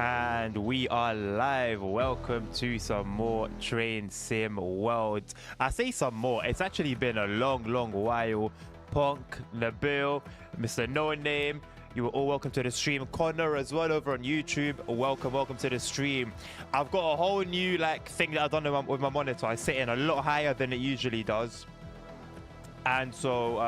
And we are live. Welcome to some more Train Sim World. I say some more. It's actually been a long while. Punk, Nabil, Mr. No Name, you were all welcome to the stream. Connor as well over on YouTube. Welcome to the stream. I've got a whole new thing that I've done with my monitor. I sit in a lot higher than it usually does. And so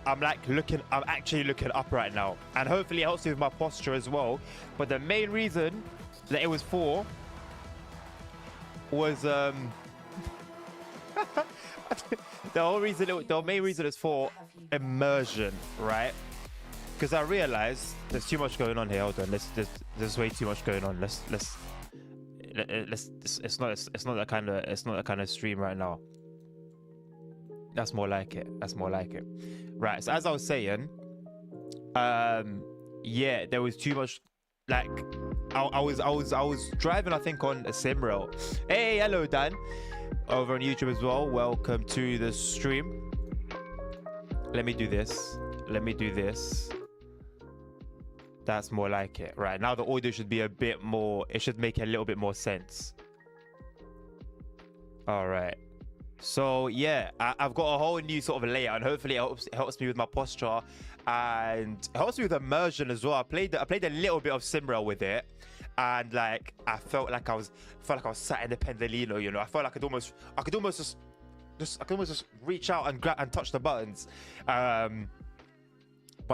I'm actually looking up right now, and hopefully it helps me with my posture as well. But the main reason that it was for was the main reason is for immersion, right? because I realized there's too much going on here. Hold on, there's way too much going on. Let's it's not that kind of stream right now. That's more like it. That's more like it. Right. So as I was saying, yeah, there was too much. Like, I was driving, I think, on a Simrail. Hey, hello, Dan, over on YouTube as well. Welcome to the stream. Let me do this. Let me do this. That's more like it. Right, now the audio should be a bit more, it should make a little bit more sense. All right. So yeah, I've got a whole new sort of layout, and hopefully it helps me with my posture, and it helps me with immersion as well. I played a little bit of Simrail with it, and like I felt like I was sat in the Pendolino, you know. I felt like I could almost just reach out and grab and touch the buttons. But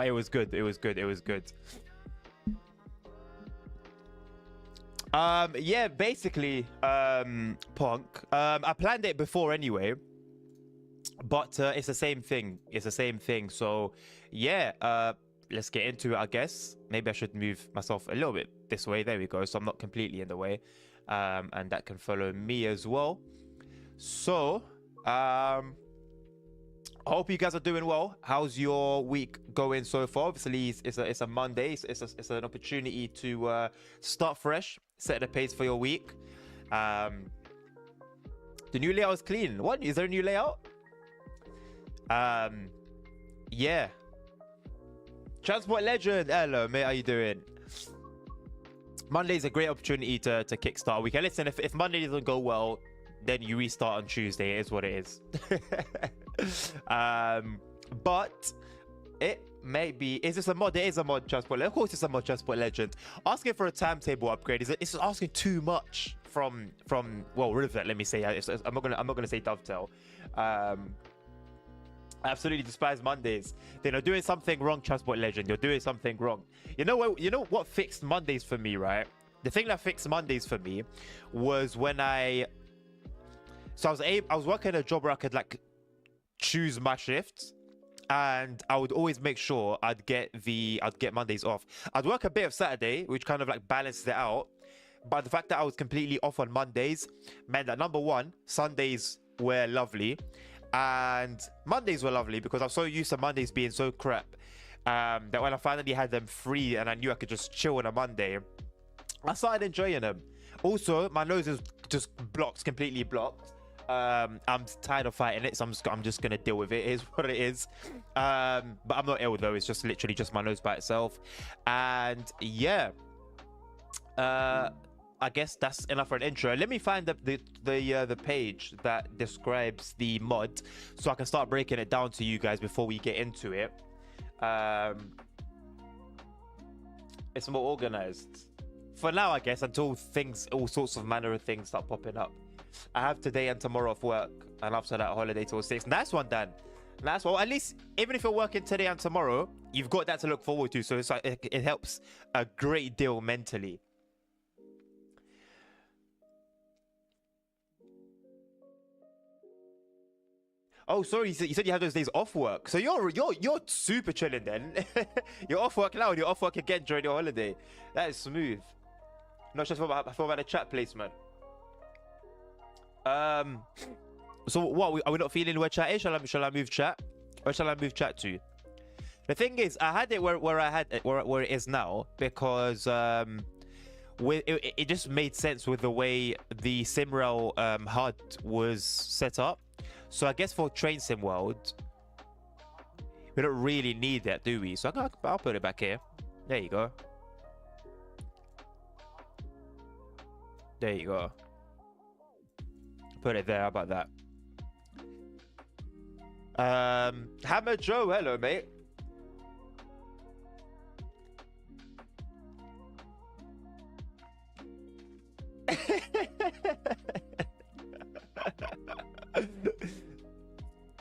it was good. It was good. It was good. Yeah, basically, Punk. I planned it before anyway, but it's the same thing. It's the same thing. So, yeah, let's get into it, I guess. Maybe I should move myself a little bit this way. There we go. So I'm not completely in the way, and that can follow me as well. So, I hope you guys are doing well. How's your week going so far? Obviously, it's a Monday. It's an opportunity to start fresh, set the pace for your week. The new layout is clean. What? Is there a new layout? Yeah. Transport Legend. Hello, mate. How you doing? Monday's a great opportunity to kickstart a weekend. Listen, if Monday doesn't go well, then you restart on Tuesday. It is what it is. But it may be, is this a mod? It is a mod, Transport. Of course it's a mod, Transport Legend. Asking for a timetable upgrade it's asking too much from well, Rivet, let me say. I'm not gonna say Dovetail. I absolutely despise Mondays. Then you're doing something wrong, Transport Legend. You're doing something wrong. You know what fixed Mondays for me, right? The thing that fixed Mondays for me was when I was working a job where I could like choose my shifts, and I would always make sure I'd get Mondays off. I'd work a bit of Saturday, which kind of like balances it out. But the fact that I was completely off on Mondays meant that, number one, Sundays were lovely, and Mondays were lovely because I'm so used to Mondays being so crap, that when I finally had them free and I knew I could just chill on a Monday, I started enjoying them. Also, my nose is just completely blocked. I'm tired of fighting it, so I'm just gonna deal with it. It is what it is. But I'm not ill though. It's just literally just my nose by itself. And yeah, I guess that's enough for an intro. Let me find the page that describes the mod, so I can start breaking it down to you guys before we get into it. It's more organized for now, I guess, until all sorts of manner of things start popping up. I have today and tomorrow off work, and after that holiday till 6. Nice one, Dan. Nice one. At least, even if you're working today and tomorrow, you've got that to look forward to. So it's like, it helps a great deal mentally. Oh, sorry. You said you have those days off work. So you're super chilling then. You're off work now, and you're off work again during your holiday. That is smooth. Not just about the chat placement. So what are we not feeling where chat is? Shall I move chat? Or shall I move chat to? The thing is, I had it where I had it where it is now, because it just made sense with the way the Simrail HUD was set up. So I guess for Train Sim World, we don't really need that, do we? So I'll put it back here. There you go. There you go. Put it there. How about that? Hammer Joe, hello, mate.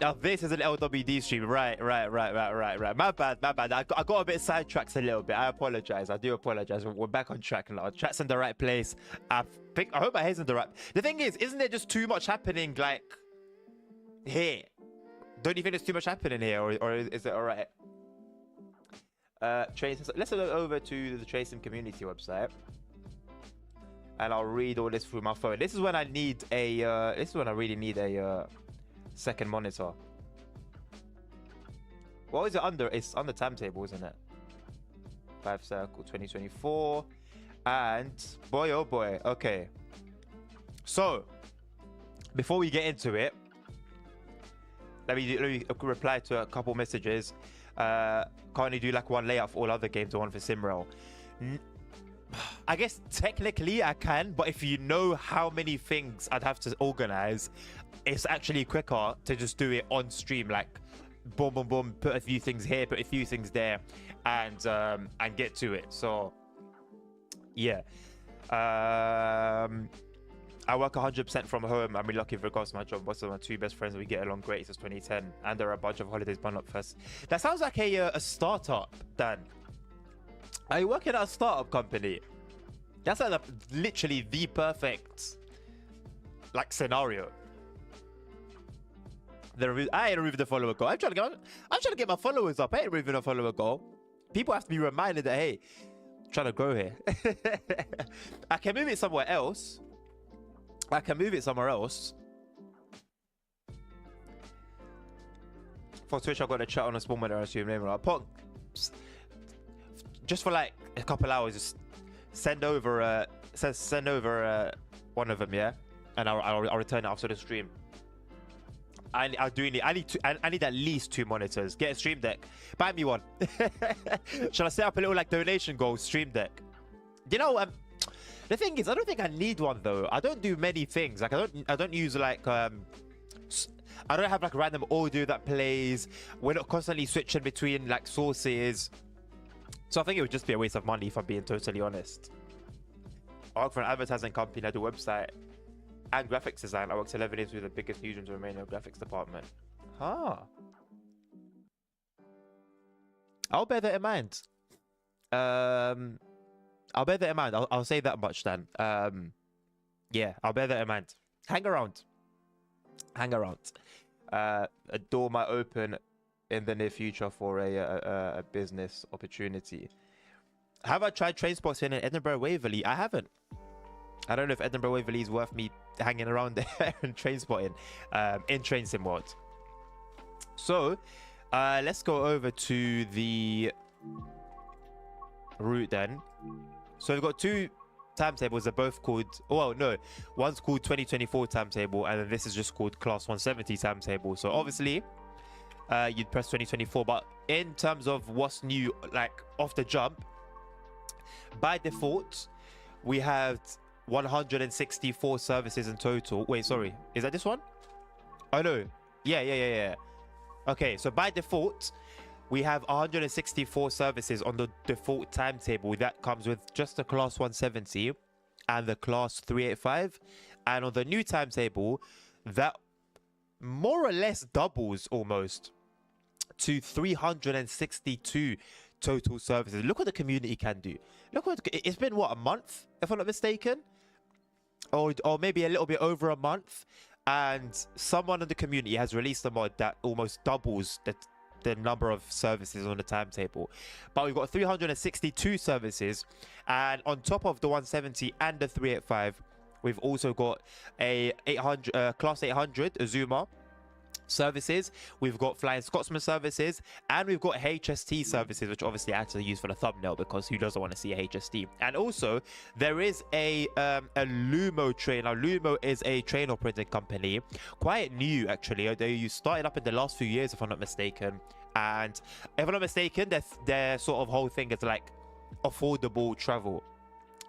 Now this is an LWD stream, right. My bad. I got a bit sidetracked a little bit. I apologize. I do apologize. We're back on track now. Chat's in the right place. I hope my head's in the right. The thing is, isn't there just too much happening like here? Don't you think there's too much happening here, or is it all right? Let's go over to the Train Sim community website, and I'll read all this through my phone. This is when I need a. This is when I really need a second monitor. What is it under? It's under timetable, isn't it? FIFE Circle 2024, and boy, oh boy. Okay. So before we get into it, let me reply to a couple messages. Can't you do like one layout for all other games or one for Simrail? I guess technically I can, but if you know how many things I'd have to organize, it's actually quicker to just do it on stream. Like boom, boom, boom, put a few things here, put a few things there, and get to it. So yeah. I work 100% from home. I'm really lucky with regards to my job. Most of my two best friends, we get along great since 2010, and there are a bunch of holidays bundled up first. That sounds like a startup, Dan. Are you working at a startup company? That's like literally the perfect like scenario. I ain't removing the follower goal. I'm trying to get my followers up. I ain't removing a follower goal. People have to be reminded that hey, I'm trying to grow here. I can move it somewhere else. For Twitch, I got a chat on a spawn when I assume name. Just for like a couple hours, just send over one of them, yeah, and I'll return it after the stream. I need at least 2 monitors. Get a stream deck. Buy me one. Shall I set up a little like donation goal stream deck? You know, the thing is, I don't think I need one though. I don't do many things. Like I don't use like I don't have like random audio that plays. We're not constantly switching between like sources. So I think it would just be a waste of money if I'm being totally honest. I work for an advertising company. I do website and graphics design. I worked 11 years with the biggest news in the Romanian graphics department. Huh. I'll bear that in mind. I'll bear that in mind. I'll say that much then. Yeah, I'll bear that in mind. Hang around. A door might open in the near future for a business opportunity. Have I tried train spots in Edinburgh Waverley? I haven't. I don't know if Edinburgh Waverley is worth me hanging around there and train spotting in Train Sim World. So let's go over to the route then. So we've got 2 timetables. They're both called, well, no, one's called 2024 timetable, and then this is just called Class 170 timetable. So obviously you'd press 2024, but in terms of what's new, like off the jump, by default we have 164 services in total. Wait, sorry, is that this one? Oh no, yeah. Okay, so by default we have 164 services on the default timetable. That comes with just the Class 170 and the Class 385, and on the new timetable that more or less doubles almost to 362 total services. Look what the community can do. Look what it's been, what, a month if I'm not mistaken, or maybe a little bit over a month, and someone in the community has released a mod that almost doubles the number of services on the timetable. But we've got 362 services, and on top of the 170 and the 385 we've also got a Class 800 Azuma services. We've got Flying Scotsman services, and we've got HST services, which obviously I had to use for the thumbnail because who doesn't want to see a HST. And also there is a Lumo train. Now Lumo is a train operating company, quite new actually. They started up in the last few years if I'm not mistaken, and if I'm not mistaken their sort of whole thing is like affordable travel.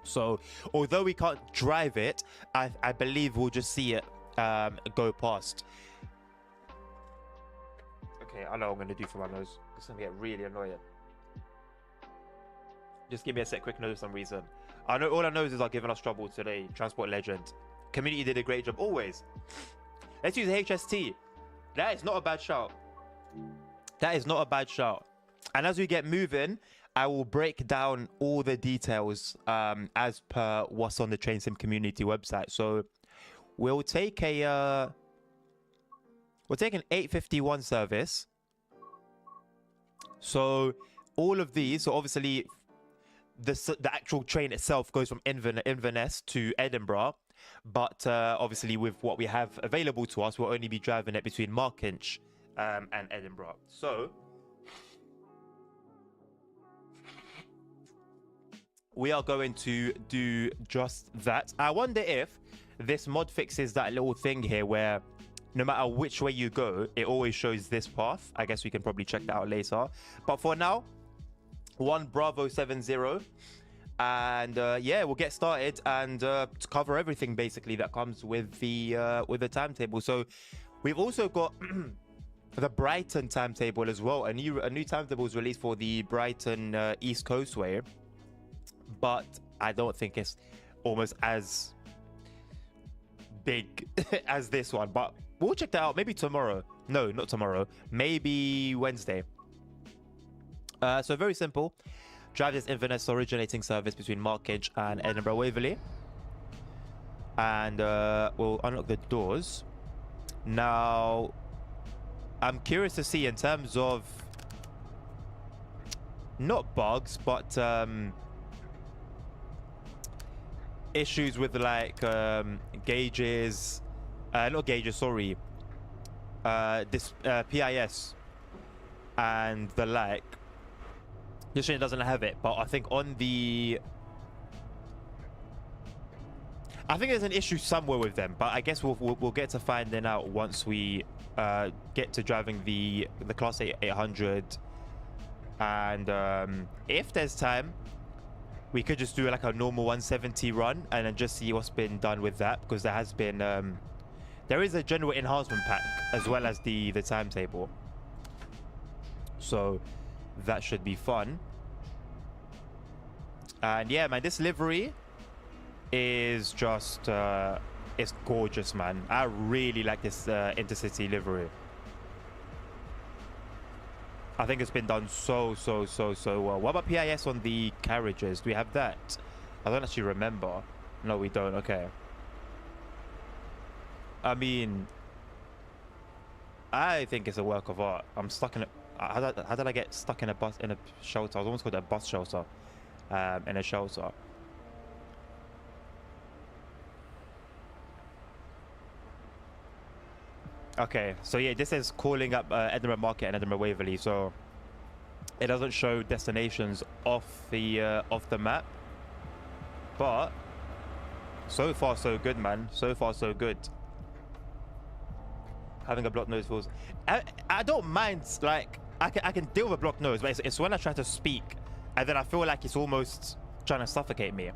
So although we can't drive it, I believe we'll just see it go past. Okay, I know what I'm going to do for my nose. It's going to get really annoying. Just give me a quick note for some reason. I know all our noses are giving us trouble today. Transport legend. Community did a great job. Always. Let's use HST. That is not a bad shout. And as we get moving, I will break down all the details as per what's on the Train Sim community website. So we'll take an 851 service. So all of these, so obviously the actual train itself goes from Inverness to Edinburgh, but obviously with what we have available to us, we'll only be driving it between Markinch and Edinburgh. So we are going to do just that. I wonder if this mod fixes that little thing here where no matter which way you go, it always shows this path. I guess we can probably check that out later. But for now, 1 Bravo 70, and yeah, we'll get started and to cover everything basically that comes with the timetable. So we've also got the Brighton timetable as well. A new timetable was released for the Brighton East Coastway, but I don't think it's almost as big as this one. But we'll check that out maybe tomorrow. No, not tomorrow. Maybe Wednesday. So very simple. Drive this Inverness originating service between Markinch and Edinburgh Waverley. And we'll unlock the doors. Now, I'm curious to see in terms of not bugs, but issues with like gauges, not gauges, sorry, this PIS and the like. This train doesn't have it, but I think on the... I think there's an issue somewhere with them, but I guess we'll get to finding out once we get to driving the Class 8 800. And if there's time, we could just do like a normal 170 run and then just see what's been done with that, because there has been there is a general enhancement pack as well as the timetable, so that should be fun. And yeah, man, this livery is just it's gorgeous, man. I really like this intercity livery. I think it's been done so well. What about PIS on the carriages? Do we have that? I don't actually remember. No, we don't. Okay. I mean, I think it's a work of art. I'm stuck in a... How did I get stuck in a shelter? I was almost called a bus shelter. In a shelter. Okay, so yeah, this is calling up Edinburgh Market and Edinburgh Waverley, so it doesn't show destinations off the map. But so far so good, man. So far so good. Having a blocked nose feels... I don't mind, like, I can deal with a blocked nose, but it's when I try to speak and then I feel like it's almost trying to suffocate me.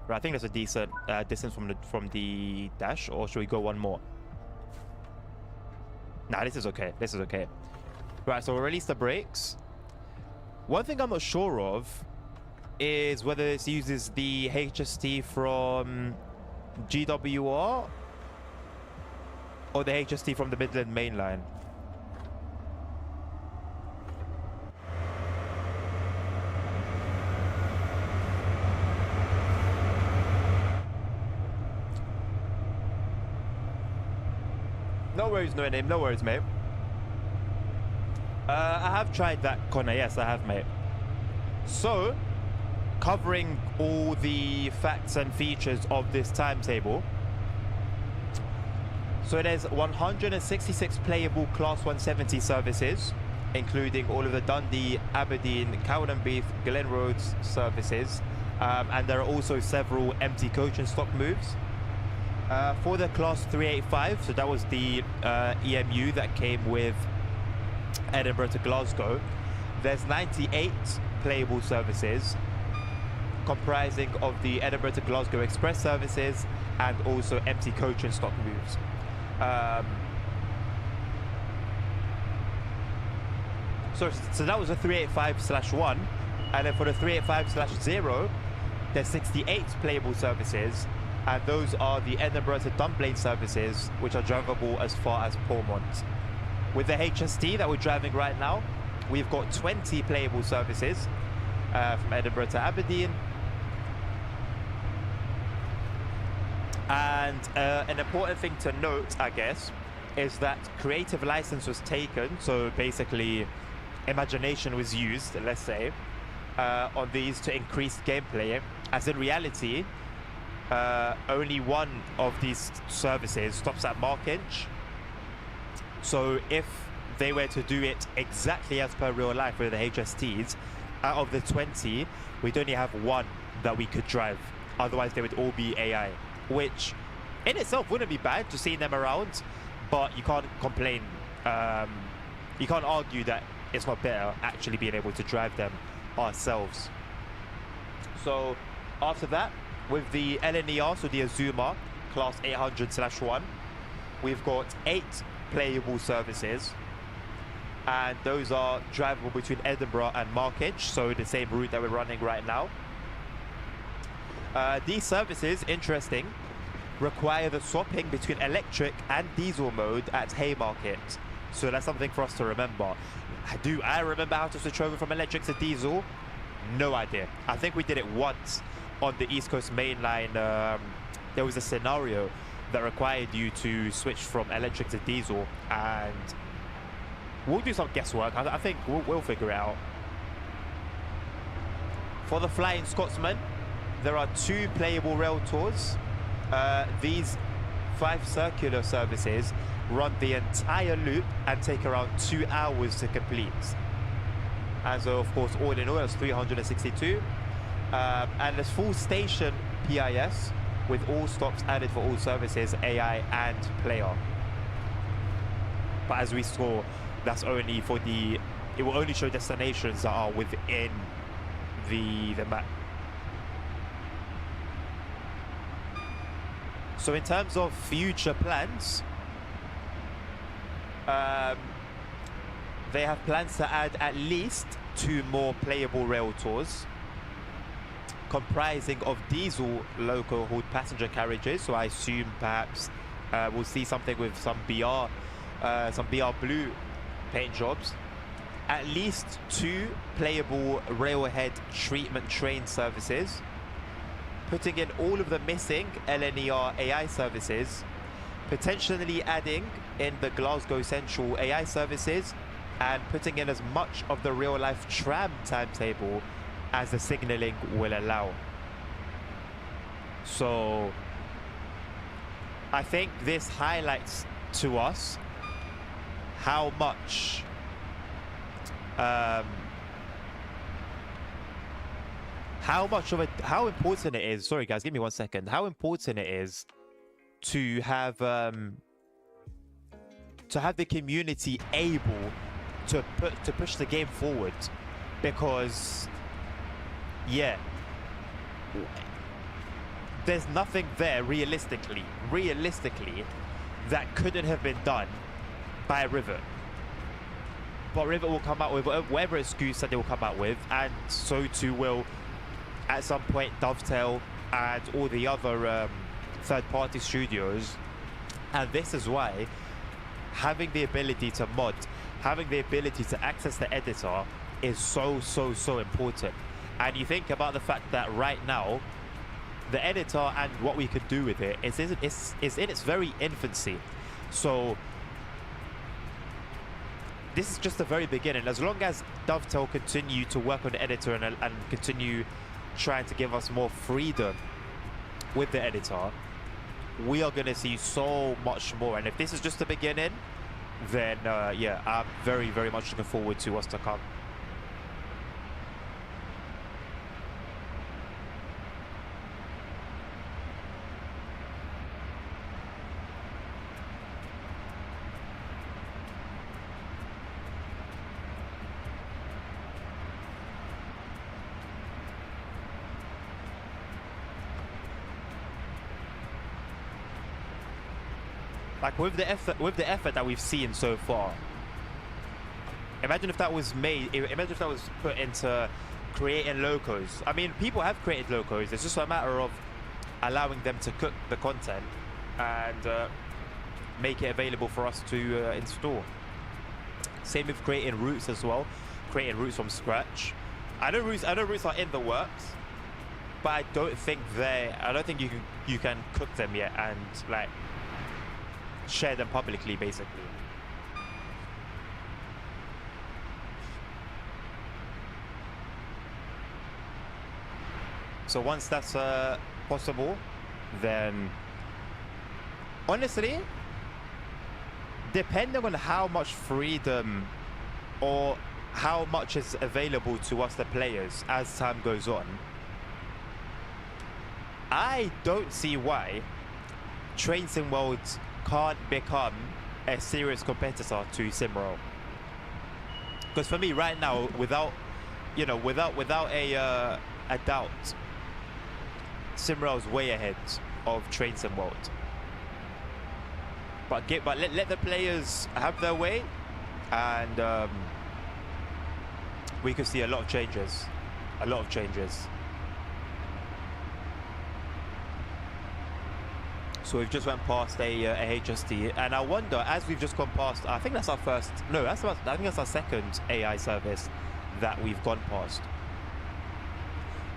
Right, I think there's a decent distance from the dash, or should we go one more? Nah, this is okay. This is okay. Right, so we'll release the brakes. One thing I'm not sure of is whether this uses the HST from GWR or the HST from the Midland Main Line. No worries, no name. No worries, mate. I have tried that, Connor. Yes, I have, mate. So, covering all the facts and features of this timetable. So there's 166 playable Class 170 services, including all of the Dundee, Aberdeen, Cowdenbeath, Glen Roads services. And there are also several empty coach and stock moves. For the Class 385, so that was the EMU that came with Edinburgh to Glasgow, there's 98 playable services comprising of the Edinburgh to Glasgow Express services and also empty coach and stock moves. So that was a 385/1, and then for the 385/0 there's 68 playable services, and those are the Edinburgh to Dunblane services, which are drivable as far as Portmont. With the HST that we're driving right now, we've got 20 playable services from Edinburgh to Aberdeen. And an important thing to note, I guess, is that creative license was taken. So basically, imagination was used, let's say, on these to increase gameplay, as in reality, only one of these services stops at Mark Inch. So if they were to do it exactly as per real life with the HSTs, out of the 20, we'd only have one that we could drive. Otherwise, they would all be AI, which in itself wouldn't be bad, just seeing them around, but you can't complain. You can't argue that it's not better actually being able to drive them ourselves. So after that, with the LNER, so the Azuma class 800/1, we've got 8 playable services, and those are drivable between Edinburgh and Mark Inch, so the same route that we're running right now. These services, interesting, require the swapping between electric and diesel mode at Haymarket. So that's something for us to remember. Do I remember how to switch over from electric to diesel? No idea. I think we did it once on the East Coast Main Line. There was a scenario that required you to switch from electric to diesel, and we'll do some guesswork. I think we'll figure it out. For the Flying Scotsman, there are 2 playable rail tours. These FIFE circular services run the entire loop and take around 2 hours to complete. And so, of course, all in all, it's 362. And there's full station PIS with all stops added for all services, AI and player. But as we saw, that's only for the... It will only show destinations that are within the map. So in terms of future plans, they have plans to add at least 2 more playable rail tours, comprising of diesel local hauled passenger carriages. So I assume perhaps we'll see something with some BR blue paint jobs. At least 2 playable railhead treatment train services, putting in all of the missing LNER AI services, potentially adding in the Glasgow Central AI services, and putting in as much of the real-life tram timetable as the signalling will allow. So I think this highlights to us how much how important it is. Sorry guys, give me 1 second. How important it is to have the community able to push the game forward, because yeah, there's nothing there realistically that couldn't have been done by Rivet. But Rivet will come out with whatever excuse that they will come out with, and so too will at some point Dovetail and all the other third-party studios. And this is why having the ability to mod, having the ability to access the editor is so important. And you think about the fact that right now the editor and what we could do with it is in its very infancy. So this is just the very beginning. As long as Dovetail continue to work on the editor and continue trying to give us more freedom with the editor, we are going to see so much more. And if this is just the beginning, then yeah, I'm very much looking forward to what's to come. Like with the effort that we've seen so far, imagine if that was made. Imagine if that was put into creating locos. I mean, people have created locos. It's just a matter of allowing them to cook the content and make it available for us to install. Same with creating routes as well. Creating routes from scratch. I know routes are in the works, but I don't think you can cook them yet and like share them publicly, basically. So once that's possible, then honestly, depending on how much freedom or how much is available to us, the players, as time goes on, I don't see why Train Sim World can't become a serious competitor to SimRow. Because for me right now, without a doubt, SimRow is way ahead of Train Sim World. But let the players have their way, and we could see a lot of changes. A lot of changes. So we've just went past a HSD, and I wonder, as we've just gone past, I think that's our first, no, I think that's our second AI service that we've gone past.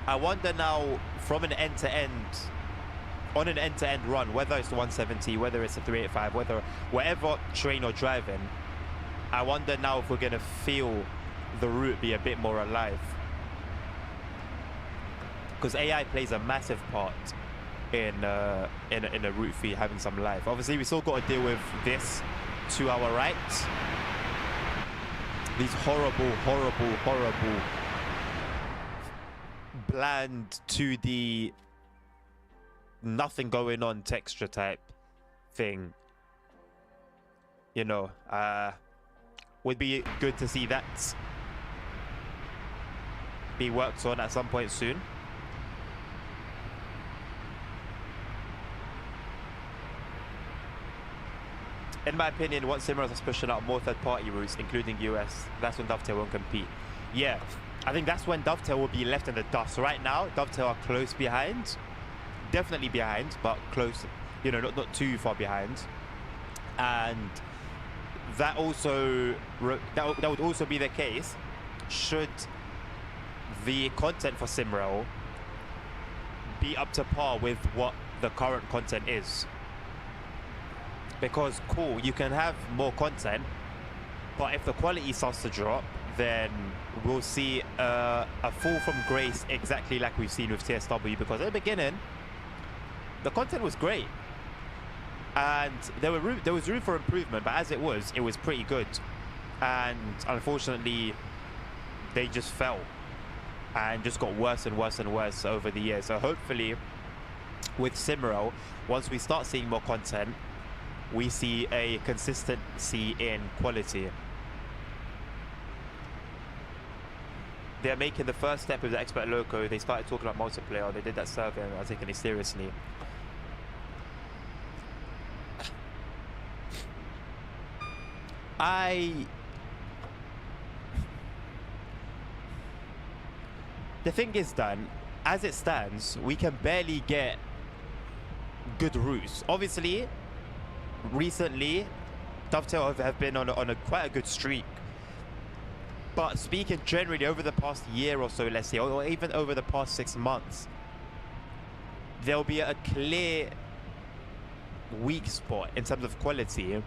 I wonder now, from an end-to-end, on an end-to-end run, whether it's the 170, whether it's a 385, whatever train or driving, I wonder now if we're going to feel the route be a bit more alive. Because AI plays a massive part in a route feed having some life. Obviously, we still got to deal with this to our right. These horrible, bland 2D, nothing going on texture type thing. You know, would be good to see that be worked on at some point soon. In my opinion, once SimRow is pushing out more third-party routes, including US, that's when Dovetail won't compete. Yeah, I think that's when Dovetail will be left in the dust. Right now, Dovetail are close behind. Definitely behind, but close, you know, not too far behind. And that also, that would also be the case should the content for SimRow be up to par with what the current content is. Because, cool, you can have more content, but if the quality starts to drop, then we'll see a fall from grace, exactly like we've seen with TSW. Because at the beginning, the content was great, and there was room for improvement, but as it was pretty good. And unfortunately, they just fell and just got worse and worse and worse over the years. So hopefully, with SimRow, once we start seeing more content, we see a consistency in quality. They're making the first step with the Expert Loco. They started talking about multiplayer. They did that survey and I was taking it seriously. The thing is, Dan, as it stands, we can barely get good routes. Obviously, recently, Dovetail have been on a quite a good streak. But speaking generally over the past year or so, let's say, or even over the past 6 months, there'll be a clear weak spot in terms of quality.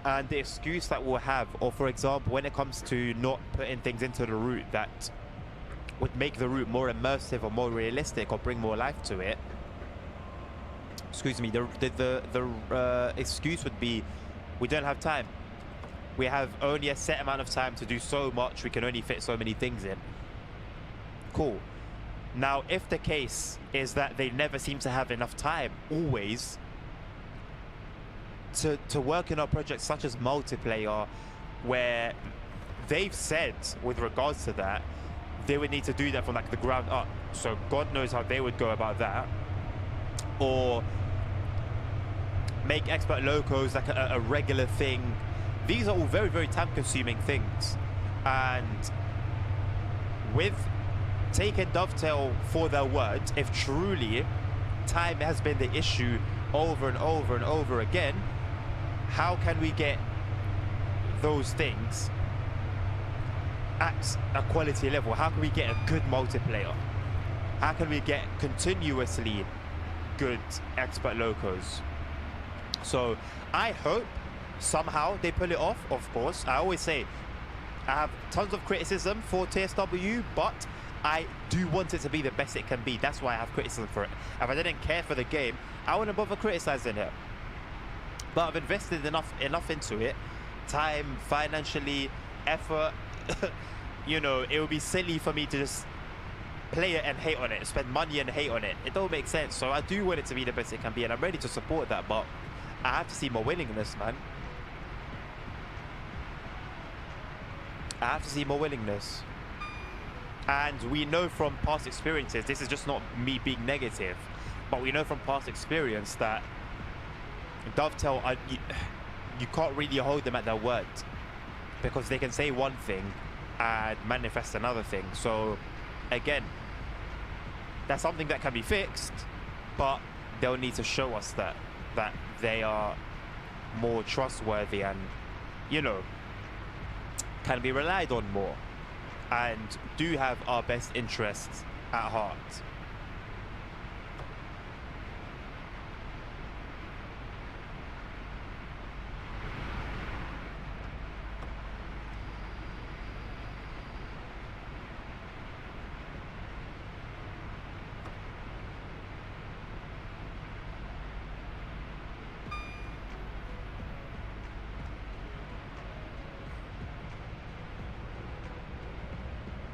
And the excuse that we'll have, or for example, when it comes to not putting things into the route that would make the route more immersive or more realistic or bring more life to it, excuse me, the excuse would be we don't have time. We have only a set amount of time to do so much. We can only fit so many things in. Cool. Now, if the case is that they never seem to have enough time, always, to work in our projects such as multiplayer, where they've said, with regards to that, they would need to do that from like the ground up. So God knows how they would go about that. Or make Expert Locos like a regular thing. These are all very, very time-consuming things. And with taking Dovetail for their word, if truly time has been the issue over and over and over again, how can we get those things at a quality level? How can we get a good multiplayer? How can we get continuously good Expert Locos? So I hope somehow they pull it off. Of course, I always say I have tons of criticism for TSW, but I do want it to be the best it can be. That's why I have criticism for it. If I didn't care for the game, I wouldn't bother criticizing it. But I've invested enough into it. Time, financially, effort. You know, it would be silly for me to just play it and hate on it, spend money and hate on it. It don't make sense. So I do want it to be the best it can be, and I'm ready to support that, but I have to see more willingness, man. I have to see more willingness. And we know from past experiences, this is just not me being negative, but we know from past experience that Dovetail, you can't really hold them at their word, because they can say one thing and manifest another thing. So again, that's something that can be fixed, but they'll need to show us that they are more trustworthy and, you know, can be relied on more and do have our best interests at heart.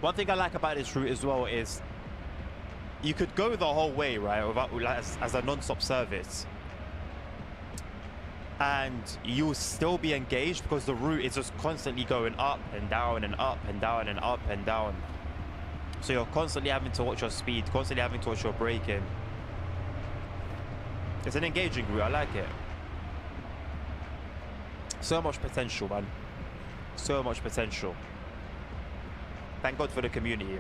One thing I like about this route as well is you could go the whole way, right, without, as a non-stop service, and you'll still be engaged because the route is just constantly going up and down and up and down and up and down. So you're constantly having to watch your speed, constantly having to watch your braking. It's an engaging route. I like it. So much potential, man. So much potential. Thank God for the community.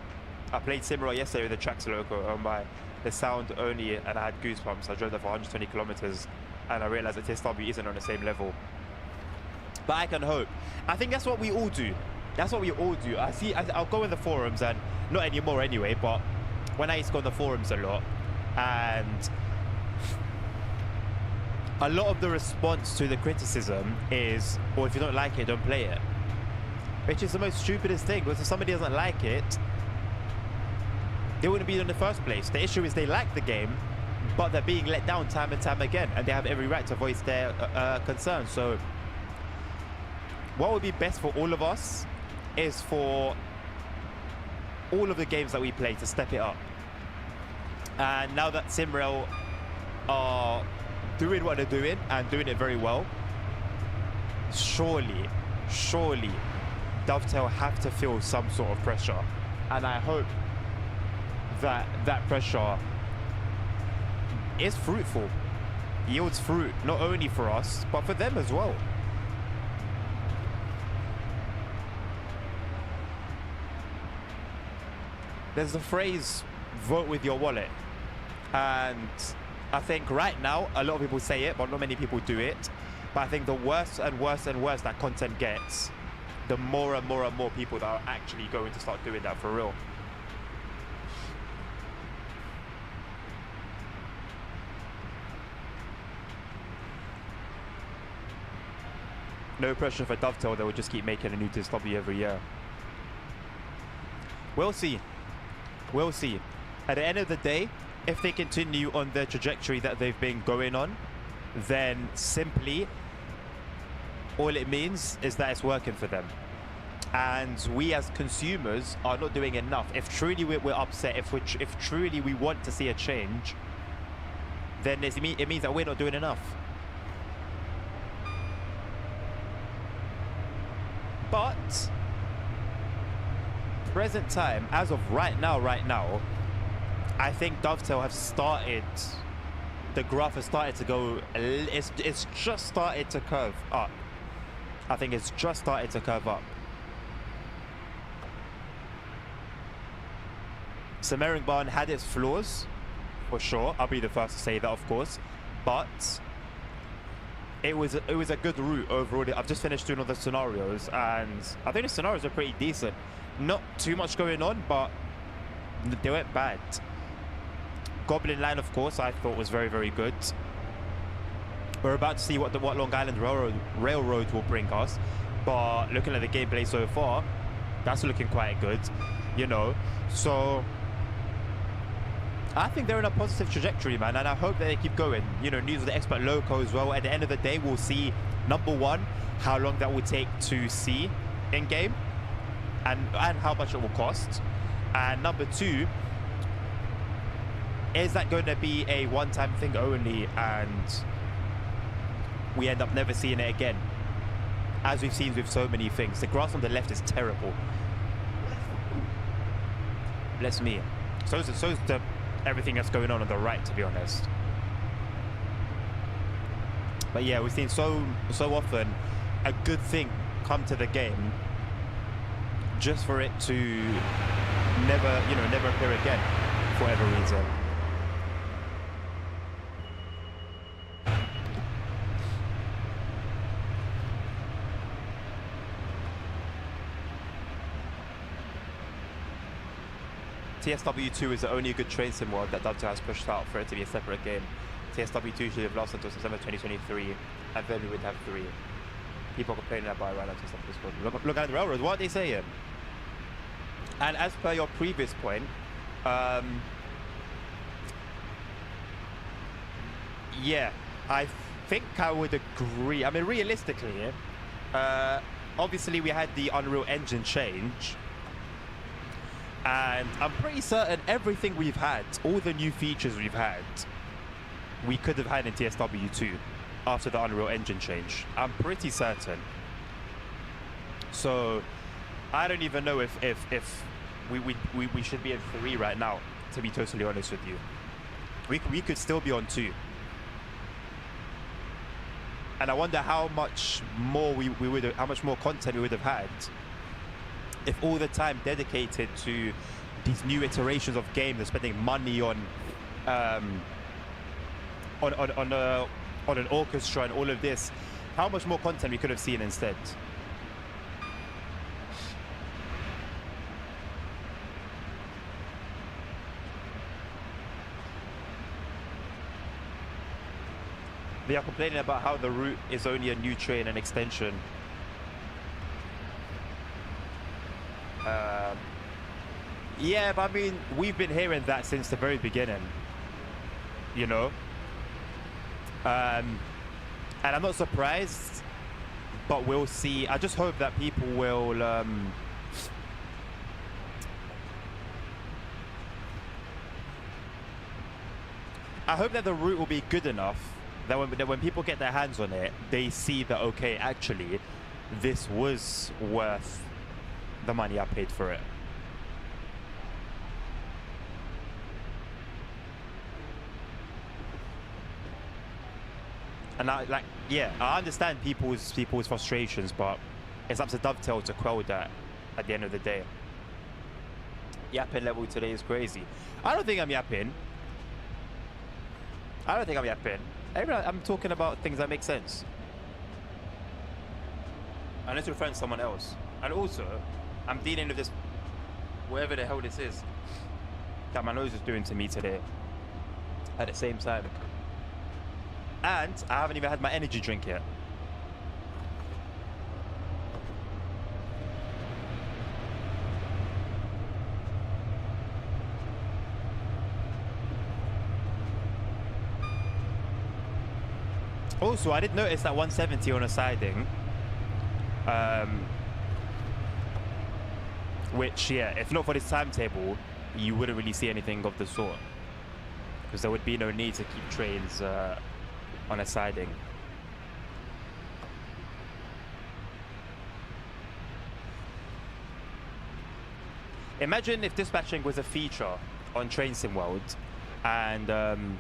I played SimRail yesterday with the Tracks Loco on my the sound only, and I had goosebumps. I drove there for 120 kilometers, and I realized that TSW isn't on the same level. But I can hope. I think that's what we all do. That's what we all do. I'll go in the forums, and not anymore anyway, but when I used to go in the forums a lot, and a lot of the response to the criticism is, or if you don't like it, don't play it. Which is the most stupidest thing, because if somebody doesn't like it, they wouldn't be in the first place. The issue is they like the game, but they're being let down time and time again, and they have every right to voice their concerns. So what would be best for all of us is for all of the games that we play to step it up. And now that SimRail are doing what they're doing and doing it very well, surely Dovetail have to feel some sort of pressure, and I hope that that pressure is fruitful, yields fruit, not only for us but for them as well. There's the phrase vote with your wallet, and I think right now a lot of people say it but not many people do it. But I think the worse and worse and worse that content gets, the more and more and more people that are actually going to start doing that for real. No pressure for Dovetail, they will just keep making a new TSW every year. We'll see. We'll see. At the end of the day, if they continue on the trajectory that they've been going on, then simply all it means is that it's working for them. And we as consumers are not doing enough. If truly we're upset, if truly we want to see a change, then it means that we're not doing enough. But present time, as of right now, I think Dovetail have started, the graph has started to go, it's just started to curve up. I think it's just started to curve up. Samaringbahn had its flaws, for sure. I'll be the first to say that, of course. But it was a good route overall. I've just finished doing all the scenarios, and I think the scenarios are pretty decent. Not too much going on, but they weren't bad. Goblin Line, of course, I thought was very, very good. We're about to see what Long Island Railroad will bring us, but looking at the gameplay so far, that's looking quite good. you know. So I think they're in a positive trajectory, man, and I hope that they keep going. You know, news of the expert loco as well. At the end of the day, we'll see, number one, how long that will take to see in game, and how much it will cost, and number two, is that going to be a one-time thing only, and we end up never seeing it again, as we've seen with so many things. The grass on the left is terrible. Bless me. So is the everything that's going on the right, to be honest. But yeah, we've seen so often a good thing come to the game just for it to never appear again for whatever reason. TSW2 is the only good train sim world that Dubter has pushed out for it to be a separate game. TSW2 should have lost until September 2023, and then we would have 3. People complaining about right now to look at the railroad. What are they saying? And as per your previous point, yeah, I think I would agree. I mean, realistically, obviously we had the Unreal Engine change, and I'm pretty certain everything we've had, all the new features we've had, we could have had in TSW2 after the Unreal Engine change. I'm pretty certain. So I don't even know if we should be in 3 right now, to be totally honest with you. We could still be on 2. And I wonder how much more how much more content we would have had if all the time dedicated to these new iterations of games and spending money on an orchestra and all of this, how much more content we could have seen instead. They are complaining about how the route is only a new train and extension. Yeah, but I mean, we've been hearing that since the very beginning, you know? And I'm not surprised, but we'll see. I just hope that people will I hope that the route will be good enough that when people get their hands on it, they see that, okay, actually this was worth the money I paid for it. And I understand people's frustrations, but it's up to Dovetail to quell that at the end of the day. Yapping level today is crazy. I don't think I'm yapping. I'm talking about things that make sense. Unless you're referring to someone else. And also, I'm dealing with this, whatever the hell this is, that my nose is doing to me today at the same time. And I haven't even had my energy drink yet. Also, I did notice that 170 on a siding, which, yeah, if not for this timetable, you wouldn't really see anything of the sort, because there would be no need to keep trains on a siding. Imagine if dispatching was a feature on Train Sim World, and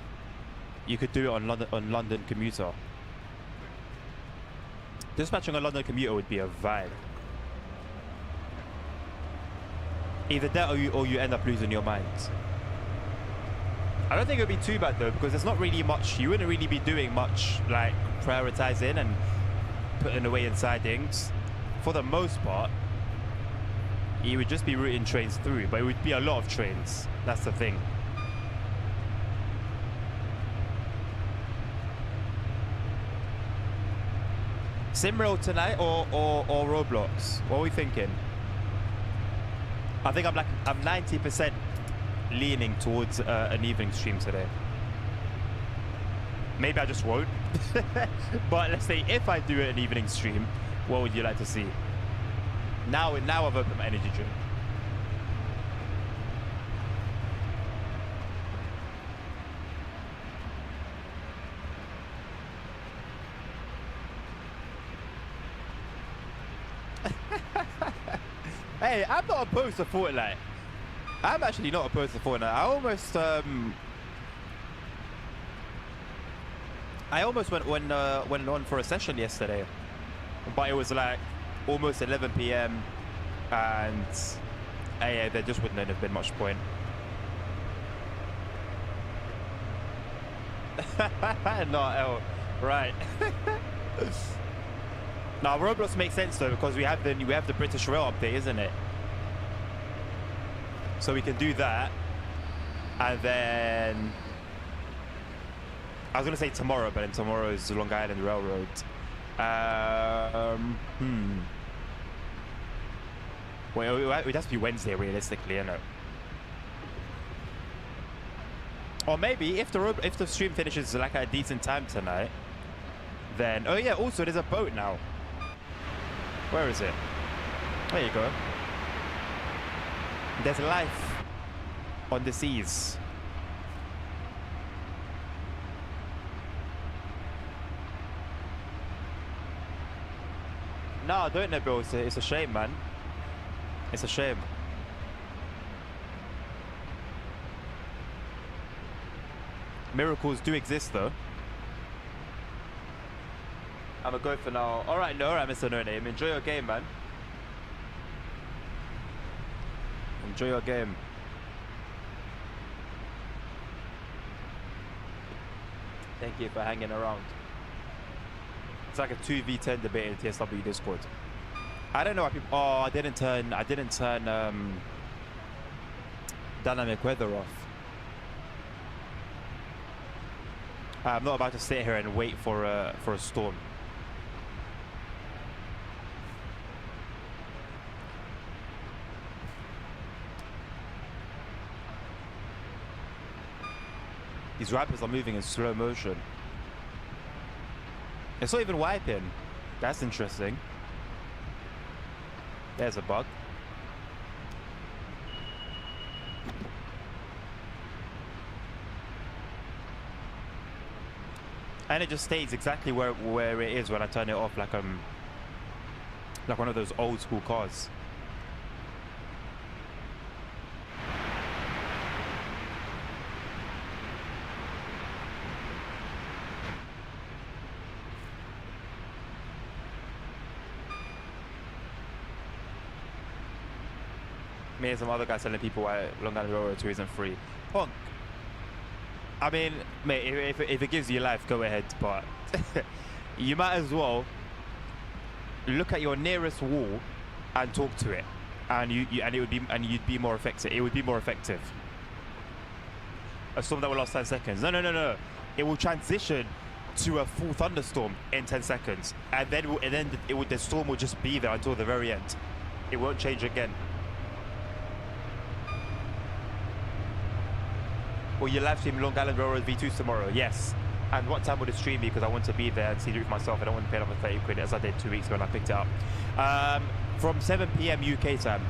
you could do it on London Commuter. Dispatching on London Commuter would be a vibe. Either that or you end up losing your mind. I don't think it would be too bad though, because there's not really much, you wouldn't really be doing much like prioritizing and putting away in sidings. For the most part, you would just be routing trains through, but it would be a lot of trains. That's the thing. Simrail tonight or Roblox? What are we thinking? I think I'm 90% leaning towards an evening stream today. Maybe I just won't. But let's say if I do an evening stream, what would you like to see? Now I've opened my energy drink. Hey, I'm not opposed to Fortnite. I'm actually not opposed to Fortnite. I almost went on for a session yesterday, but it was like almost 11 p.m. and yeah, there just wouldn't have been much point. Not L, right? Now Roblox makes sense though, because we have the British Rail update, isn't it? So we can do that, and then I was gonna say tomorrow, but then tomorrow is the Long Island Railroad. Well, it would have to be Wednesday realistically, you know. Or maybe if the stream finishes like at a decent time tonight, then oh yeah, also there's a boat now. Where is it? There you go. There's life on the seas. No, don't know, bro. It's a shame, man. It's a shame. Miracles do exist, though. I'm gonna go for now. All right, Mr. No Name. Enjoy your game, man. Enjoy your game. Thank you for hanging around. It's like a 2v10 debate in TSW Discord. I don't know why people. Oh, I didn't turn dynamic weather off. I'm not about to sit here and wait for a storm. These rappers are moving in slow motion. It's not even wiping. That's interesting. There's a bug. And it just stays exactly where it is when I turn it off, like one of those old school cars. Me and some other guys telling people why Long Island Railroad 2 isn't free. Punk. I mean, mate, if it gives you life, go ahead, but you might as well look at your nearest wall and talk to it, and you'd be more effective. It would be more effective. A storm that will last 10 seconds. No. It will transition to a full thunderstorm in 10 seconds, and then the storm will just be there until the very end. It won't change again. Will you live stream Long Island Railroad V2 tomorrow? Yes. And what time will the stream be? Because I want to be there and see it with myself. I don't want to pay another 30 quid as I did 2 weeks ago when I picked it up. From 7 p.m. UK time.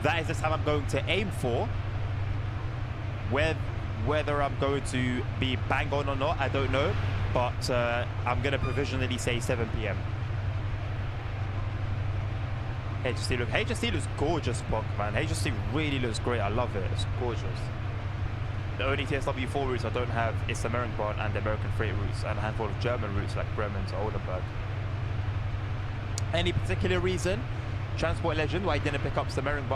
That is the time I'm going to aim for. Whether I'm going to be bang on or not, I don't know. But I'm going to provisionally say 7 p.m. HST looks gorgeous, Punk, man. HST really looks great. I love it. It's gorgeous. The only TSW4 routes I don't have is the American and the American freight routes, and a handful of German routes like Bremen to Oldenburg. Any particular reason, Transport Legend, why you didn't pick up the American?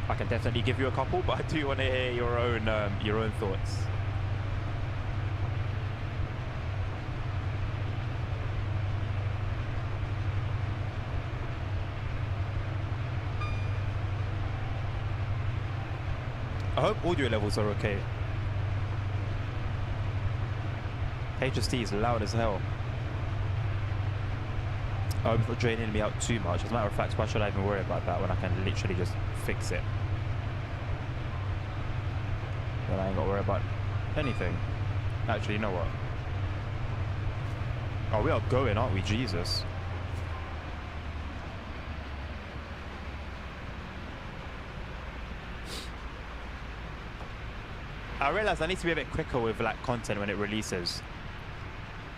I can definitely give you a couple, but I do want to hear your own thoughts. I hope audio levels are okay. HST is loud as hell. I hope it's not draining me out too much. As a matter of fact, why should I even worry about that when I can literally just fix it? Then I ain't got to worry about anything. Actually, you know what? Oh, we are going, aren't we? Jesus. I realized I need to be a bit quicker with like content when it releases.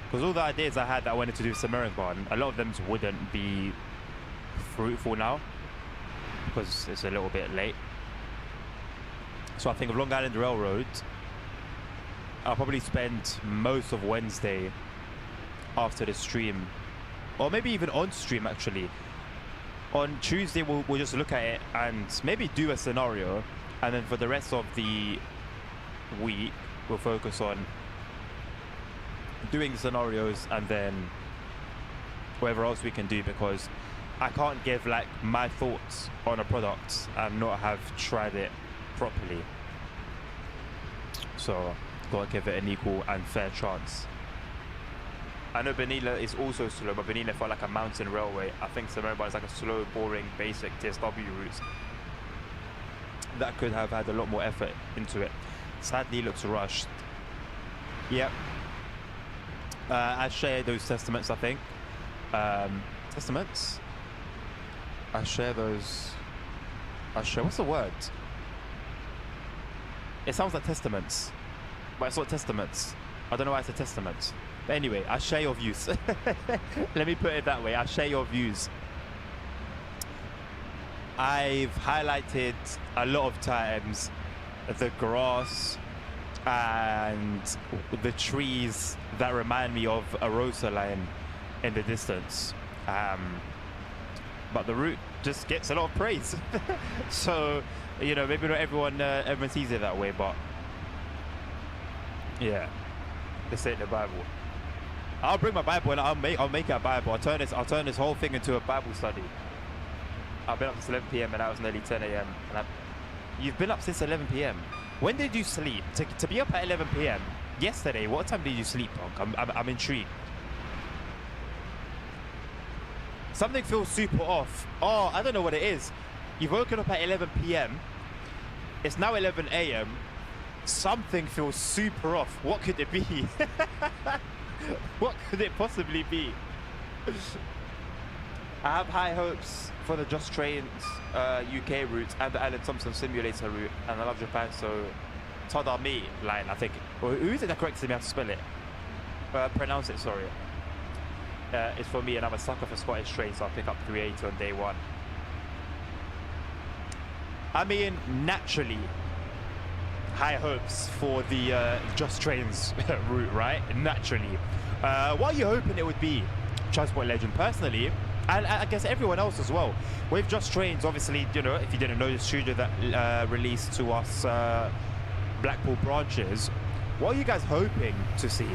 Because all the ideas I had that I wanted to do with Samaritan, a lot of them wouldn't be fruitful now. Because it's a little bit late. So I think of Long Island Railroad, I'll probably spend most of Wednesday after the stream. Or maybe even on stream actually. On Tuesday we'll just look at it and maybe do a scenario. And then for the rest of the week we'll focus on doing scenarios and then whatever else we can do, because I can't give like my thoughts on a product and not have tried it properly. So gotta give it an equal and fair chance. I know Benila is also slow, but Benila felt like a mountain railway. I think Samaritan is like a slow, boring, basic TSW route that could have had a lot more effort into it. Sadly looks rushed. Yep. I share those testaments, I think. Testaments? I share those... what's the word? It sounds like testaments, but it's not testaments. I don't know why it's a testament. But anyway, I share your views. Let me put it that way. I share your views. I've highlighted a lot of times the grass and the trees that remind me of a Rosa line in the distance. But the route just gets a lot of praise. So, you know, maybe not everyone sees it that way, but yeah, this ain't the Bible. I'll bring my Bible and I'll make it a Bible. I'll turn this whole thing into a Bible study. I've been up since 11 p.m. and that was nearly 10 a.m. You've been up since 11 p.m. When did you sleep? To be up at 11 p.m. yesterday, what time did you sleep, Punk? I'm intrigued. Something feels super off. Oh, I don't know what it is. You've woken up at 11 p.m. It's now 11 a.m. Something feels super off. What could it be? What could it possibly be? I have high hopes for the Just Trains UK route and the Alan Thompson simulator route, and I love Japan, so Tadami line, I think. Well, who is it that corrects me how to spell it? Pronounce it, sorry. It's for me, and I'm a sucker for Scottish trains, so I'll pick up 380 on day one. I mean, naturally, high hopes for the Just Trains route, right? Naturally. What are you hoping it would be? Transport Legend, personally, and I guess everyone else as well. With Just Trains, obviously, you know, if you didn't know, the studio that released to us Blackpool branches, what are you guys hoping to see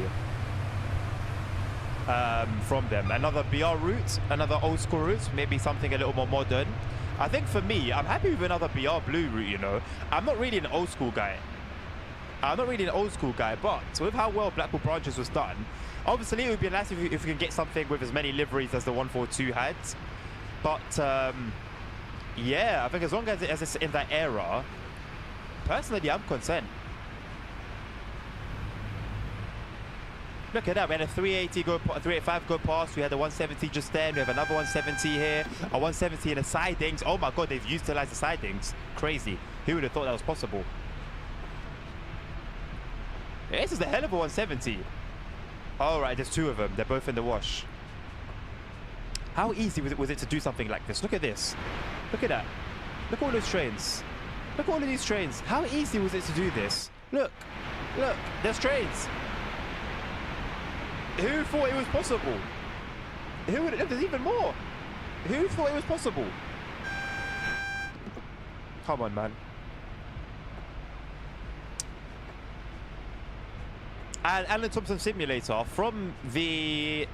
from them? Another BR route, another old school route, maybe something a little more modern. I think for me, I'm happy with another BR Blue route, you know. I'm not really an old school guy. But with how well Blackpool branches was done, obviously it would be nice if we can get something with as many liveries as the 142 had. But yeah, I think as long as it's in that era, personally, I'm content. Look at that, we had a 380 go, 385 go past, we had a 170 just then, we have another 170 here, a 170 in the sidings. Oh my god, they've utilized the sidings. Crazy. Who would have thought that was possible? This is a hell of a 170. Alright, there's two of them, they're both in the wash. How easy was it to do something like this? Look at this. Look at that. Look at all those trains. Look at all of these trains. How easy was it to do this? Look, there's trains. Who thought it was possible? There's even more. Who thought it was possible? Come on, man. And Alan Thompson Simulator, from the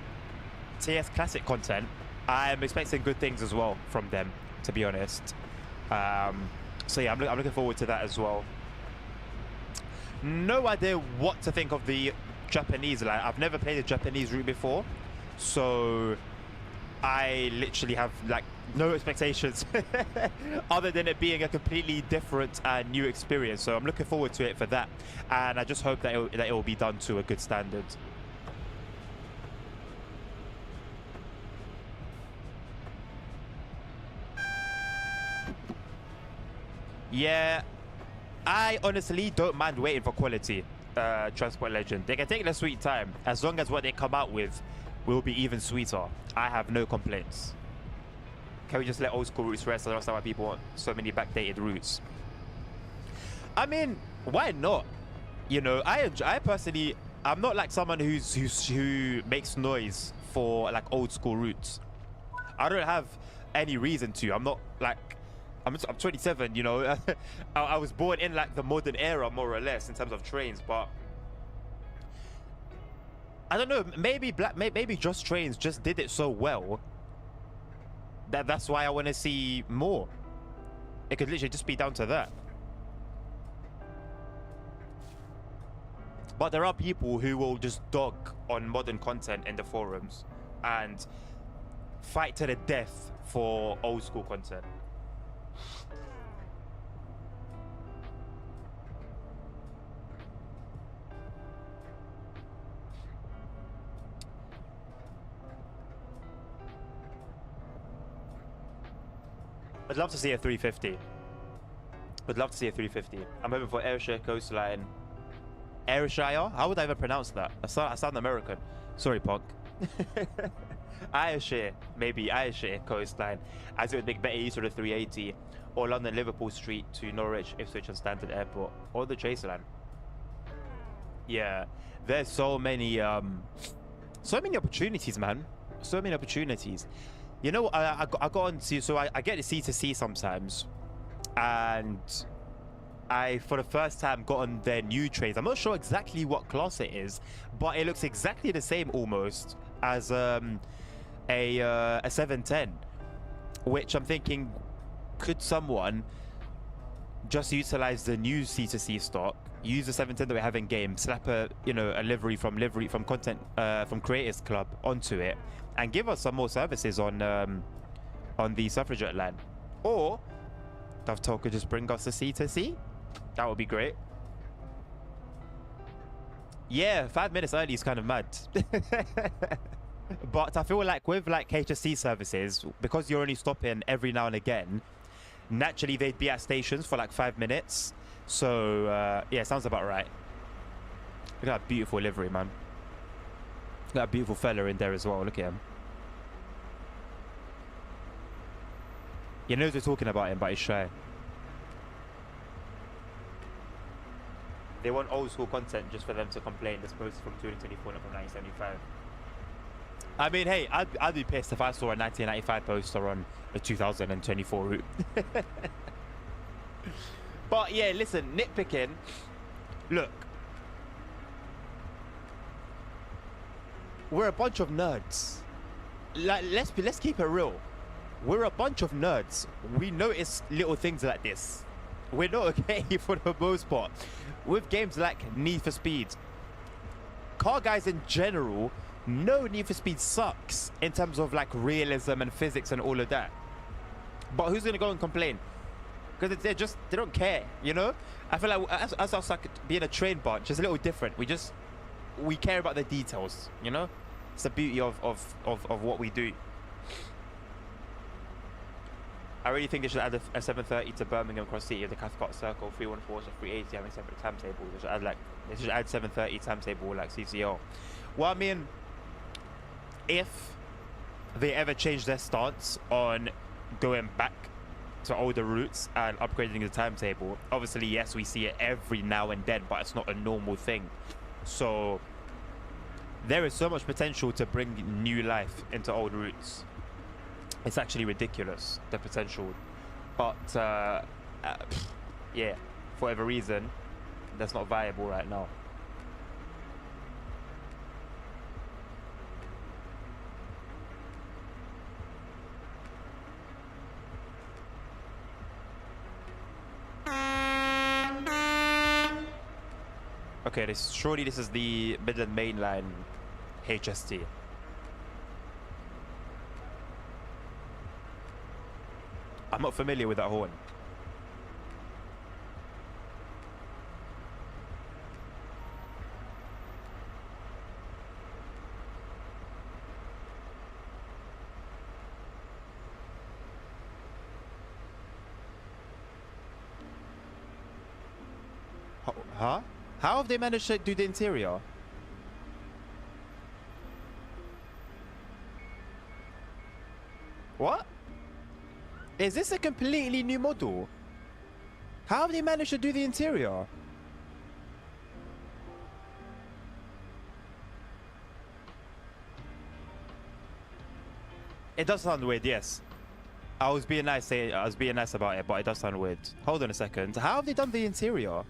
TS Classic content, I'm expecting good things as well from them, to be honest. So yeah, I'm looking forward to that as well. no idea what to think of the Japanese line. I've never played the Japanese route before, so I literally have like no expectations other than it being a completely different and new experience. So I'm looking forward to it for that, and I just hope that it will be done to a good standard. Yeah, I honestly don't mind waiting for quality. Transport Legend, they can take their sweet time as long as what they come out with will be even sweeter. I have no complaints. Can we just let old school routes rest? I don't understand why people want so many backdated routes. I mean, why not? You know, I personally, I'm not like someone who makes noise for like old school routes. I don't have any reason to. I'm not like, I'm 27, you know. I was born in like the modern era, more or less, in terms of trains, but I don't know, maybe Just Trains just did it so well that's why I want to see more. It could literally just be down to that. But there are people who will just dog on modern content in the forums and fight to the death for old school content. I'd love to see a 350. Would love to see a 350. I'm hoping for Ayrshire Coastline. Ayrshire? How would I ever pronounce that? I sound American. Sorry, Punk. Ayrshire, maybe Ayrshire Coastline, as it would make better use of the 380, or London Liverpool Street to Norwich, Ipswich and Stanford Airport, or the Chase line. Yeah, there's so many opportunities, man. So many opportunities. You know, I got on to, so I get the C2C sometimes, and I, for the first time, got on their new trains. I'm not sure exactly what class it is, but it looks exactly the same almost as a 710, which I'm thinking, could someone just utilize the new C2C stock, use the 710 that we have in game, slap a livery from content from Creators Club onto it, and give us some more services on the suffragette line? Or Dovetail could just bring us a C2C. That would be great. Yeah, 5 minutes early is kind of mad. But I feel like with like HSC services, because you're only stopping every now and again, naturally they'd be at stations for like 5 minutes. So yeah, sounds about right. Look at that beautiful livery, man. Look at that beautiful fella in there as well. Look at him. You know they're talking about him, but he's shy. They want old school content just for them to complain. This post from 2024, not from 1975. I mean, hey, I'd be pissed if I saw a 1995 poster on a 2024 route. But yeah, listen, nitpicking. Look, we're a bunch of nerds. Like, let's keep it real. We're a bunch of nerds. We notice little things like this. We're not okay for the most part. With games like Need for Speed, car guys in general know Need for Speed sucks in terms of like realism and physics and all of that. But who's gonna go and complain? Because they don't care, you know? I feel like as us like being a train bunch, it's a little different. We care about the details, you know? It's the beauty of what we do. I really think they should add a 730 to Birmingham Cross City of the Cathcart Circle, 314 to 380 having a separate timetable. They should add 730 timetable like CCL. Well, I mean, if they ever change their stance on going back to older routes and upgrading the timetable, obviously yes, we see it every now and then, but it's not a normal thing. So there is so much potential to bring new life into old routes. It's actually ridiculous, the potential. But yeah, for whatever reason, that's not viable right now. Okay, surely this is the Midland Main Line HST. I'm not familiar with that horn. Huh? How have they managed to do the interior? What? Is this a completely new model? How have they managed to do the interior? It does sound weird, yes. I was being nice about it, but it does sound weird. Hold on a second. How have they done the interior?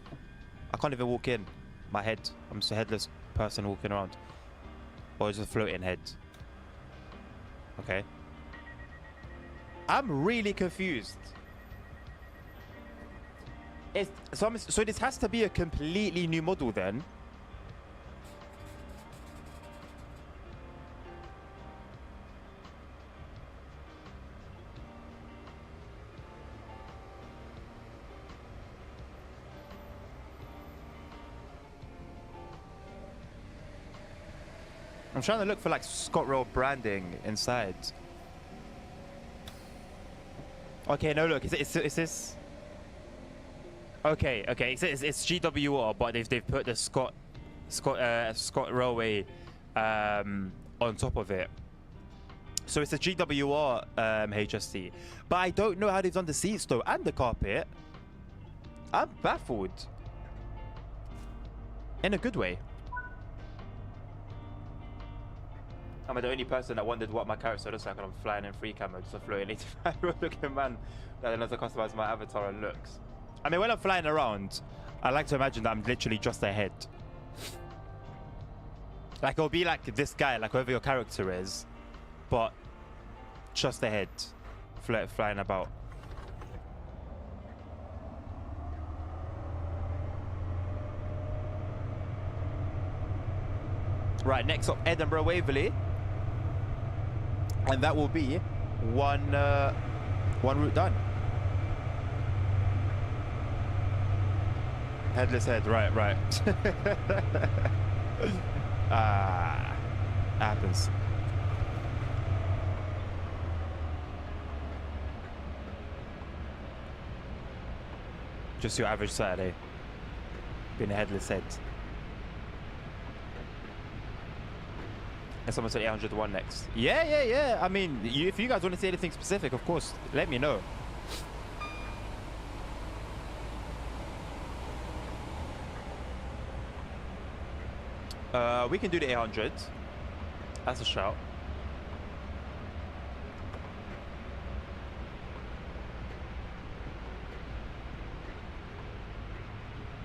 I can't even walk in. My head. I'm just a headless person walking around. Or just a floating head. Okay. I'm really confused. So this has to be a completely new model then. I'm trying to look for like ScotRail branding inside. Okay, no, look, is this? Okay, it's GWR, but they've put the Scott Railway on top of it. So it's a GWR HST, but I don't know how they've done the seats though and the carpet. I'm baffled. In a good way. I'm the only person that wondered what my character looks like when I'm flying in free camera, just a floating 85-year-old looking man that knows to customize my avatar and looks. I mean, when I'm flying around, I like to imagine that I'm literally just a head. Like, it'll be like this guy, like whoever your character is, but just a head flying about. Right, next up, Edinburgh Waverley. And that will be one route done. Headless head, right. Happens. Just your average Saturday. Being a headless head. And someone said 801 next. Yeah. I mean, if you guys want to see anything specific, of course, let me know. We can do the 800. That's a shout.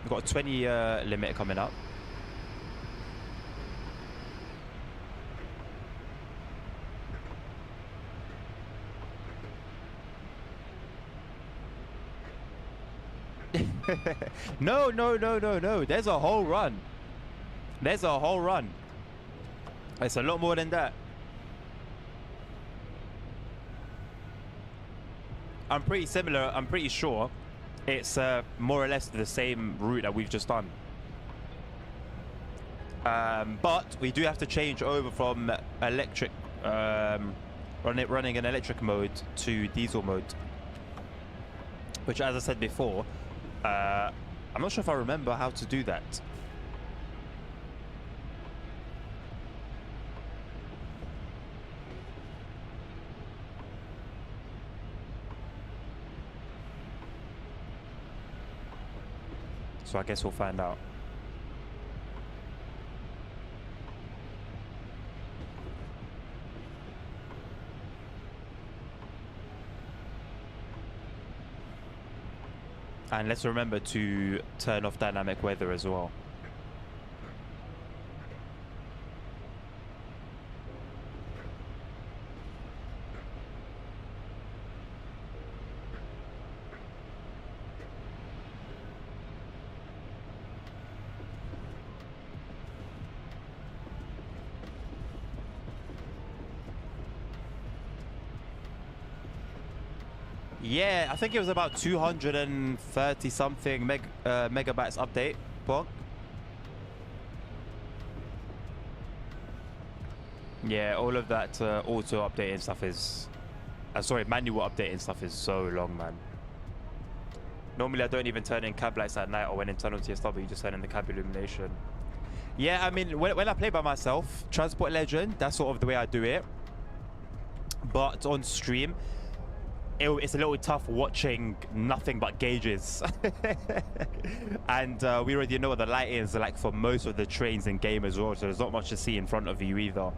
We've got a 20 limit coming up. No. There's a whole run. It's a lot more than that. I'm pretty sure it's more or less the same route that we've just done. But we do have to change over from electric, running an electric mode to diesel mode. Which, as I said before, I'm not sure if I remember how to do that. So I guess we'll find out. And let's remember to turn off dynamic weather as well. Yeah, I think it was about 230 something megabytes update. Pog. Yeah, all of that auto updating stuff is... sorry, manual updating stuff is so long, man. Normally, I don't even turn in cab lights at night or when internal TSW, you just turn in the cab illumination. Yeah, I mean, when I play by myself, Transport Legend, that's sort of the way I do it. But on stream, it's a little tough watching nothing but gauges. And we already know what the lighting is like for most of the trains in game as well, so there's not much to see in front of you either.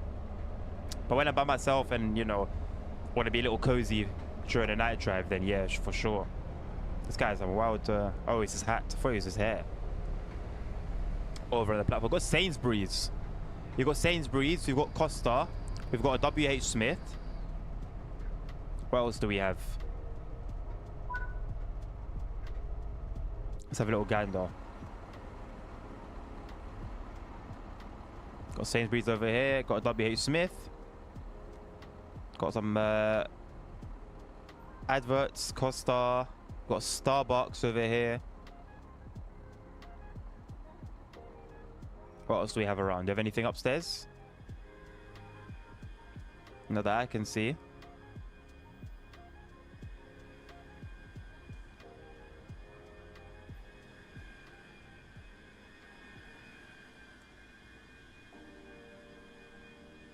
But when I'm by myself and, you know, want to be a little cozy during a night drive, then yeah, for sure. This guy's a wild... oh, it's his hat. I thought it was his hair. Over on the platform. We've got Sainsbury's. You've got Sainsbury's. We've got Costa. We've got a WH Smith. What else do we have? Let's have a little gander. Got Sainsbury's over here. Got a WH Smith. Got some adverts. Costa. Got Starbucks over here. What else do we have around? Do you have anything upstairs? Not that I can see.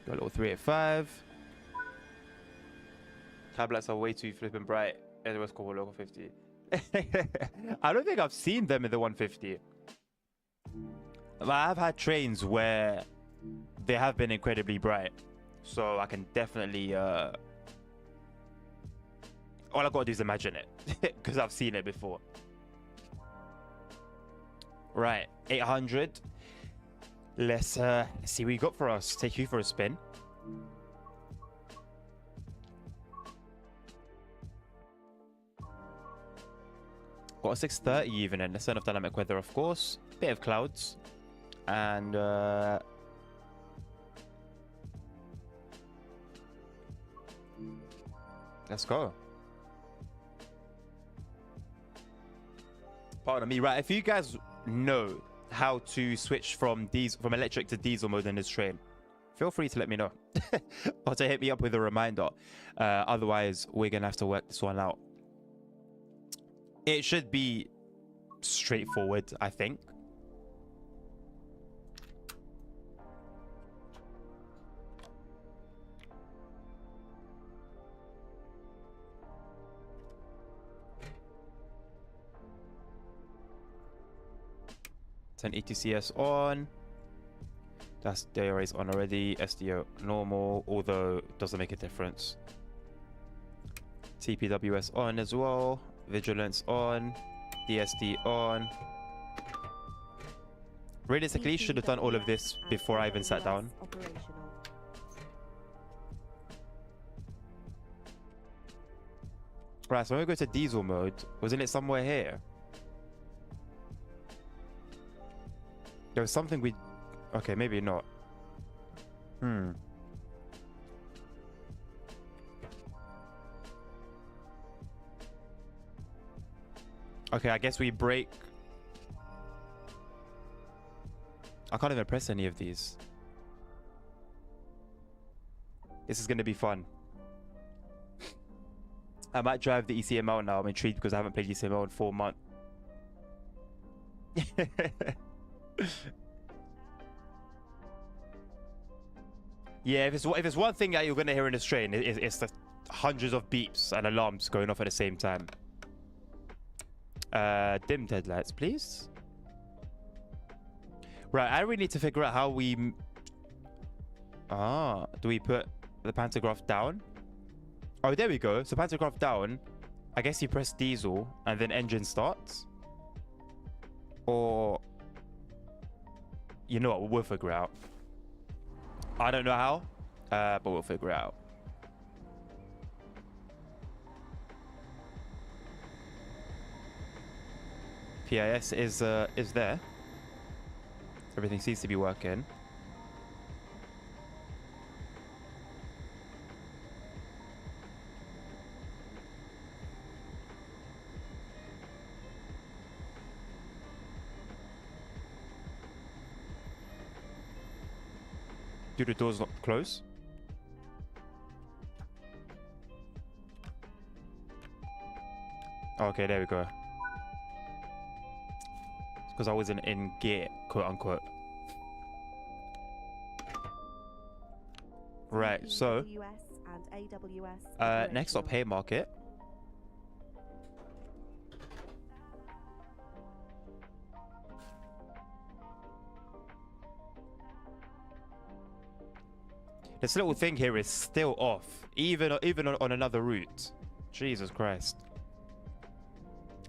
Got a little 385. Tablets are way too flipping bright. Everyone's called local 50. I don't think I've seen them in the 150. But I have had trains where they have been incredibly bright. So I can definitely... all I gotta do is imagine it. Because I've seen it before. Right, 800. Let's see what you got for us. Take you for a spin. Got a 630 even in. Let's turn off dynamic weather, of course. Bit of clouds. And let's go. Pardon me. Right, if you guys know how to switch from electric to diesel mode in this train, feel free to let me know. Or to hit me up with a reminder. Otherwise, we're gonna have to work this one out. It should be straightforward, I think. Turn ETCS on. That's DRS on already. SDO normal, although it doesn't make a difference. TPWS on as well. Vigilance on. DSD on. Realistically, should have done all of this before I even sat down. Right, so when we go to diesel mode, wasn't it somewhere here? There was something we... Okay, maybe not. Okay, I guess we break... I can't even press any of these. This is going to be fun. I might drive the ECML now. I'm intrigued because I haven't played ECML in 4 months. Yeah, if it's one thing that you're going to hear in this train, it's the hundreds of beeps and alarms going off at the same time. Dim headlights, please. Right, I really need to figure out how we... do we put the pantograph down? Oh, there we go. So pantograph down. I guess you press diesel and then engine starts. Or... You know what? We'll figure it out. I don't know how, but we'll figure it out. PIS is there. Everything seems to be working. Do the doors not close? Okay, there we go. Because I wasn't in gear, quote unquote. Right, so next up, Haymarket. This little thing here is still off, even on another route. Jesus Christ.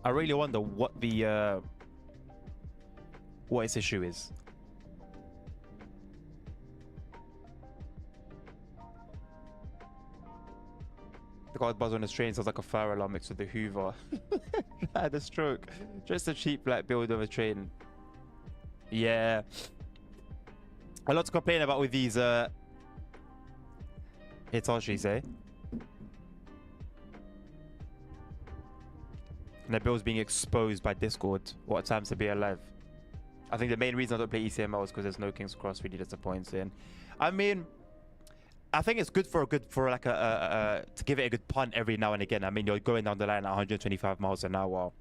I really wonder what the what its issue is. The guy buzz on the train sounds like a fire alarm mixed with the Hoover. I had a stroke. Just a cheap black build of a train. Yeah. A lot to complain about with these Hitachis, eh? And their bills being exposed by Discord. What a time to be alive. I think the main reason I don't play ECML is because there's no King's Cross. Really disappointing. I mean, I think it's good for to give it a good punt every now and again. I mean, you're going down the line at 125 miles an hour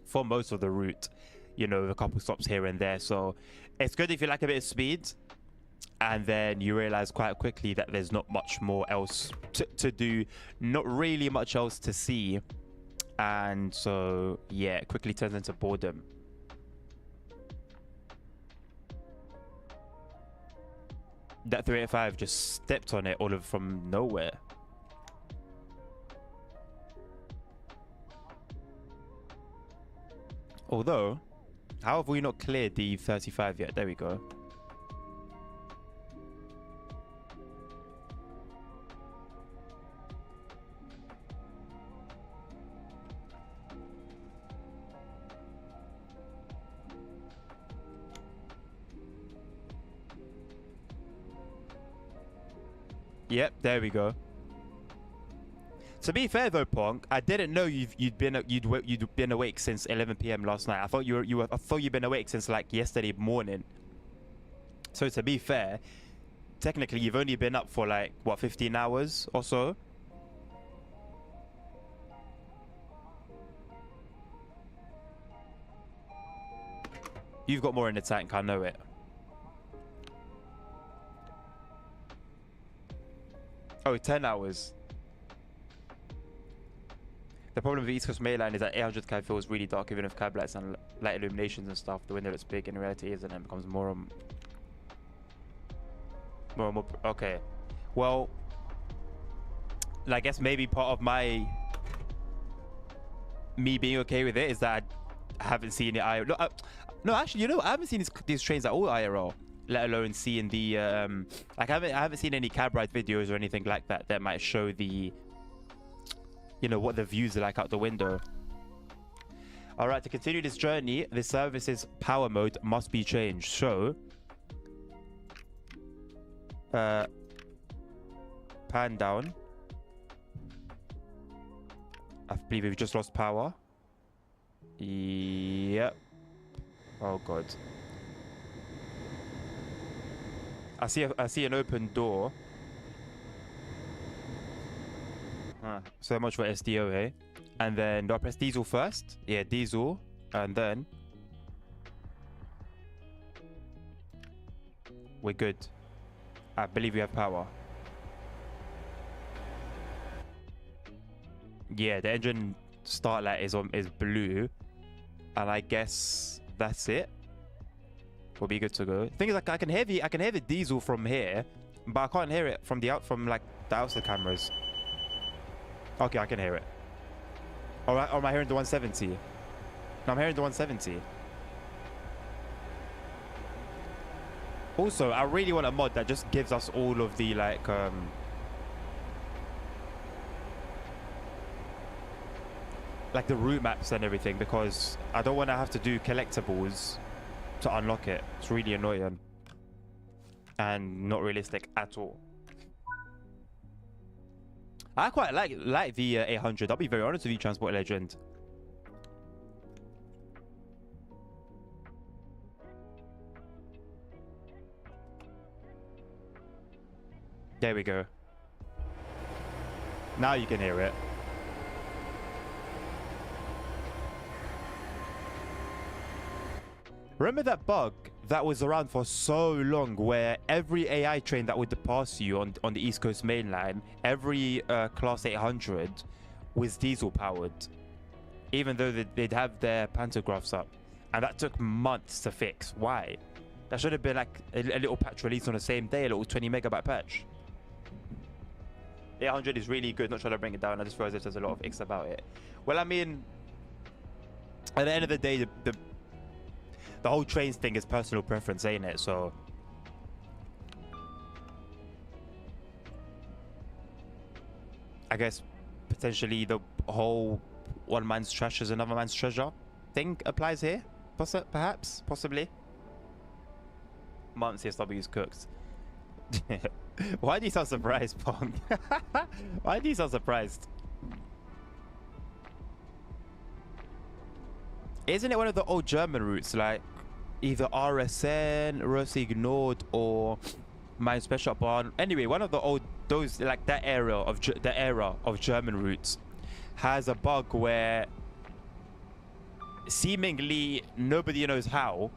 for most of the route, you know, a couple stops here and there. So it's good if you like a bit of speed, and then you realize quite quickly that there's not much more else to do, not really much else to see, and so yeah, it quickly turns into boredom. That 385 just stepped on it all of from nowhere. Although, how have we not cleared the 35 yet? There we go. Yep, there we go. To be fair though, Pong, I didn't know you'd been awake since 11 p.m. last night. I thought you'd been awake since like yesterday morning. So to be fair, technically you've only been up for like what, 15 hours or so. You've got more in the tank, I know it. Oh, 10 hours. The problem with the East Coast Main Line is that 800 cab feels really dark even with cab lights and light illuminations and stuff. The window looks big, in reality isn't, and it becomes more and more. Okay. Well, I guess maybe part of me being okay with it is that I haven't seen it IRL. No, actually, you know, I haven't seen these trains at all IRL. Let alone seeing the like I haven't seen any cab ride videos or anything like that that might show the, you know, what the views are like out the window. All right, to continue this journey, the service's power mode must be changed. So pan down. I believe we've just lost power. Yep. Oh god. I see an open door. So much for SDO, hey? And then do I press diesel first? Yeah, diesel. And then we're good. I believe we have power. Yeah, the engine start light is blue. And I guess that's it. We'll be good to go. The thing is, like, I can hear the diesel from here, but I can't hear it from the outside cameras. Okay, I can hear it. All right, or am I hearing the 170? No, I'm hearing the 170. Also, I really want a mod that just gives us all of the like the route maps and everything, because I don't want to have to do collectibles to unlock it. It's really annoying and not realistic at all. I quite like the 800. I'll be very honest with you, Transport Legend. There we go. Now you can hear it. Remember that bug that was around for so long where every AI train that would pass you on the East Coast main line, every Class 800 was diesel powered, even though they'd have their pantographs up. And that took months to fix. Why? That should have been like a little patch released on the same day, a little 20 megabyte patch. The 800 is really good, not trying to bring it down. I just realized there's a lot of icks about it. Well, I mean, at the end of the day, the whole trains thing is personal preference, ain't it? So I guess potentially the whole one man's trash is another man's treasure thing applies here. Perhaps, possibly. Months CSW's cooked. Why do you sound surprised, Pong? Why do you sound surprised? Isn't it one of the old German routes, like either RSN, Rosignoord, or Mein Spessartbahn? Anyway, one of the old, those, like that era of German routes has a bug where seemingly nobody knows how,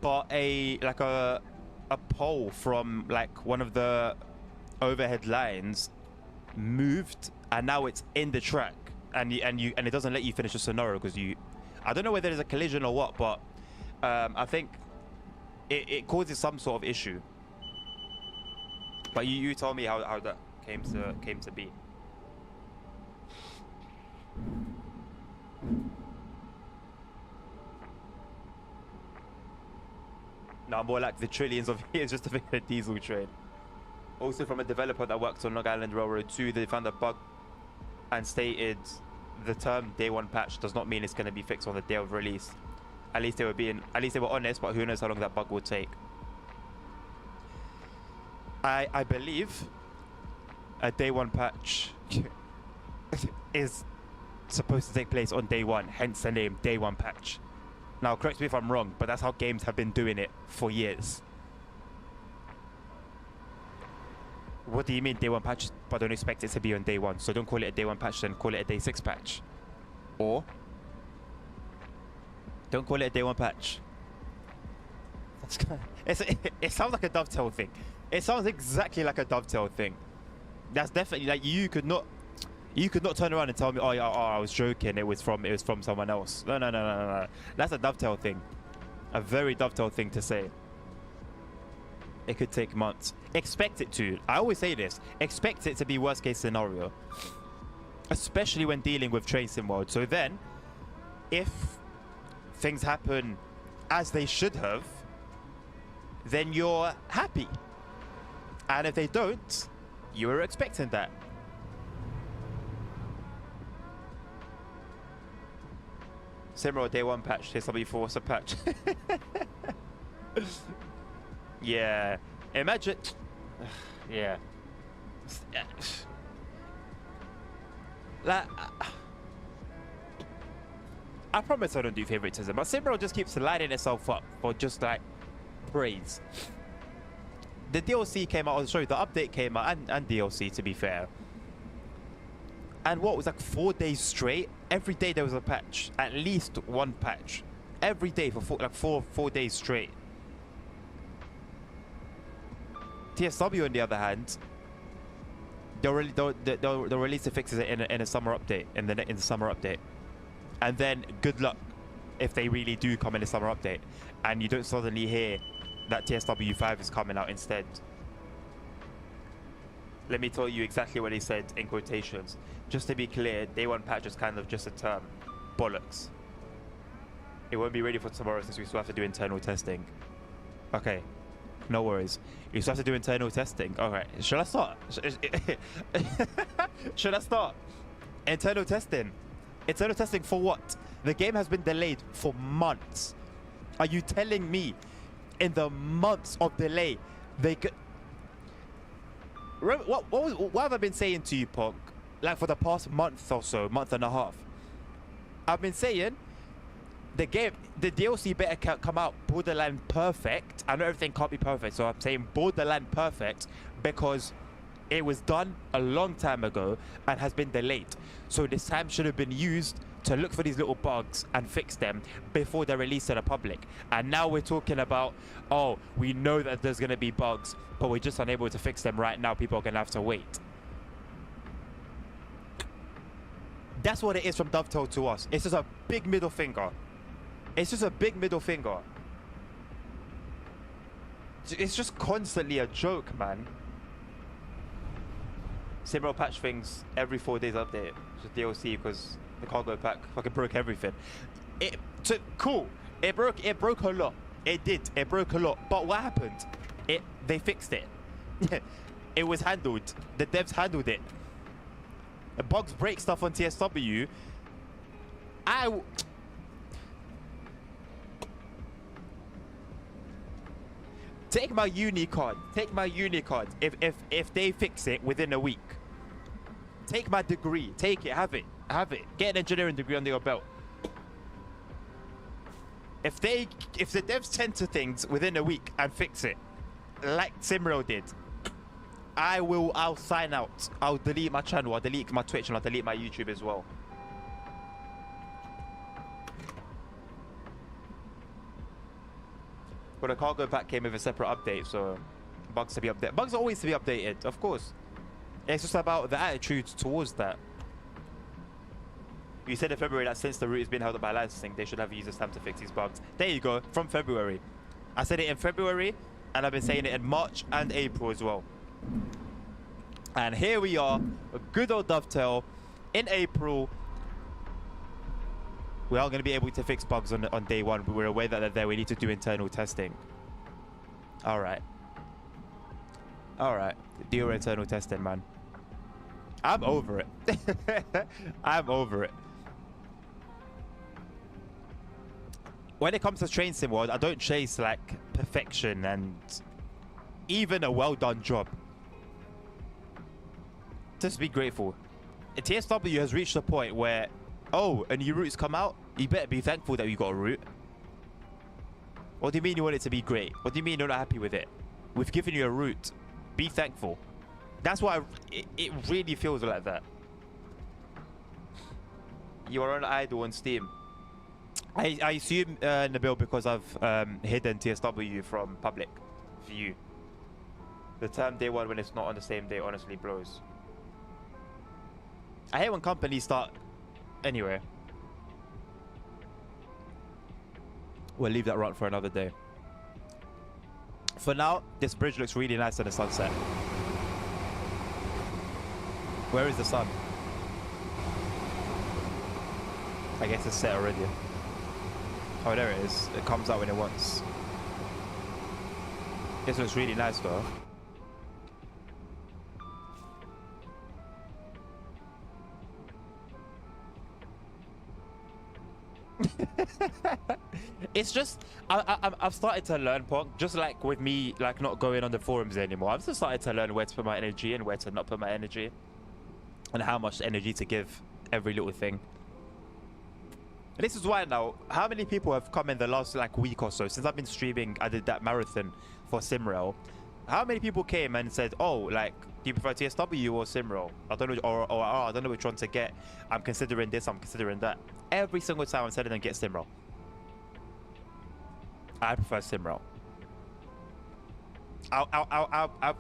but a pole from like one of the overhead lines moved, and now it's in the track, and it doesn't let you finish the scenario because I don't know whether there's a collision or what, but I think it causes some sort of issue. But you told me how that came to be. No, more like the trillions of years just to make a diesel train. Also from a developer that worked on Long Island Railroad 2, they found a bug and stated the term day one patch does not mean it's going to be fixed on the day of release. At least they were honest, but who knows how long that bug will take. I believe a day one patch is supposed to take place on day one, hence the name day one patch. Now, correct me if I'm wrong, but that's how games have been doing it for years. What do you mean day one patch, but don't expect it to be on day one? So don't call it a day one patch, then call it a day 6 patch. Or don't call it a day one patch. That's kind of, it sounds like a dovetail thing. It sounds exactly like a dovetail thing. That's definitely like you could not turn around and tell me, oh yeah, I was joking. It was from someone else. No. That's a dovetail thing. A very dovetail thing to say. It could take months. Expect it to. I always say this. Expect it to be worst case scenario. Especially when dealing with train sim world. So then, if things happen as they should have, then you're happy. And if they don't, you were expecting that. Similar day one patch, SW4 was a patch. Yeah. Imagine. Yeah. Like, I promise I don't do favoritism, but Simro just keeps lining itself up for just like praise. The DLC came out, sorry, the update came out, and DLC to be fair. And what was like 4 days straight? Every day there was a patch, at least one patch. Every day for four days straight. TSW on the other hand, they'll release the fixes in a summer update, in the summer update, and then good luck if they really do come in a summer update, and you don't suddenly hear that TSW 5 is coming out instead. Let me tell you exactly what they said in quotations. Just to be clear, day one patch is kind of just a term. Bollocks. It won't be ready for tomorrow since we still have to do internal testing. Okay. No worries. You still have to do internal testing. Alright. Should I start? Should I start? Internal testing. Internal testing for what? The game has been delayed for months. Are you telling me in the months of delay they could... What have I been saying to you, Pog? Like for the past month or so, month and a half. I've been saying the DLC better come out borderline perfect. I know everything can't be perfect, so I'm saying borderline perfect because it was done a long time ago and has been delayed. So this time should have been used to look for these little bugs and fix them before they're released to the public. And now we're talking about, oh, we know that there's going to be bugs, but we're just unable to fix them right now. People are going to have to wait. That's what it is from Dovetail to us. It's just a big middle finger. It's just a big middle finger. It's just constantly a joke, man. Simrel patch things every 4 days update. Just DLC because the cargo pack fucking broke everything. Cool. It broke a lot. It did. It broke a lot. But what happened? They fixed it. It was handled. The devs handled it. The bugs break stuff on TSW. Take my uni card. Take my uni card. If they fix it within a week. Take my degree. Take it. Have it. Have it. Get an engineering degree under your belt. If the devs tend to things within a week and fix it, like Simrel did, I'll sign out. I'll delete my channel. I'll delete my Twitch and I'll delete my YouTube as well. But the cargo pack came with a separate update, so bugs to be updated. Bugs are always to be updated, of course. It's just about the attitude towards that. You said in February that since the route has been held up by licensing, they should have users time to fix these bugs. There you go, from February. I said it in February, and I've been saying it in March and April as well. And here we are, a good old Dovetail in April. We are going to be able to fix bugs on day one, but we're aware that they're there. We need to do internal testing. All right. All right. Do your internal testing, man. I'm over it. I'm over it. When it comes to Train Sim World, I don't chase like perfection and even a well-done job. Just be grateful. TSW has reached a point where, oh, a new route's come out. You better be thankful that you got a route. What do you mean you want it to be great? What do you mean you're not happy with it? We've given you a route. Be thankful. That's why it really feels like that. You are on idle on Steam. I assume, Nabil, because I've hidden TSW from public view. The term day one when it's not on the same day honestly blows. I hate when companies start... Anyway. We'll leave that run for another day. For now, this bridge looks really nice in the sunset. Where is the sun? I guess it's set already. Oh, there it is. It comes out when it wants. This looks really nice though. It's just I've started to learn, Pog, just like with me like not going on the forums anymore. I've just started to learn where to put my energy and where to not put my energy, and how much energy to give every little thing. And this is why now, how many people have come in the last like week or so since I've been streaming? I did that marathon for Simrel. How many people came and said, oh, like, do you prefer TSW or Simrel? I don't know, or oh, I don't know which one to get. I'm considering this, I'm considering that. Every single time I'm telling them get Simrel. I prefer Simrel.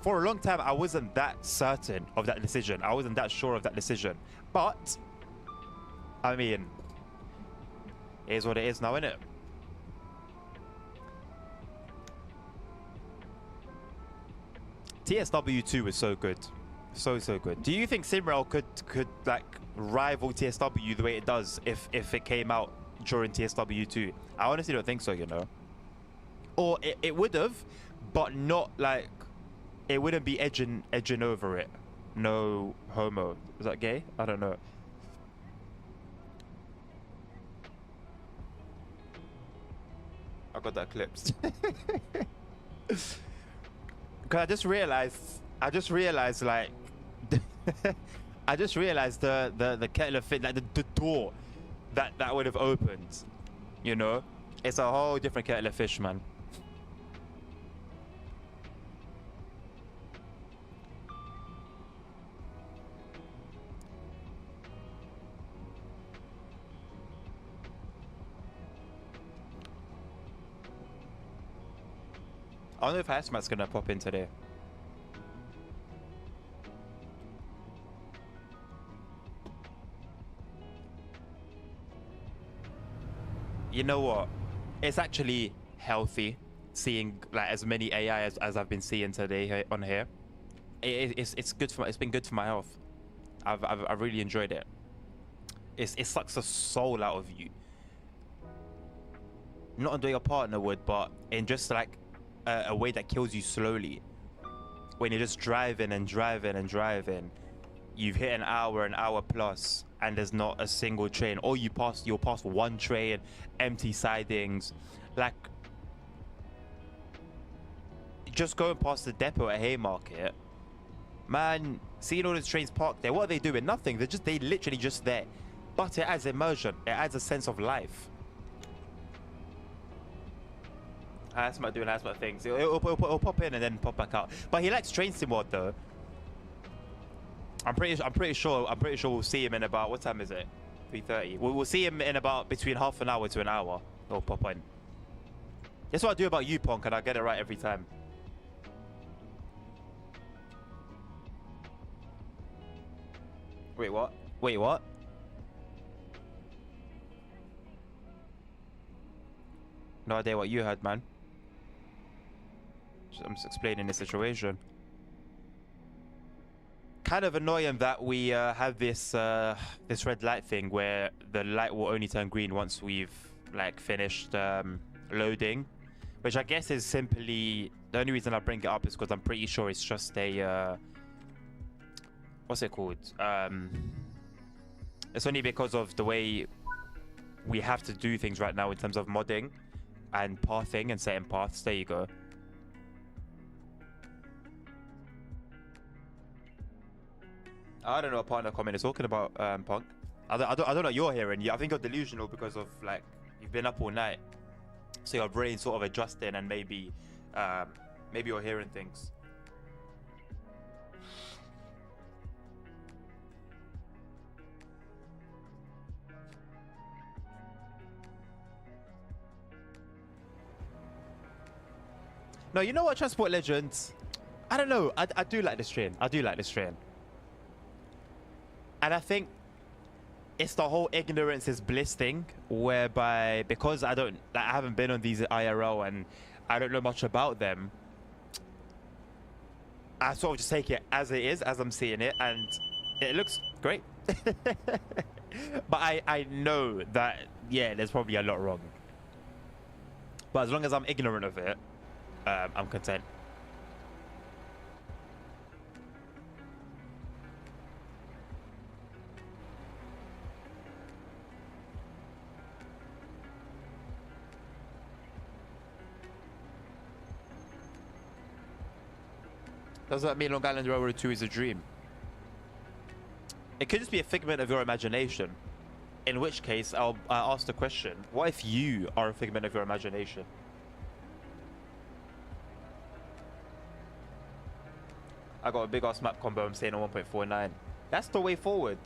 For a long time, I wasn't that certain of that decision. I wasn't that sure of that decision. But, I mean, it is what it is now, isn't it? TSW2 was so good. So good. Do you think Simrel could like rival TSW the way it does if it came out during TSW2? I honestly don't think so, you know. Or it would have, but not like, it wouldn't be edging over it. No homo. Is that gay? I don't know. I got that clipped. Cause I just realized like I just realized the kettle of fit, like the door that would have opened You know, it's a whole different kettle of fish, man. I don't know if Hazmat's gonna pop in today. You know what? It's actually healthy seeing like as many AI as I've been seeing today on here. It's good for it's been good for my health. I've really enjoyed it. It sucks the soul out of you. Not in the way your partner would, but in just like a way that kills you slowly. When you're just driving and driving and driving, you've hit an hour plus, and there's not a single train. Or you'll pass one train, empty sidings, like just going past the depot at Haymarket, man. Seeing all those trains parked there, what are they doing? Nothing. They literally just there. But it adds immersion. It adds a sense of life. Hazmat doing Hazmat things. It'll pop in and then pop back out. But he likes train sim mod though. I'm pretty sure we'll see him in about, what time is it? 3:30. We'll see him in about between half an hour to an hour. He'll pop in. That's what I do about you, Ponk, and I get it right every time. Wait, what? Wait, what? No idea what you heard, man. I'm just explaining the situation. Kind of annoying that we have this this red light thing where the light will only turn green once we've like finished loading, which I guess is simply the only reason I bring it up is because I'm pretty sure it's just a what's it called? It's only because of the way we have to do things right now in terms of modding and pathing and setting paths. There you go. I don't know what partner comment is talking about, Punk. I don't know what you're hearing. I think you're delusional because of like you've been up all night, so your brain's sort of adjusting, and maybe you're hearing things. No, you know what, Transport Legends? I don't know. I do like this train. I do like this train. And I think it's the whole ignorance is bliss thing, whereby because I haven't been on these IRL and I don't know much about them, I sort of just take it as it is, as I'm seeing it, and it looks great. But I know that, yeah, there's probably a lot wrong. But as long as I'm ignorant of it, I'm content. Does that mean Long Island Railroad 2 is a dream? It could just be a figment of your imagination. In which case, I'll ask the question, what if you are a figment of your imagination? I got a big ass map combo, I'm saying on 1.49. That's the way forward.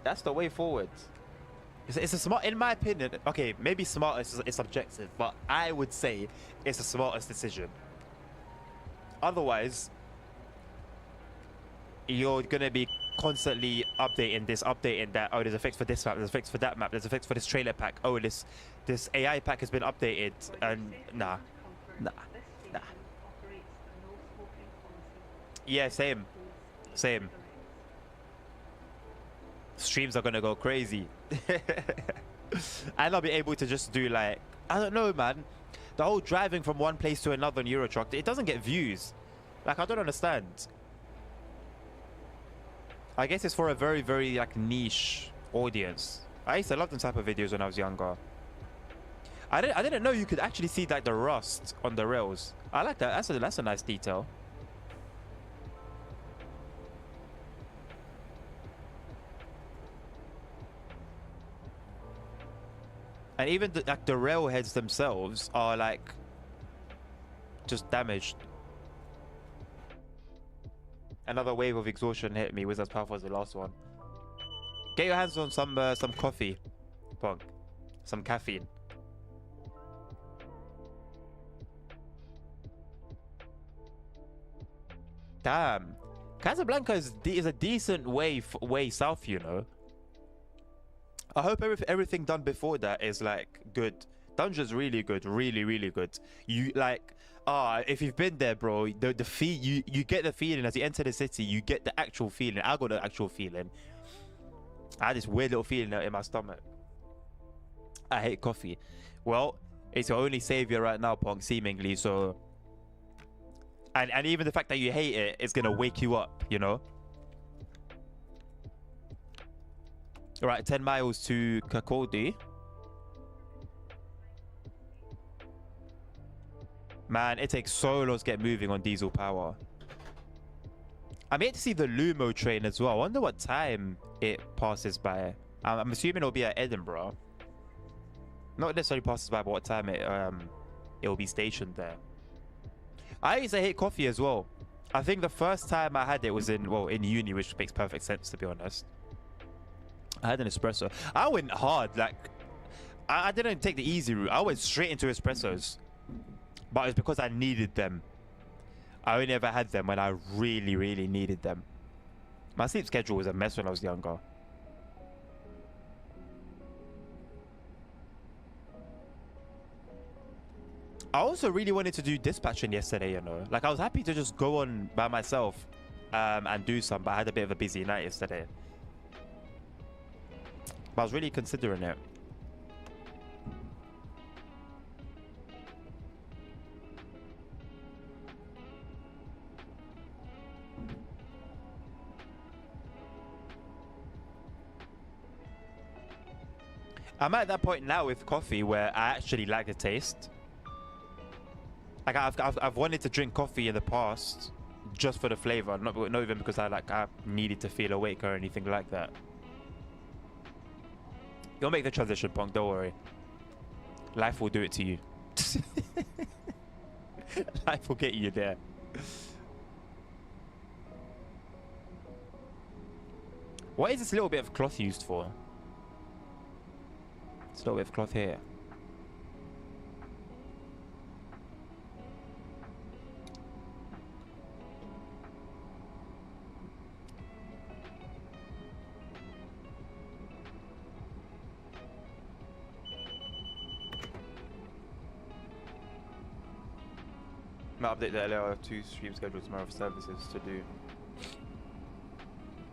That's the way forward. It's a smart, in my opinion, okay, maybe smart is subjective, but I would say it's the smartest decision. Otherwise, you're gonna be constantly updating this, updating that. Oh, there's a fix for this map, there's a fix for that map, there's a fix for this trailer pack. Oh, this AI pack has been updated, and nah. Yeah, same. Streams are gonna go crazy. And I'll be able to just do like, I don't know, man. The whole driving from one place to another in Euro Truck, it doesn't get views. Like, I don't understand. I guess it's for a very, very like niche audience. I used to love them type of videos when I was younger. I didn't know you could actually see like the rust on the rails. I like that. That's a nice detail. And even like the railheads themselves are like just damaged. Another wave of exhaustion hit me. Was as powerful as the last one. Get your hands on some coffee, Punk. Some caffeine. Damn. Casablanca is a decent way south, you know. I hope everything done before that is like good. Dungeon's really good, really good. You like, if you've been there, bro, the feel you get the feeling as you enter the city. You get the actual feeling. I got the actual feeling. I had this weird little feeling in my stomach. I hate coffee. Well, it's your only savior right now, Pong, seemingly. So, and even the fact that you hate it is gonna wake you up, you know. All right, 10 miles to Kakodi. Man, it takes so long to get moving on diesel power. I'm yet to see the Lumo train as well. I wonder what time it passes by. I'm assuming it'll be at Edinburgh. Not necessarily passes by, but what time it'll be stationed there. I used to hate coffee as well. I think the first time I had it was in uni, which makes perfect sense, to be honest. I had an espresso. I went hard. Like, I didn't take the easy route. I went straight into espressos. But it's because I needed them. I only ever had them when I really needed them. My sleep schedule was a mess when I was younger. I also really wanted to do dispatching yesterday, you know. Like, I was happy to just go on by myself and do some, but I had a bit of a busy night yesterday. But I was really considering it. I'm at that point now with coffee where I actually like the taste. Like I've wanted to drink coffee in the past just for the flavor, not even because I needed to feel awake or anything like that. You'll make the transition, Punk, don't worry. Life will do it to you. Life will get you there. What is this little bit of cloth used for? It's a little bit of cloth here. Might update the LR2 stream schedule tomorrow for services to do.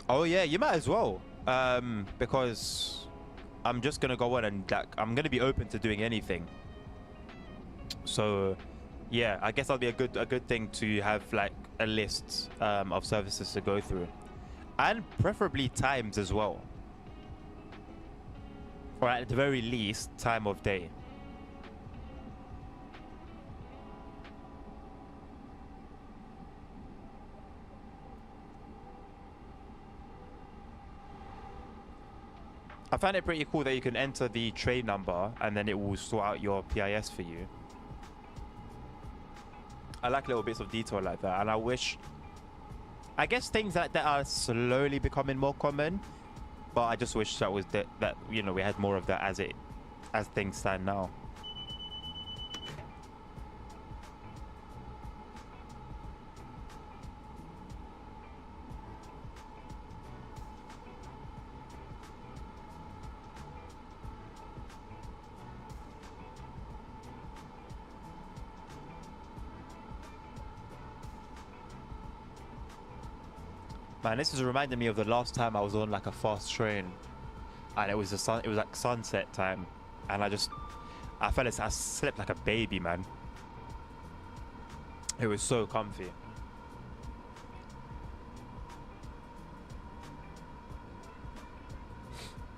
Oh yeah, you might as well. Because I'm just gonna go on and like I'm gonna be open to doing anything. So yeah, I guess that'll be a good thing to have like a list of services to go through. And preferably times as well. Or at the very least, time of day. I find it pretty cool that you can enter the train number and then it will sort out your PIS for you. I like little bits of detail like that, and I guess things like that are slowly becoming more common, but I just wish that was that you know, we had more of that as things stand now. Man, this is reminding me of the last time I was on like a fast train, and it was like sunset time, and I slept like a baby, man. It was so comfy.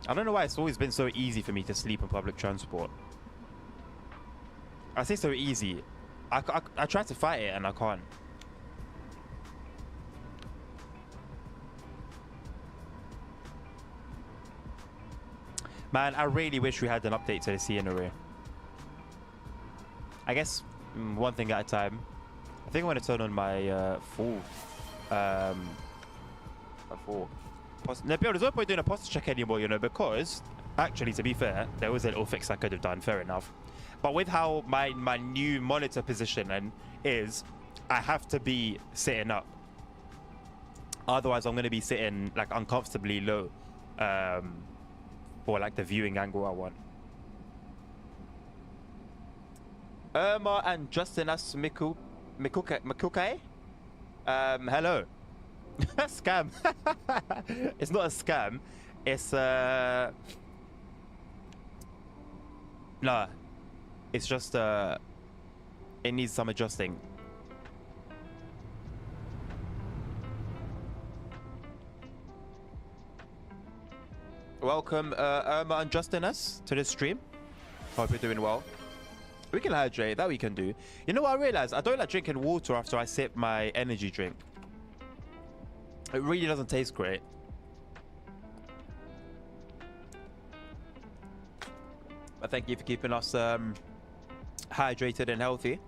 I don't know why it's always been so easy for me to sleep on public transport. I say so easy. I try to fight it and I can't. Man, I really wish we had an update to the scenery. I guess one thing at a time. I think I'm going to turn on my full. There's no point doing a posture check anymore, you know, because actually, to be fair, there was a little fix I could have done. Fair enough. But with how my new monitor position is, I have to be sitting up. Otherwise, I'm going to be sitting like uncomfortably low for like the viewing angle I want. Irma and Justinas Mikukai? Hello. Scam. It's not a scam. It's nah. It's just it needs some adjusting. Welcome Irma and Justinas to the stream. Hope you're doing well. We can hydrate, that we can do. You know what I realized? I don't like drinking water after I sip my energy drink. It really doesn't taste great. But thank you for keeping us hydrated and healthy.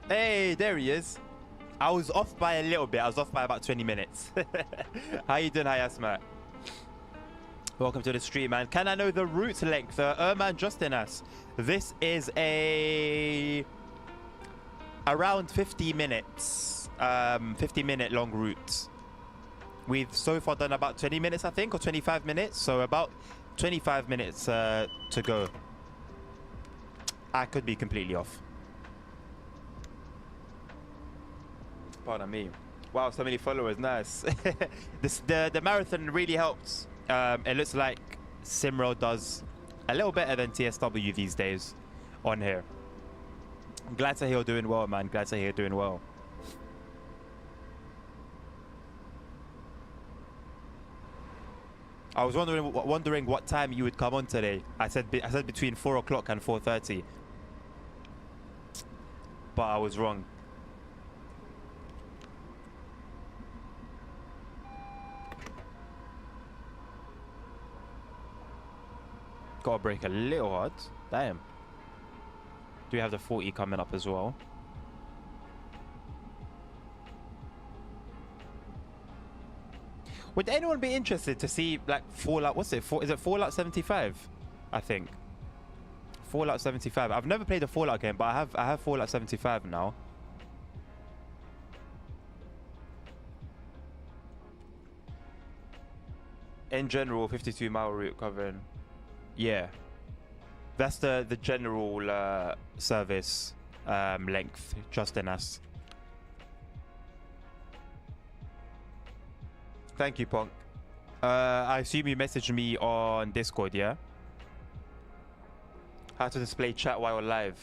Hey, there he is. I was off by a little bit. I was off by about 20 minutes. How you doing, Hayasma? Welcome to the stream, man. Can I know the route length? Irma and Justinas. This is around 50 minutes. 50-minute long route. We've so far done about 20 minutes, I think, or 25 minutes. So about 25 minutes to go. I could be completely off. Pardon me. Wow, so many followers. Nice. The marathon really helped. It looks like Simro does a little better than TSW these days on here. I'm glad to hear you're doing well, man. Glad to hear you're doing well. I was wondering what time you would come on today. I said between 4 o'clock and 4:30. But I was wrong. Gotta brake a little hard. Damn. Do we have the 40 coming up as well? Would anyone be interested to see like Fallout? What's it? Is it Fallout 75? I think. Fallout 75. I've never played a Fallout game, but I have Fallout 75 now. In general, 52-mile route covering. Yeah, that's the general service length. Justinas. Thank you, Punk. I assume you messaged me on Discord, yeah? How to display chat while live?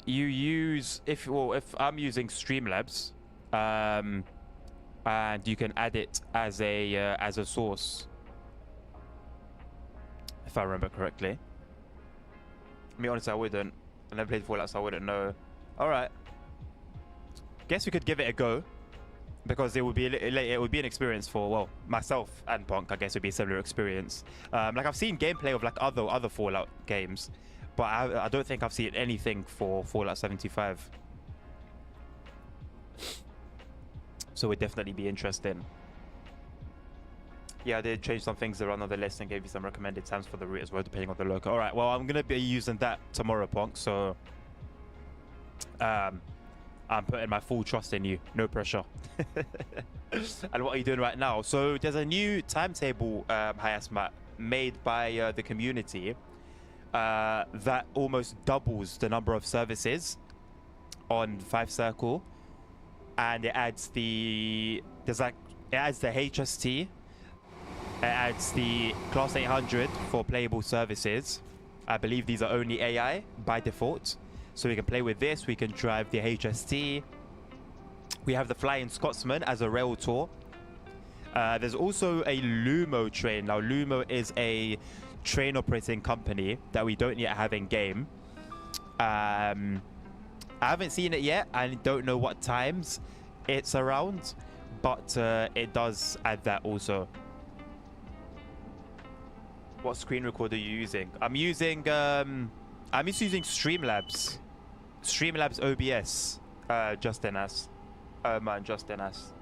You use if I'm using Streamlabs, and you can add it as a source, if I remember correctly. I mean, honestly, I wouldn't. I never played Fallout, so I wouldn't know. All right. Guess we could give it a go, because it would be an experience for, well, myself and Punk. I guess it would be a similar experience. Like I've seen gameplay of like other Fallout games, but I don't think I've seen anything for Fallout 75. So it would definitely be interesting. Yeah, I did change some things around on the list and gave you some recommended times for the route as well, depending on the local. All right, well, I'm gonna be using that tomorrow, Punk. So I'm putting my full trust in you. No pressure. And what are you doing right now? So there's a new timetable, Hayasmat, made by the community that almost doubles the number of services on FIFE Circle. And it adds the HST, it adds the Class 800 for playable services, I believe these are only AI by default. So we can play with this. We can drive the HST. We have the Flying Scotsman as a rail tour. There's also a Lumo train. Now, Lumo is a train operating company that we don't yet have in game. I haven't seen it yet. I don't know what times it's around, but it does add that also. What screen recorder are you using? I'm using Streamlabs. Streamlabs OBS. Justin S. Man, Justin S.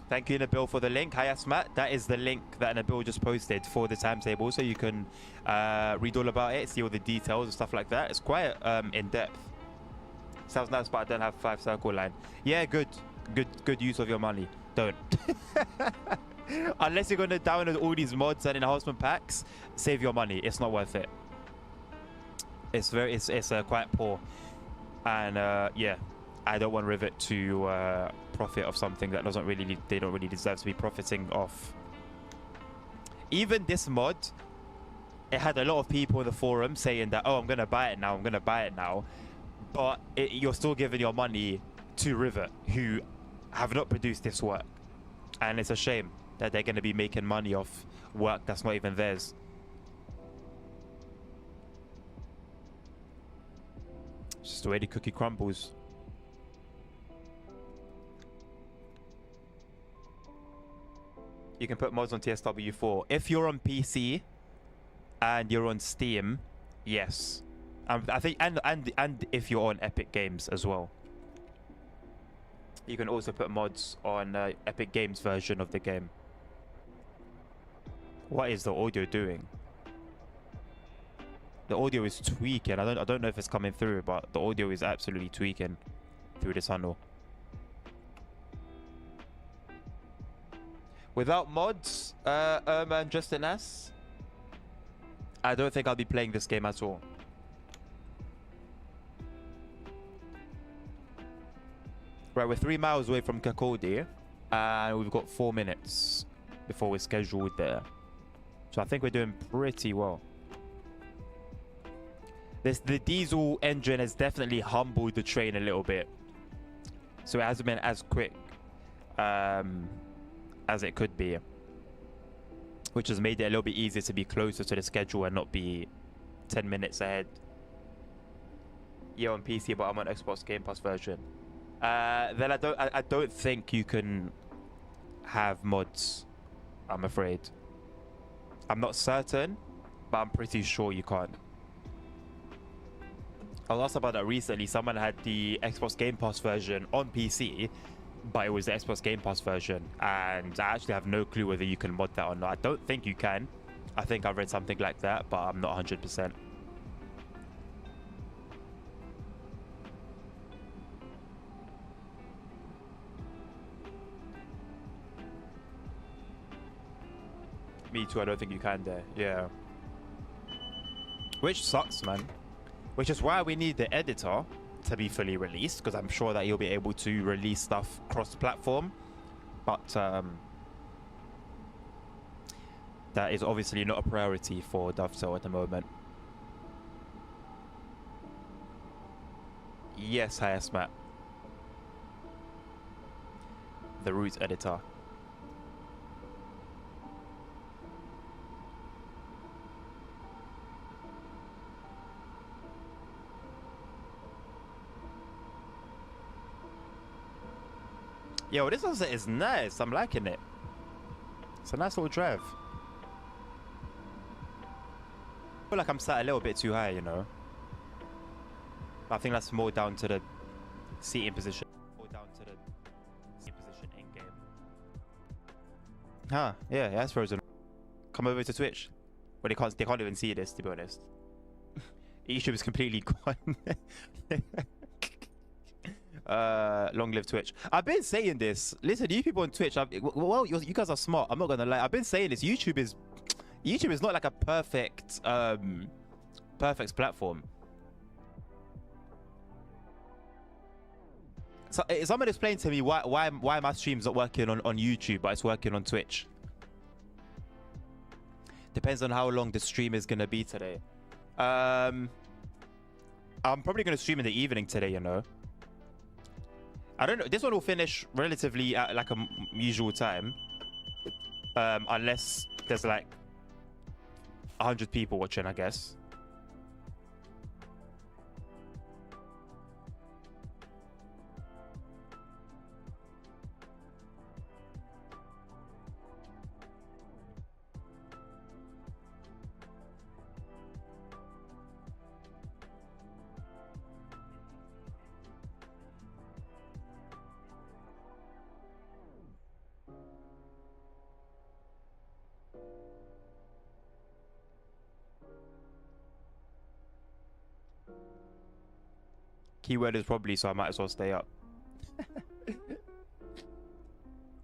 Thank you, Nabil, for the link. Hi, Asmat. That is the link that Nabil just posted for the timetable, so you can read all about it, see all the details and stuff like that. It's quite in depth. Sounds nice, but I don't have FIFE Circle line. Yeah, good use of your money. Don't. Unless you're gonna download all these mods and enhancement packs, save your money. It's not worth it. It's quite poor, and yeah, I don't want Rivet to profit off something that they don't really deserve to be profiting off. Even this mod, it had a lot of people in the forum saying that, oh, I'm gonna buy it now, but you're still giving your money to Rivet, who have not produced this work, and it's a shame that they're going to be making money off work that's not even theirs. It's just the way the cookie crumbles. You can put mods on TSW4 if you're on PC and you're on Steam. Yes, I think, and if you're on Epic Games as well. You can also put mods on Epic Games version of the game. What is the audio doing? The audio is tweaking. I don't know if it's coming through, but the audio is absolutely tweaking through the tunnel. Without mods, man, Justin S, I don't think I'll be playing this game at all. Right, we're 3 miles away from Kakodi, and we've got 4 minutes before we're scheduled there. So I think we're doing pretty well. The diesel engine has definitely humbled the train a little bit. So it hasn't been as quick as it could be, which has made it a little bit easier to be closer to the schedule and not be 10 minutes ahead. Yeah, on PC, but I'm on Xbox Game Pass version. Then I don't think you can have mods, I'm afraid. I'm not certain, but I'm pretty sure you can't. I was asked about that recently. Someone had the Xbox Game Pass version on PC, but it was the Xbox Game Pass version, and I actually have no clue whether you can mod that or not. I don't think you can. I think I've read something like that, but I'm not 100%. Me too, I don't think you can there. Yeah. Which sucks, man. Which is why we need the editor to be fully released, because I'm sure that you'll be able to release stuff cross-platform. But that is obviously not a priority for Dovetail at the moment. Yes, hi, Asmat. The root editor. Yo, this sunset is nice. I'm liking it. It's a nice little drive. I feel like I'm sat a little bit too high, you know. I think that's more down to the seating position. More down to the seating position in game. Huh? Yeah, that's frozen. Come over to Twitch. Well, they can't even see this, to be honest. YouTube is completely gone. Long live Twitch. I've been saying this. Listen, you people on Twitch, well, you guys are smart. I'm not gonna lie. I've been saying this. YouTube is not like a perfect platform. So someone explain to me why my stream's not working on YouTube, but it's working on Twitch. Depends on how long the stream is gonna be today. I'm probably going to stream in the evening today, you know. I don't know. This one will finish relatively at like a usual time. Unless there's like 100 people watching, I guess. Keyword is probably, so I might as well stay up.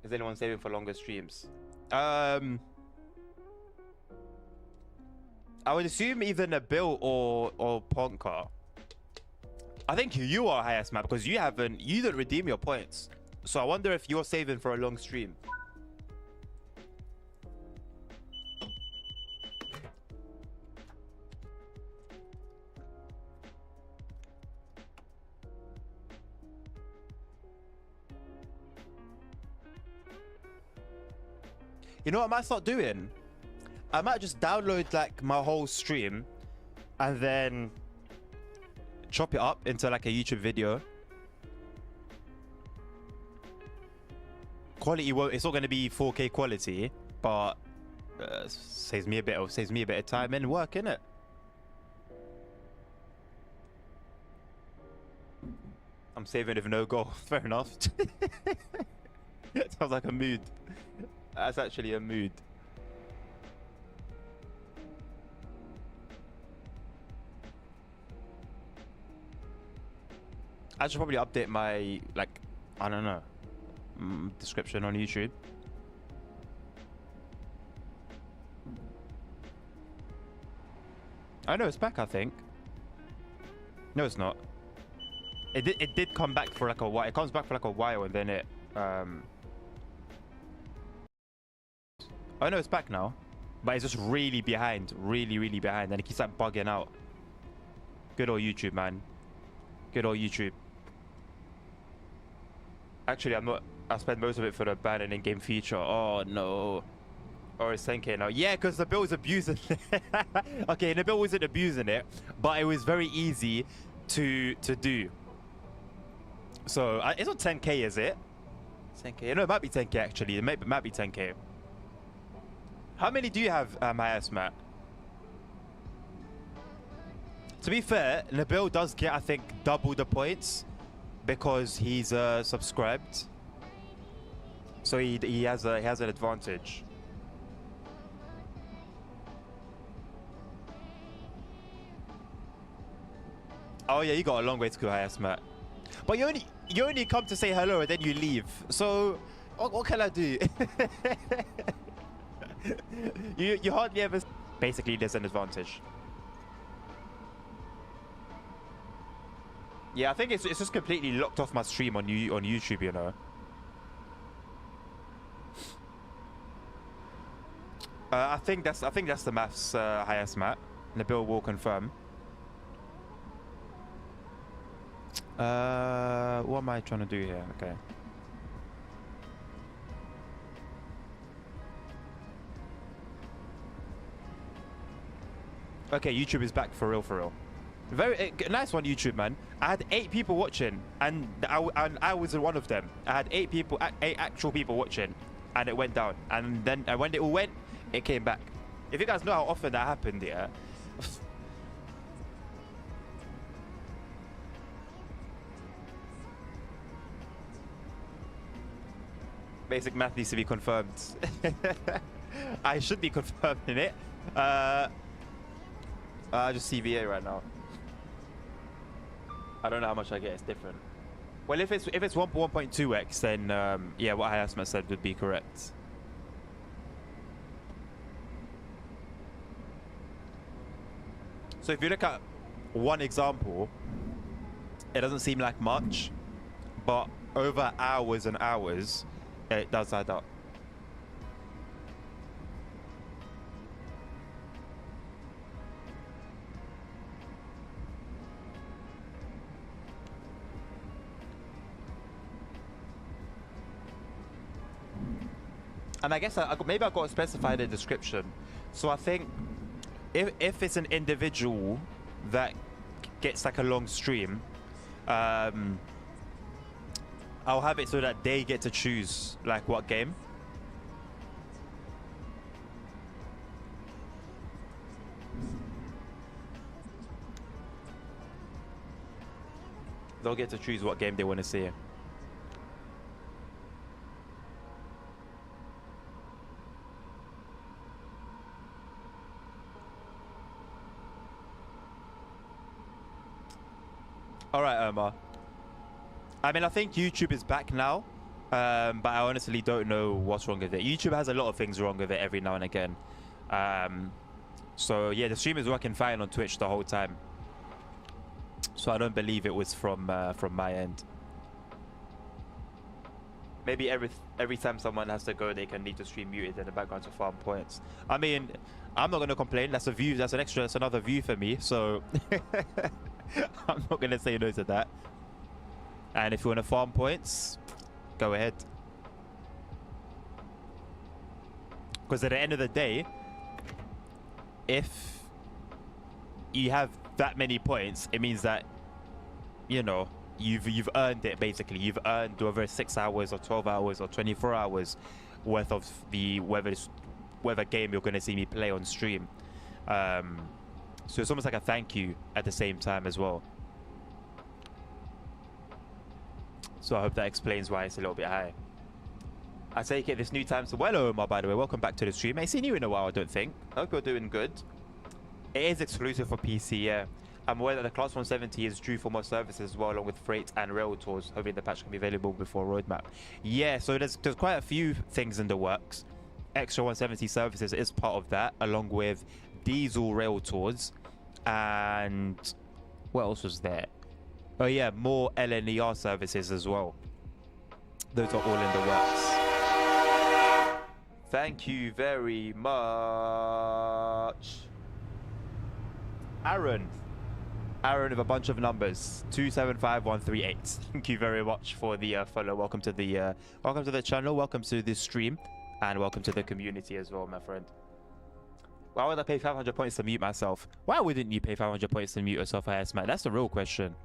Is anyone saving for longer streams? I would assume either Nabil or Ponka. I think you are highest, Matt, because you didn't redeem your points. So I wonder if you're saving for a long stream. You know what I might start doing? I might just download like my whole stream and then chop it up into like a YouTube video. Quality, well, it's not going to be 4K quality, but saves me a bit of time and work, innit? I'm saving with no goal. Fair enough. Sounds like a mood. That's actually a mood. I should probably update my, like, I don't know, description on YouTube. I know it's back, I think. No, it's not. It did come back for like a while. It comes back for like a while and then it Oh no, it's back now. But it's just really behind. Really behind. And it keeps like bugging out. Good old YouTube, man. Good old YouTube. Actually, I spent most of it for the ban and in-game feature. Oh no. Or it's 10K now. Yeah, because the bill was abusing it. Okay, the bill wasn't abusing it, but it was very easy to do. So it's not 10K, is it? 10K. No, it might be 10K actually. It might be 10K. How many do you have, Hayas, Matt? To be fair, Nabil does get, I think, double the points because he's subscribed. So he has an advantage. Oh yeah, you got a long way to go, Hayas, Matt. But you only come to say hello and then you leave. So what can I do? you hardly ever. Basically, there's an advantage. Yeah, I think it's just completely locked off my stream on YouTube, you know. I think that's the maths highest, Matt. Nabil will confirm. What am I trying to do here? Okay. Okay, YouTube is back for real. Very nice one, YouTube, man. I had 8 people watching, and I was one of them. I had 8 actual people watching, and it went down. And then when it all went, it came back. If you guys know how often that happened, yeah. Basic math needs to be confirmed. I should be confirming it. Just CVA right now. I don't know how much I get. It's different. Well, if it's 1.2x, then yeah, what Hayasma said would be correct. So if you look at one example, it doesn't seem like much, but over hours and hours, it does add up. And I guess maybe I got to specify the description. So I think if it's an individual that gets like a long stream, I'll have it so that they get to choose like what game. They'll get to choose what game they want to see. All right, Omar. I mean, I think YouTube is back now, but I honestly don't know what's wrong with it. YouTube has a lot of things wrong with it every now and again. So yeah, the stream is working fine on Twitch the whole time. So I don't believe it was from my end. Maybe every time someone has to go, they can leave the stream muted in the background to farm points. I mean, I'm not gonna complain. That's a view. That's an extra. That's another view for me. So I'm not gonna say no to that. And if you want to farm points, go ahead. Because at the end of the day, if you have that many points, it means that, you know, you've earned it. Basically, you've earned over 6 hours or 12 hours or 24 hours worth of the whatever game you're going to see me play on stream. So it's almost like a thank you at the same time as well. So I hope that explains why it's a little bit high. I take it this new time. So well, Omar, by the way, welcome back to the stream. I ain't seen you in a while, I don't think. I hope you're doing good. It is exclusive for PC, yeah. I'm aware that the Class 170 is due for more services as well, along with freight and rail tours. Hoping the patch can be available before roadmap. Yeah, so there's quite a few things in the works. Extra 170 services is part of that, along with diesel rail tours. And what else was there? Oh yeah, more LNER services as well. Those are all in the works. Thank you very much. Aaron with a bunch of numbers. 275138. Thank you very much for the follow. Welcome to the channel. Welcome to this stream, and welcome to the community as well, my friend. Why would I pay 500 points to mute myself? Why wouldn't you pay 500 points to mute yourself, man? That's the real question.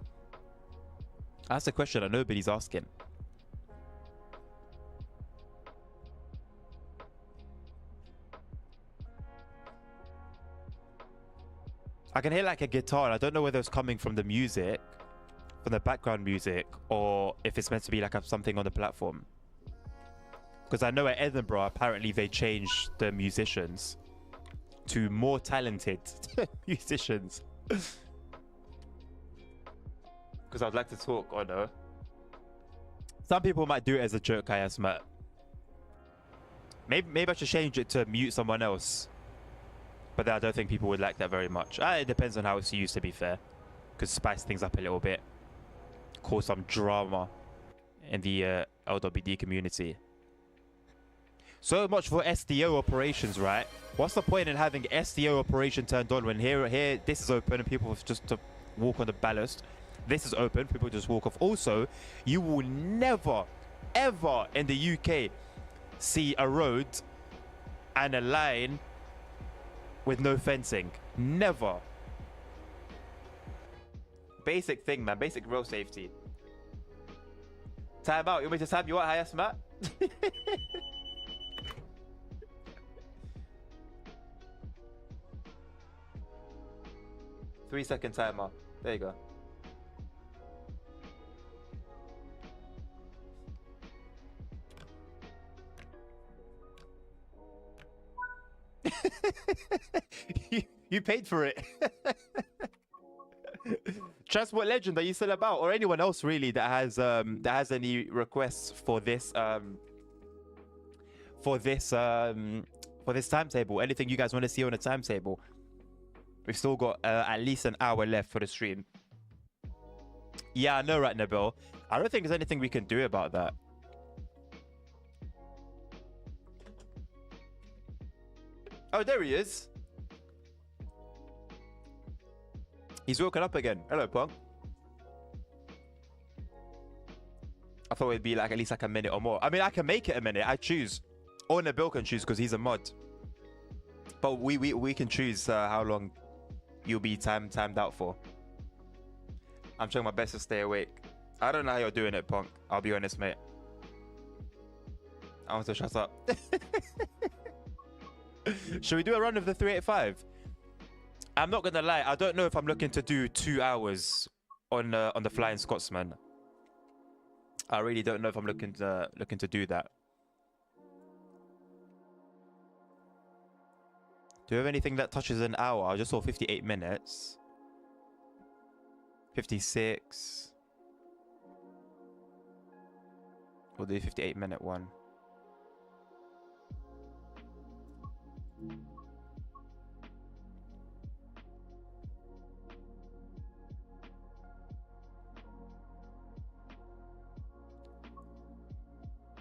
That's the question that nobody's asking. I can hear like a guitar, and I don't know whether it's coming from the music, from the background music, or if it's meant to be like something on the platform. Because I know at Edinburgh, apparently they changed the musicians to more talented musicians. Because I'd like to talk, or no. Some people might do it as a joke, Matt. Maybe I should change it to mute someone else. But I don't think people would like that very much. It depends on how it's used, to be fair. Could spice things up a little bit. Cause some drama in the LWD community. So much for SDO operations, right? What's the point in having SDO operation turned on when here this is open and people just to walk on the ballast? This is open, people just walk off. Also, you will never, ever in the UK see a road and a line with no fencing. Never. Basic thing, man. Basic road safety. Time out. You want me to time you out, highest, Matt? 3-second timer. There you go. you paid for it. Transport Legend, are you still about? Or anyone else really that has any requests for this timetable? Anything you guys want to see on a timetable? We've still got at least an hour left for the stream. Yeah, I know, right, Nabil? I don't think there's anything we can do about that. Oh, there he is. He's woken up again. Hello, Punk. I thought it'd be like at least like a minute or more. I mean, I can make it a minute. I choose. Or Nabil can choose because he's a mod. But we can choose how long you'll be timed out for. I'm trying my best to stay awake. I don't know how you're doing it, Punk. I'll be honest, mate. I want to shut up. Should we do a run of the 385? I'm not gonna lie. I don't know if I'm looking to do 2 hours on the Flying Scotsman. I really don't know if I'm looking to do that. Do you have anything that touches an hour? I just saw 58 minutes. 56. We'll do 58-minute one.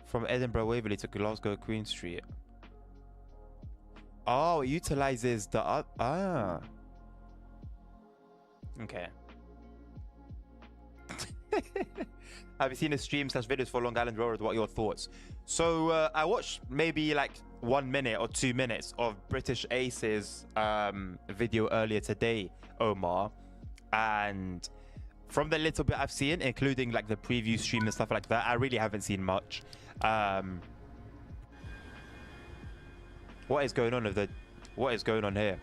From Edinburgh Waverley to Glasgow Queen Street. Oh, it utilizes the okay. Have you seen the stream/videos for Long Island Railroad? What are your thoughts? So I watched maybe like 1 minute or 2 minutes of British Ace's video earlier today, Omar, and from the little bit I've seen, including like the preview stream and stuff like that, I really haven't seen much. What is going on here?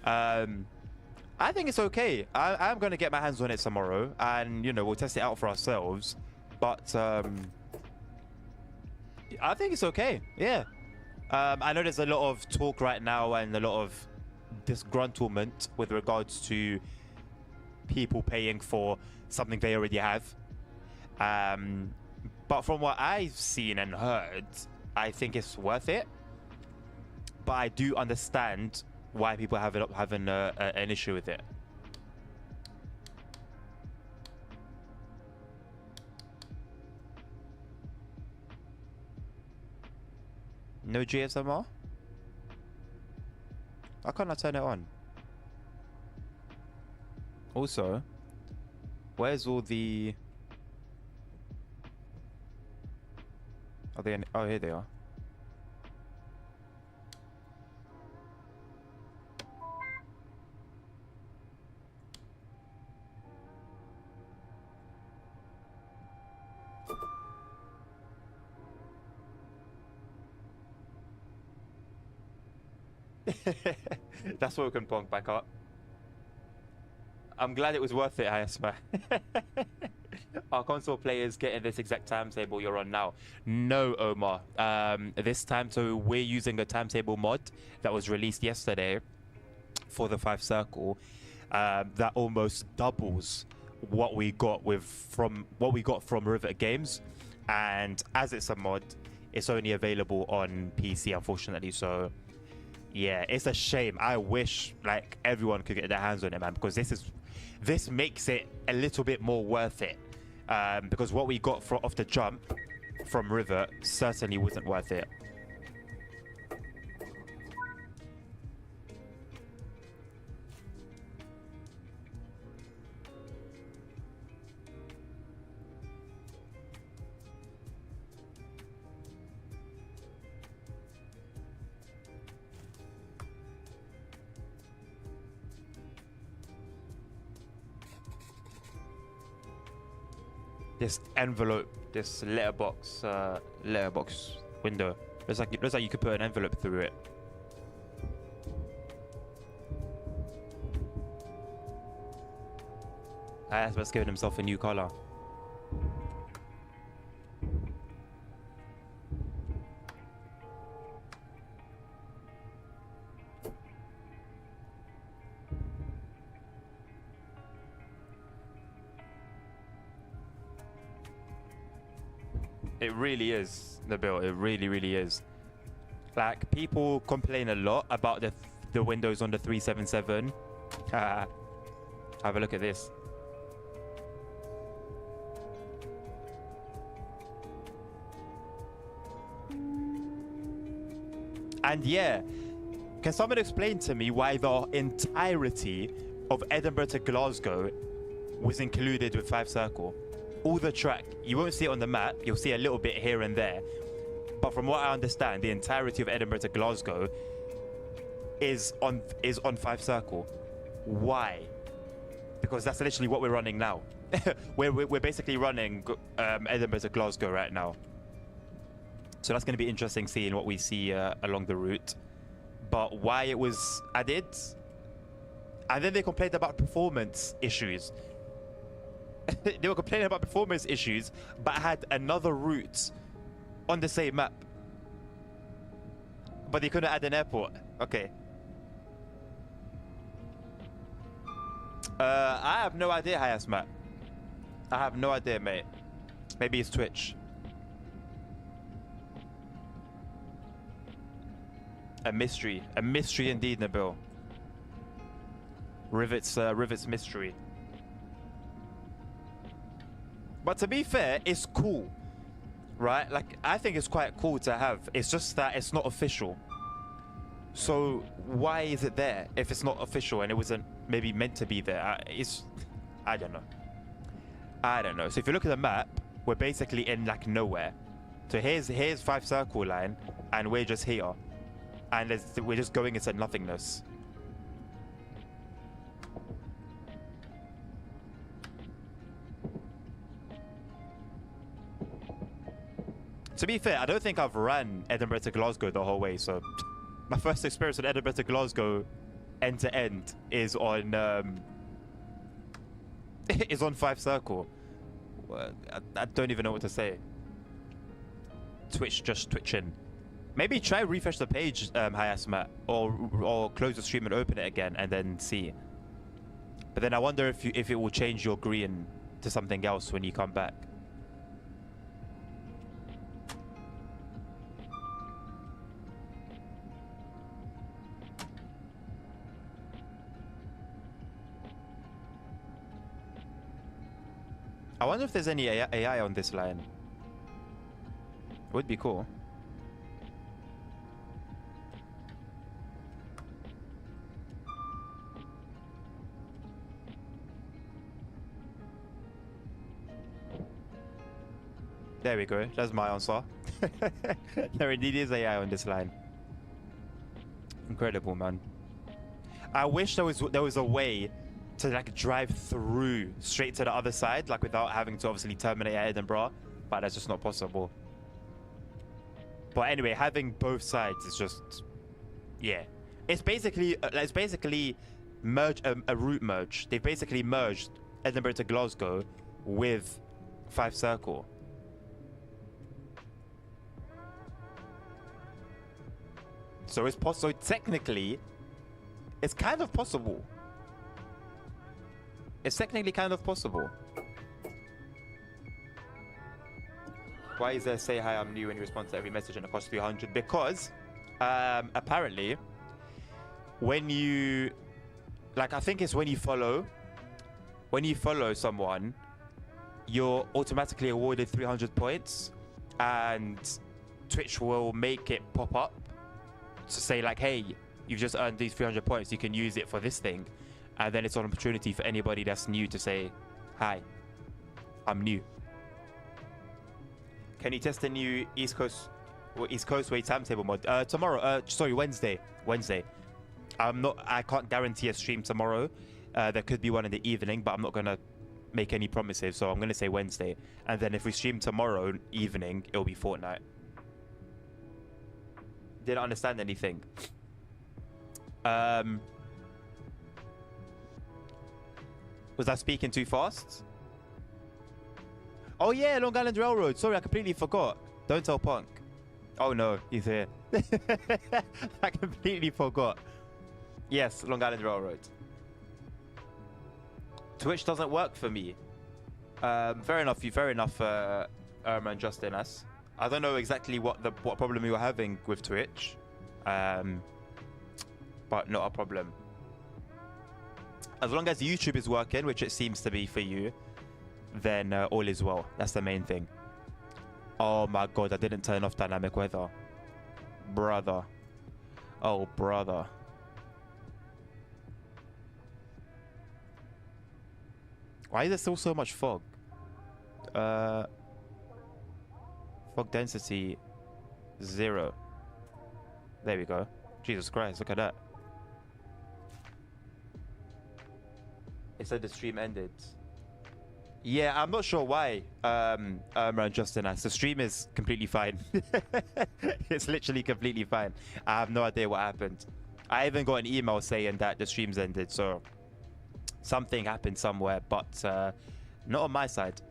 I think it's okay. I'm going to get my hands on it tomorrow, and you know, we'll test it out for ourselves. But I think it's okay. Yeah. I know there's a lot of talk right now and a lot of disgruntlement with regards to people paying for something they already have. But from what I've seen and heard, I think it's worth it. But I do understand why people have an issue with it. No GSMR? Why can't I turn it on? Also, where's all the... Are they in... Oh, here they are. That's what we can punk back up. I'm glad it was worth it, Hayasma. Our console players getting this exact timetable you're on now. No, Omar. This time, so we're using a timetable mod that was released yesterday for the FIFE Circle. That almost doubles what we got from Rivet Games, and as it's a mod, it's only available on PC, unfortunately. So yeah, it's a shame. I wish like everyone could get their hands on it, man, because this makes it a little bit more worth it. Because what we got off the jump from Rivet certainly wasn't worth it. This envelope, this letterbox window. Looks like you could put an envelope through it. Asper's giving himself a new color. It really is, Nabil. It really, really is. Like, people complain a lot about the windows on the 377. Have a look at this. And yeah, can someone explain to me why the entirety of Edinburgh to Glasgow was included with FIFE Circle? All the track, you won't see it on the map, you'll see a little bit here and there, But from what I understand, the entirety of Edinburgh to Glasgow is on FIFE Circle. Why? Because that's literally what we're running now. we're basically running Edinburgh to Glasgow right now. So that's going to be interesting seeing what we see along the route. But why it was added? And then they complained about performance issues. They were complaining about performance issues, but had another route on the same map. But they couldn't add an airport. Okay. I have no idea, Hayas, Matt. I have no idea, mate. Maybe it's Twitch. A mystery indeed, Nabil. Rivet's mystery. But to be fair, it's cool, right? Like, I think it's quite cool to have. It's just that it's not official. So why is it there if it's not official and it wasn't maybe meant to be there? I don't know. I don't know. So if you look at the map, we're basically in like nowhere. So here's FIFE Circle line, and we're just here, and we're just going into nothingness. To be fair, I don't think I've ran Edinburgh to Glasgow the whole way, so my first experience with Edinburgh to Glasgow end to end is on FIFE Circle. I don't even know what to say. Twitch just twitching. Maybe try refresh the page, Hayasmat, or close the stream and open it again and then see. But then I wonder if it will change your green to something else when you come back. I wonder if there's any AI on this line. Would be cool. There we go. That's my answer. There indeed is AI on this line. Incredible, man. I wish there was a way to like drive through straight to the other side, like without having to obviously terminate at Edinburgh, but that's just not possible. But anyway, having both sides is just, yeah, it's basically a route merge. They've basically merged Edinburgh to Glasgow with FIFE Circle. So it's possible. Technically, it's kind of possible. It's technically kind of possible. Why is there say hi, I'm new, and you respond to every message and it costs 300? Because apparently when you, like, I think it's when you follow someone, you're automatically awarded 300 points, and Twitch will make it pop up to say like, hey, you've just earned these 300 points, you can use it for this thing. And then it's an opportunity for anybody that's new to say, hi, I'm new. Can you test the new East Coast Way timetable mod? Tomorrow, sorry, Wednesday. I can't guarantee a stream tomorrow. There could be one in the evening, but I'm not gonna make any promises, so I'm gonna say Wednesday. And then if we stream tomorrow evening, it'll be Fortnite. Didn't understand anything. Was I speaking too fast? Oh yeah, Long Island Railroad. Sorry, I completely forgot. Don't tell Punk. Oh no, he's here. I completely forgot. Yes, Long Island Railroad. Twitch doesn't work for me. Fair enough, and Justin S. I don't know exactly what problem you were having with Twitch. But not a problem. As long as YouTube is working, which it seems to be for you, then all is well. That's the main thing. Oh my god, I didn't turn off dynamic weather. Brother. Oh, brother. Why is there still so much fog? Fog density 0. There we go. Jesus Christ, look at that. It said the stream ended. Yeah, I'm not sure why. Justin asked. The stream is completely fine. It's literally completely fine. I have no idea what happened. I even got an email saying that the stream's ended, so something happened somewhere, but not on my side.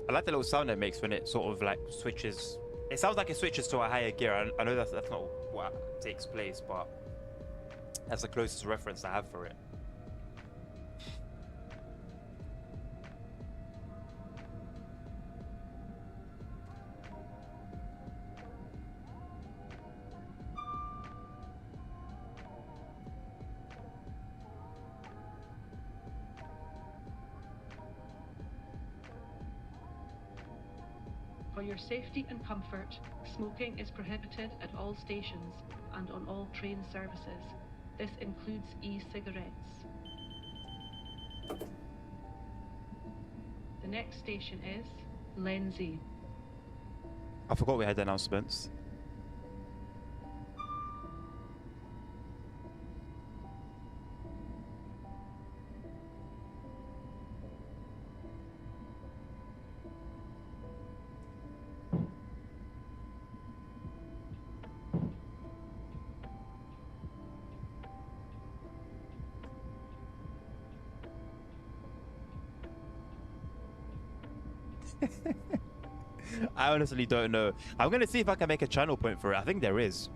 I like the little sound it makes when it sort of like switches. It sounds like it switches to a higher gear. I know that's not what takes place, but that's the closest reference I have for it. For your safety and comfort, smoking is prohibited at all stations and on all train services. This includes e-cigarettes. The next station is Lenzie. I forgot we had announcements. I honestly don't know. I'm going to see if I can make a channel point for it. I think there is.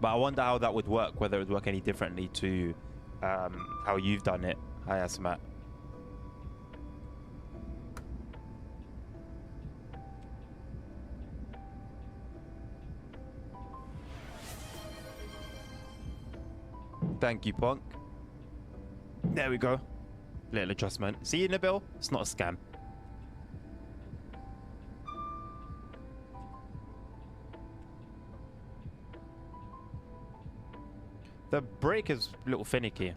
But I wonder how that would work, whether it would work any differently to how you've done it. Hi, Asmat. Thank you, Punk. There we go. Little adjustment. See, Nabil? It's not a scam. The brake is a little finicky.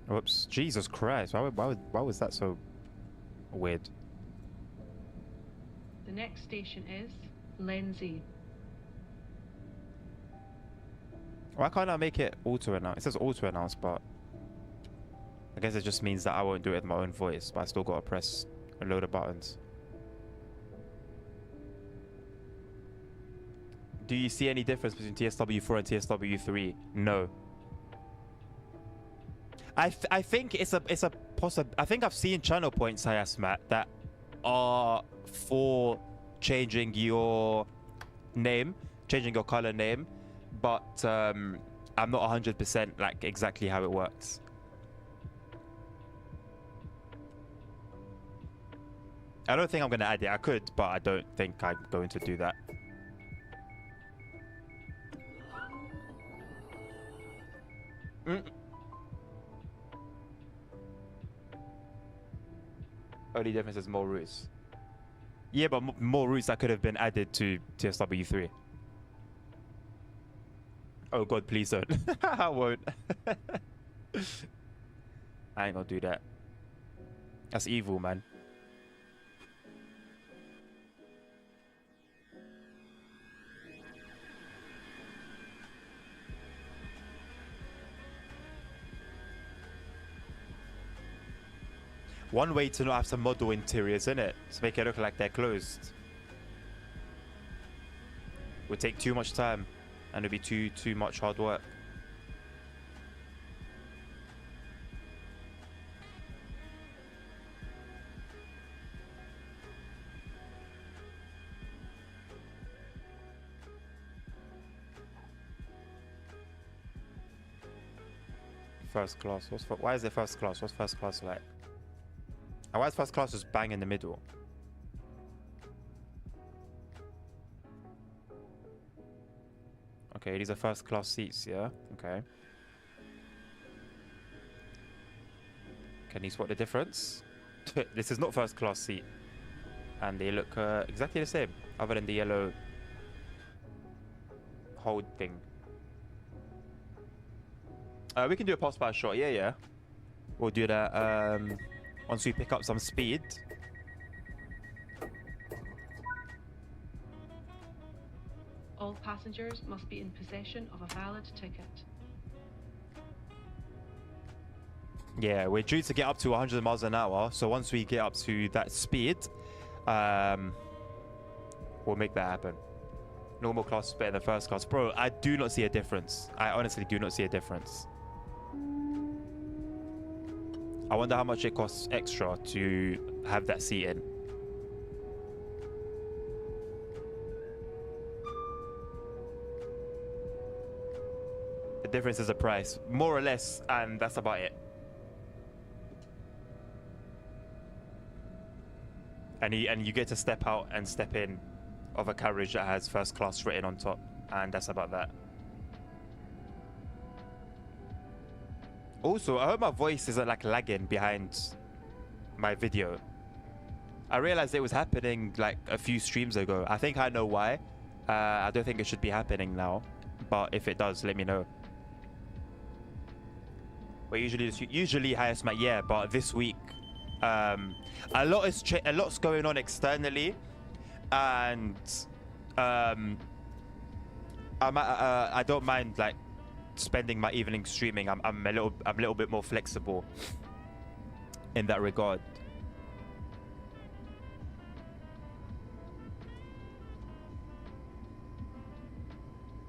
Whoops. Jesus Christ. Why was that so weird? The next station is Lenzie. Why can't I make it auto-announce? It says auto-announce, but I guess it just means that I won't do it with my own voice, but I still gotta press a load of buttons. Do you see any difference between TSW4 and TSW3? No. I think it's a possible. I think I've seen channel points, Hayasmat, that are for changing your name, changing your color name, but I'm not 100% like exactly how it works. I don't think I'm going to add it. I could, but I don't think I'm going to do that. Only difference is more routes. Yeah, but more routes that could have been added to TSW3. Oh god, please don't. I won't. I ain't gonna do that. That's evil, man. One way to not have to model interiors, isn't it? To make it look like they're closed. Would take too much time and it'd be too much hard work. first class? Why is it first class? What's first class like? And why is first class just bang in the middle? Okay, these are first class seats, yeah? Okay. Can you spot the difference? This is not first class seat. And they look exactly the same, other than the yellow hold thing. We can do a pass by shot, yeah. We'll do that once we pick up some speed. All passengers must be in possession of a valid ticket. Yeah, we're due to get up to 100 miles an hour. So once we get up to that speed, we'll make that happen. Normal class is better than first class. Bro, I do not see a difference. I honestly do not see a difference. I wonder how much it costs extra to have that seat in. The difference is the price, more or less, and that's about it. And you get to step out and step in of a carriage that has first class written on top, and that's about that. Also, I hope my voice isn't like lagging behind my video. I realized it was happening like a few streams ago. I think I know why. I don't think it should be happening now, but if it does, let me know. Well, usually highest mat, yeah, but this week a lot's going on externally, and I don't mind like spending my evening streaming. I'm a little bit more flexible in that regard.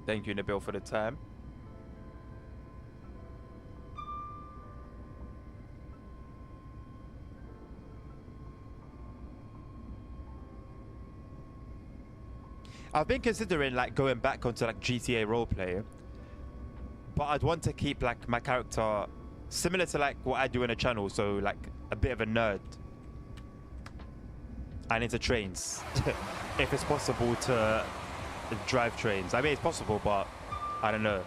Thank you, Nabil, for the time. I've been considering like going back onto like GTA roleplay, but I'd want to keep like my character similar to like what I do in a channel, so like a bit of a nerd and into trains. If it's possible to drive trains. I mean, it's possible, but I don't know.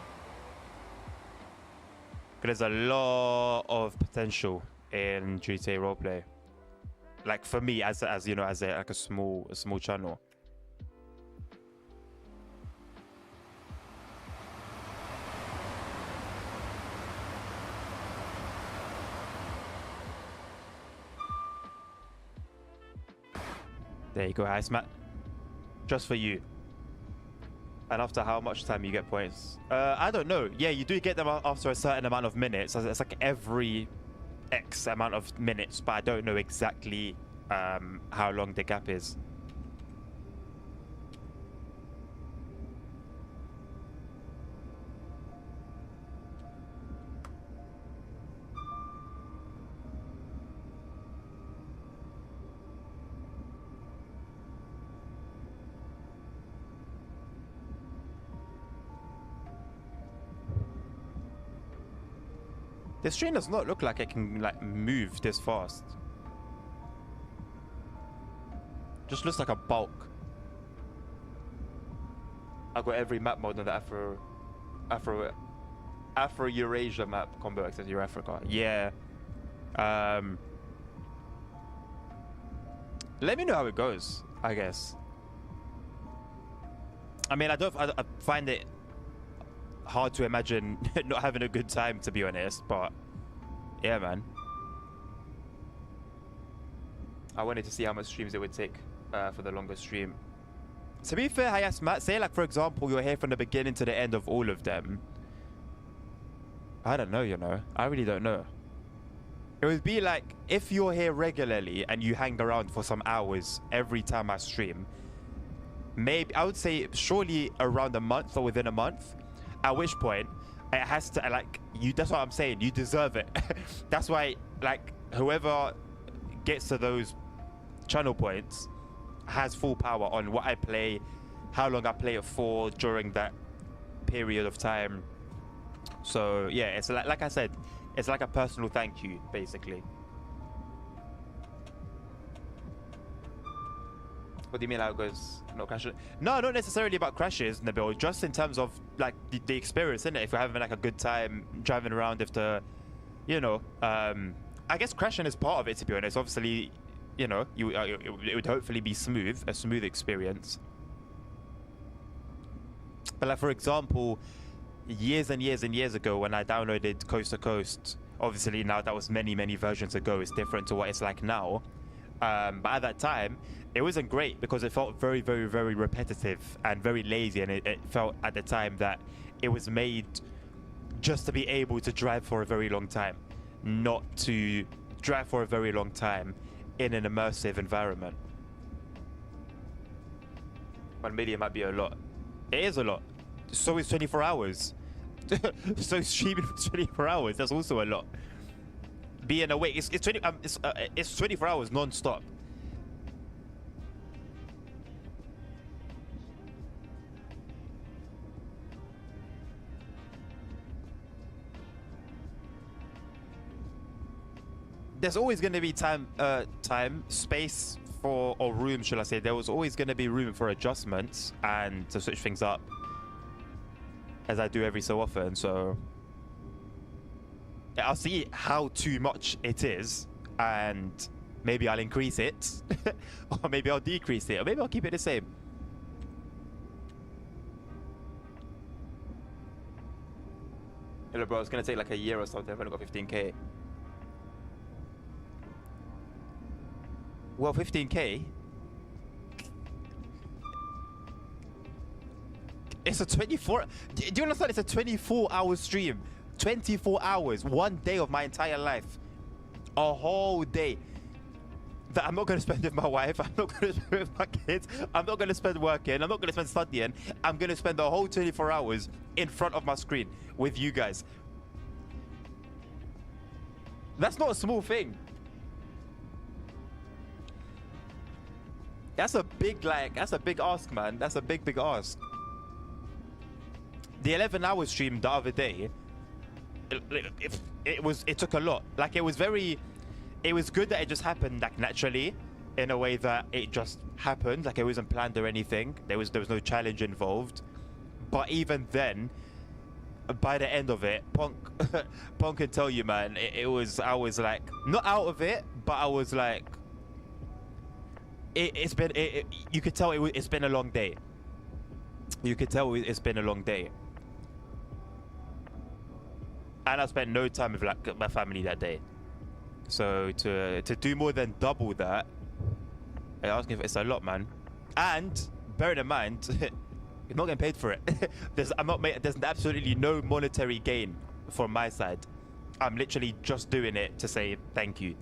There's a lot of potential in GTA roleplay. Like for me, as you know, as a small channel. There you go, Ice Matt. Just for you. And after how much time you get points? I don't know. Yeah, you do get them after a certain amount of minutes. It's like every X amount of minutes, but I don't know exactly how long the gap is. This train does not look like it can like move this fast. Just looks like a bulk. I got every map mode on the Afro Eurasia map combo except Africa. Yeah. Let me know how it goes, I guess. I mean, I find it hard to imagine not having a good time, to be honest, but yeah, man. I wanted to see how much streams it would take for the longest stream. To be fair, Hayas Matt, say like for example you're here from the beginning to the end of all of them. I don't know, you know. I really don't know. It would be like if you're here regularly and you hang around for some hours every time I stream, maybe I would say surely around a month or within a month. At which point, it has to, like, you. That's what I'm saying. You deserve it. That's why, like, whoever gets to those channel points has full power on what I play, how long I play it for during that period of time. So, yeah, it's like I said, It's like a personal thank you, basically. What do you mean how it goes? No crashes? No, not necessarily about crashes, Nabil. Just in terms of like the experience, innit? If we're having like a good time driving around, if the, you know, I guess crashing is part of it. To be honest, obviously, you know, it would hopefully be a smooth experience. But like for example, years and years and years ago when I downloaded Coast to Coast, obviously now that was many versions ago. It's different to what it's like now. But at that time, it wasn't great because it felt very repetitive and very lazy, and it felt at the time that it was made just to be able to drive for a very long time, not to drive for a very long time in an immersive environment. 1 million might be a lot. It is a lot. So is 24 hours. So streaming for 24 hours, that's also a lot. Being awake, it's 24 hours non-stop. There's always going to be time, space for, or room, should I say. There was always going to be room for adjustments and to switch things up, as I do every so often. So I'll see how too much it is, and maybe I'll increase it, or maybe I'll decrease it, or maybe I'll keep it the same. Hello, bro. It's gonna take like a year or something. I've only got 15k. Well, 15k. It's a 24. Do you understand? It's a 24-hour stream. 24 hours, 1 day of my entire life, a whole day that I'm not going to spend with my wife, I'm not going to spend with my kids, I'm not going to spend working, I'm not going to spend studying. I'm going to spend the whole 24 hours in front of my screen with you guys. That's not a small thing. That's a big, like, that's a big ask, man. That's a big ask. The 11-hour stream the other day, it took a lot. Like, it was good that it just happened like naturally, in a way that it just happened. Like, it wasn't planned or anything. There was no challenge involved. But even then, by the end of it, Punk can tell you, man, I was like not out of it, but I was like, you could tell it's been a long day. You could tell it's been a long day. And I spent no time with like my family that day. So to do more than double that, I ask if it's a lot, man. And bearing in mind, you're not getting paid for it. There's absolutely no monetary gain from my side. I'm literally just doing it to say thank you.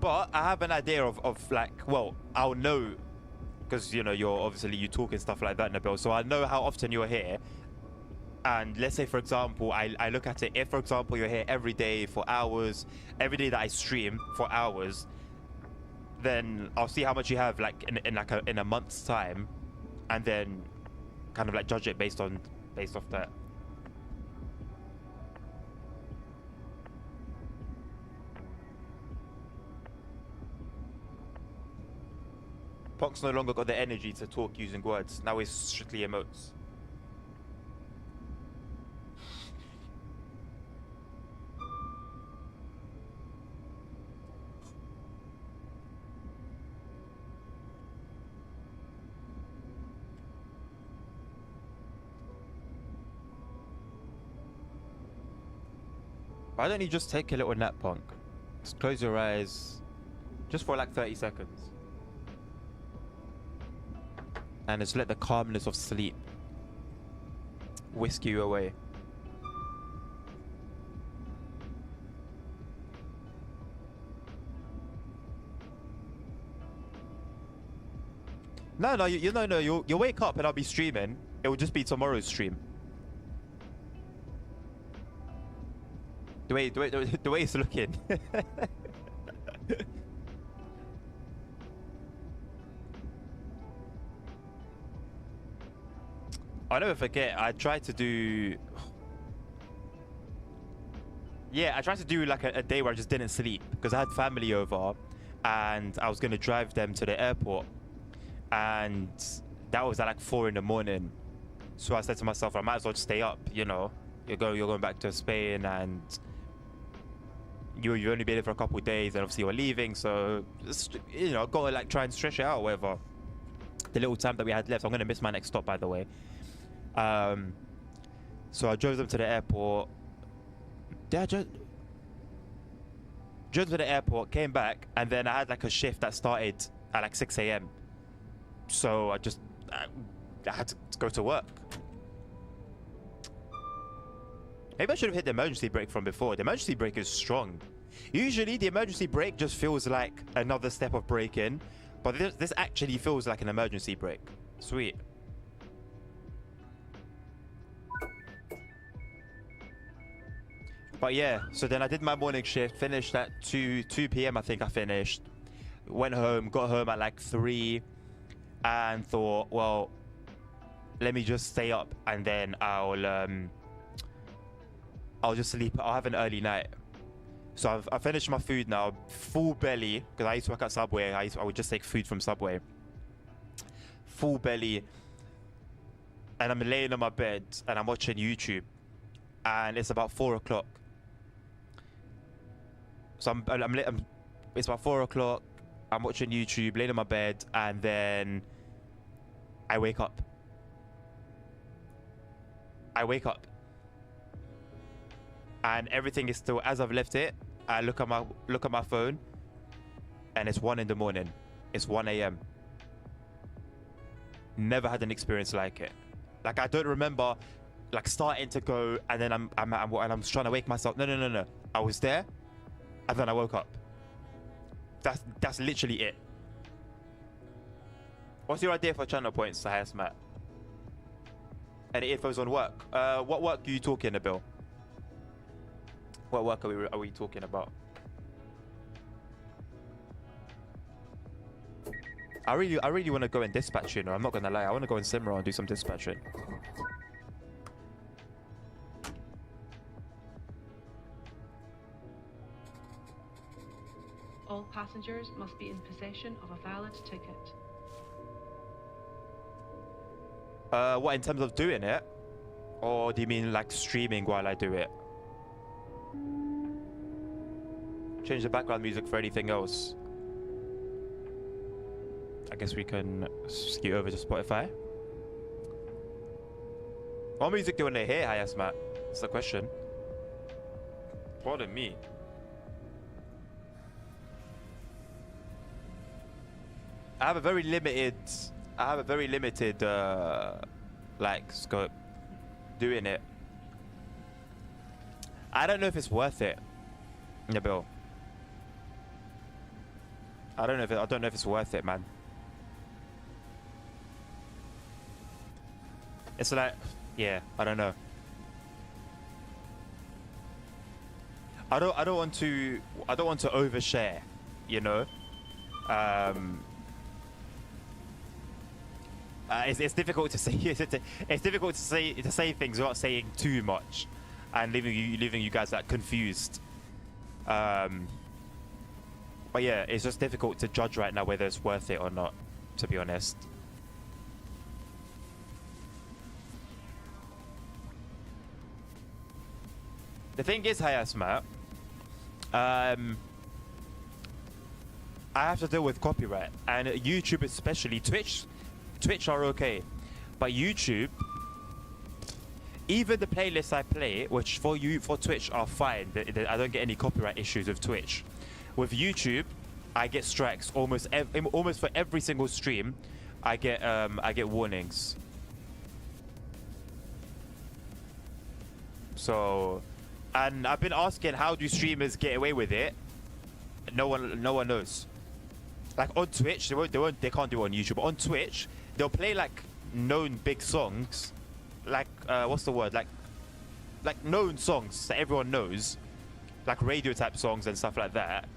But I have an idea of like, well, I'll know, because, you know, you talk and stuff like that, Nabil, so I know how often you're here. And let's say, for example, I look at it, if, for example, you're here every day for hours, every day that I stream for hours, then I'll see how much you have like in a month's time, and then kind of like judge it based off that. Punk's no longer got the energy to talk using words. Now he's strictly emotes. Why don't you just take a little nap, Punk? Just close your eyes, just for like 30 seconds. And just let the calmness of sleep whisk you away. No, you'll wake up and I'll be streaming. It will just be tomorrow's stream. The way it's looking. I'll never forget. I tried to do. Yeah, I tried to do like a day where I just didn't sleep because I had family over, and I was gonna drive them to the airport, and that was at like 4 in the morning. So I said to myself, I might as well just stay up. You know, you're going back to Spain, and you've only been there for a couple of days, and obviously you're leaving. So just, you know, gotta like try and stretch it out, or whatever. The little time that we had left. I'm gonna miss my next stop, by the way. So I drove them to the airport. Yeah, drove to the airport, came back, and then I had like a shift that started at like 6 a.m. So I had to go to work. Maybe I should have hit the emergency brake from before. The emergency brake is strong. Usually the emergency brake just feels like another step of braking, but this actually feels like an emergency brake. Sweet. But yeah, so then I did my morning shift, finished at 2 p.m. I think I finished. Went home, got home at like 3, and thought, well, let me just stay up, and then I'll just sleep. I'll have an early night. So I finished my food now, full belly, because I used to work at Subway. I would just take food from Subway. Full belly, and I'm laying on my bed and I'm watching YouTube, and it's about 4 o'clock. So it's about 4 o'clock. I'm watching YouTube, laying on my bed, and then I wake up. And everything is still as I've left it. I look at my phone, and it's 1 in the morning. It's 1 a.m. Never had an experience like it. Like, I don't remember like starting to go, and then I'm trying to wake myself. No. I was there, and then I woke up. That's literally it. What's your idea for channel points, highest Matt? Any infos on work? What work are you talking about? What work are we talking about? I really want to go in dispatch, you know. I'm not gonna lie. I want to go in Simra and do some dispatching. All passengers must be in possession of a valid ticket. What, in terms of doing it? Or do you mean like streaming while I do it? Change the background music for anything else. I guess we can scoot over to Spotify. What music do you want to hear, highest Matt? That's the question. Pardon me. I have a very limited like scope doing it. I don't know if it's worth it, Nabil. I don't know if it's worth it, man. It's like, yeah, I don't know. I don't want to overshare, you know. It's difficult to say. It's difficult to say things without saying too much, and leaving you guys like confused. But yeah, it's just difficult to judge right now whether it's worth it or not, to be honest. The thing is, highest Matt, I have to deal with copyright, and YouTube especially. Twitch are okay, but YouTube, even the playlists I play, which for Twitch are fine. I don't get any copyright issues with Twitch. With YouTube, I get strikes almost for every single stream. I get warnings. So, and I've been asking, how do streamers get away with it? No one knows. Like on Twitch, they can't do it on YouTube. But on Twitch, they'll play like known big songs, like what's the word? Like known songs that everyone knows, like radio type songs and stuff like that,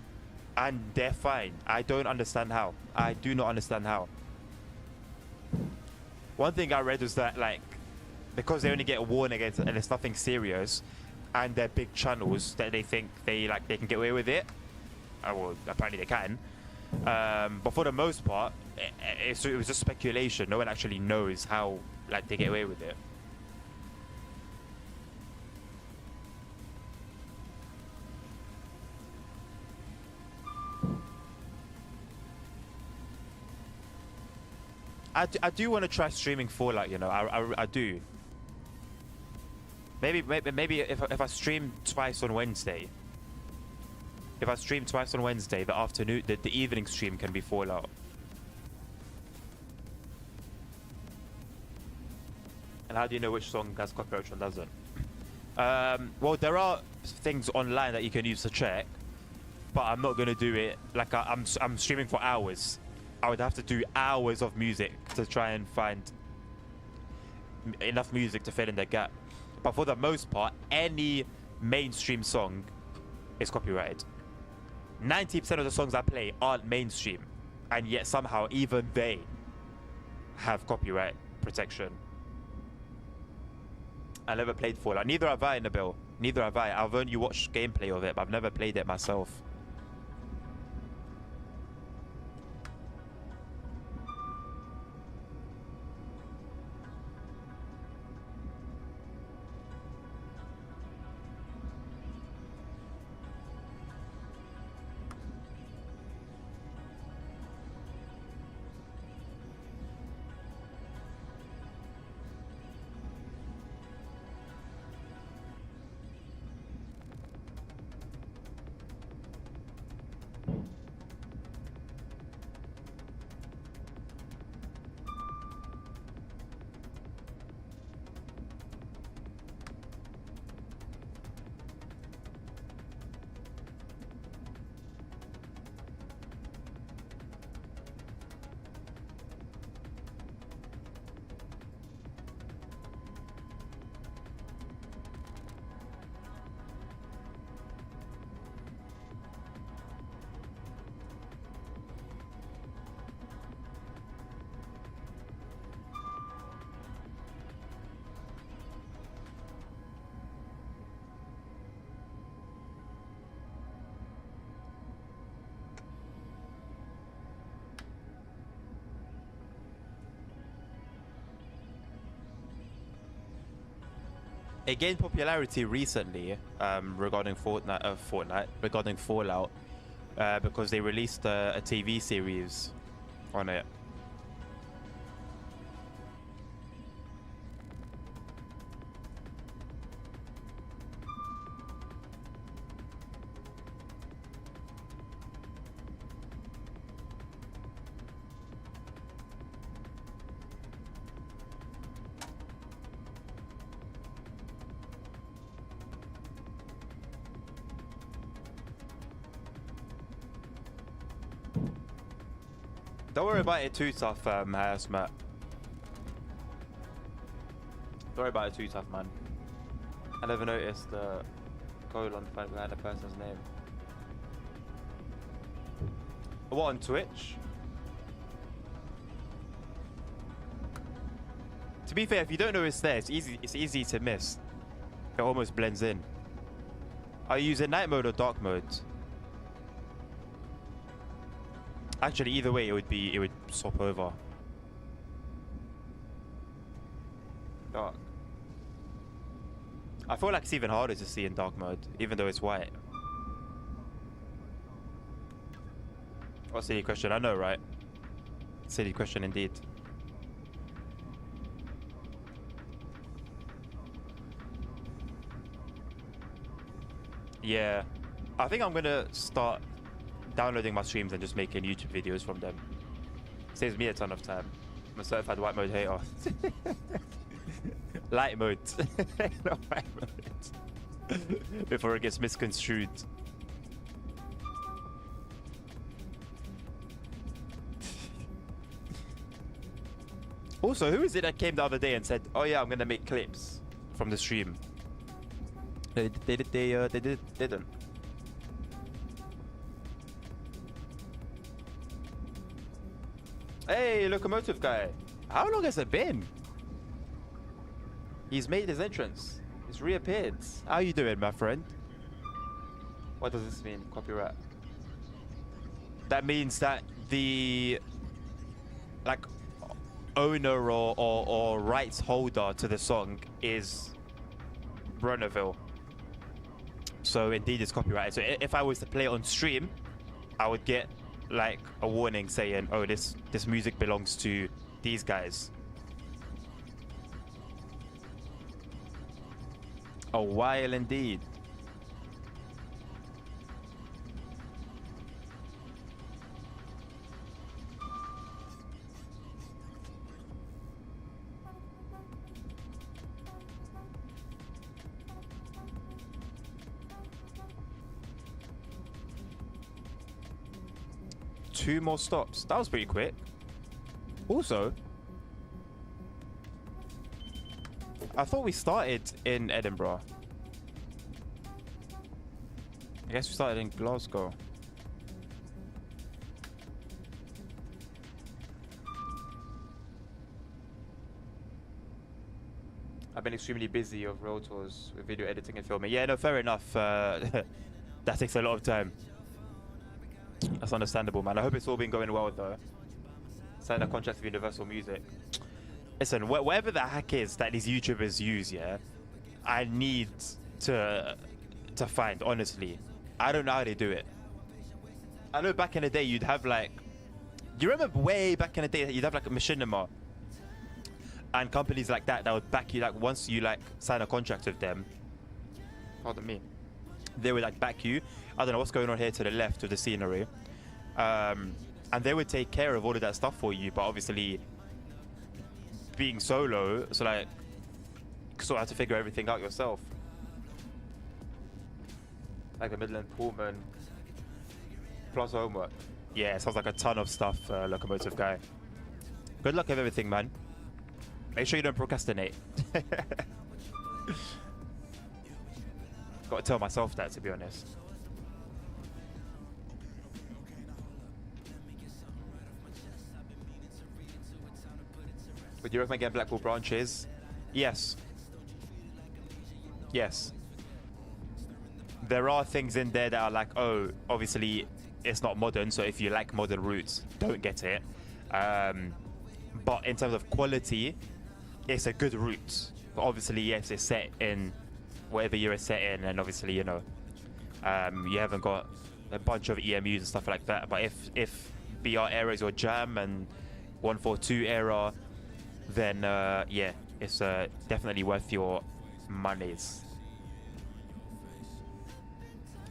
and they're fine. I don't understand how. I do not understand how. One thing I read was that, like, because they only get a warning against it and it's nothing serious, and they're big channels, that they think they can get away with it. Well, apparently they can. But for the most part, it was just speculation. No one actually knows how, like, they get away with it. I do want to try streaming Fallout, you know. I do. Maybe if I stream twice on Wednesday. If I stream twice on Wednesday, the afternoon, the evening stream can be Fallout. And how do you know which song has copyright and doesn't? Well, there are things online that you can use to check, but I'm not gonna do it. Like I'm streaming for hours. I would have to do hours of music to try and find enough music to fill in the gap. But for the most part, any mainstream song is copyrighted. 90% of the songs I play aren't mainstream, and yet somehow even they have copyright protection. I never played Fallout. Neither have I, Nabil. Neither have I. I've only watched gameplay of it, but I've never played it myself. It gained popularity recently regarding regarding Fallout, because they released a TV series on it. Don't worry about it too tough, Matt. Don't worry about it too tough, man. I never noticed the colon behind the person's name. What, on Twitch? To be fair, if you don't know it's there, it's easy to miss. It almost blends in. Are you using night mode or dark mode? Actually, either way, it would swap over. Dark. I feel like it's even harder to see in dark mode, even though it's white. What a silly question, I know, right? Silly question indeed. Yeah, I think I'm gonna start downloading my streams and just making YouTube videos from them. Saves me a ton of time. I'm a certified white mode hater. Light mode. No, white mode. Before it gets misconstrued. Also, who is it that came the other day and said, "Oh yeah, I'm gonna make clips from the stream"? They didn't. Hey, locomotive guy. How long has it been? He's made his entrance. He's reappeared. How you doing, my friend? What does this mean? Copyright. That means that the like owner or rights holder to the song is Bronnerville. So indeed it's copyrighted. So if I was to play it on stream, I would get like a warning saying, oh, this music belongs to these guys. A while indeed. Two more stops. That was pretty quick. Also, I thought we started in Edinburgh. I guess we started in Glasgow. I've been extremely busy of road tours with video editing and filming. Yeah, no, fair enough. That takes a lot of time. That's understandable, man. I hope it's all been going well, though. Sign a contract with Universal Music. Listen, whatever the hack is that these YouTubers use, yeah, I need to find, honestly. I don't know how they do it. I know back in the day you'd have like... Do you remember way back in the day you'd have like a machinima? And companies like that would back you, like once you like sign a contract with them. Pardon me. They would like back you. I don't know what's going on here to the left of the scenery. And they would take care of all of that stuff for you, but obviously being solo, so like you sort of have to figure everything out yourself. Like the Midland Pullman plus homework. Yeah, sounds like a ton of stuff, locomotive guy. Good luck with everything, man. Make sure you don't procrastinate. Gotta tell myself that, to be honest. Would you recommend getting Blackpool branches? Yes. Yes. There are things in there that are like, oh, obviously it's not modern, so if you like modern routes, don't get it. But in terms of quality, it's a good route. But obviously, yes, it's set in whatever year it's set in, and obviously, you know, you haven't got a bunch of EMUs and stuff like that. But if BR era is your jam and 142 era, then yeah, it's definitely worth your monies.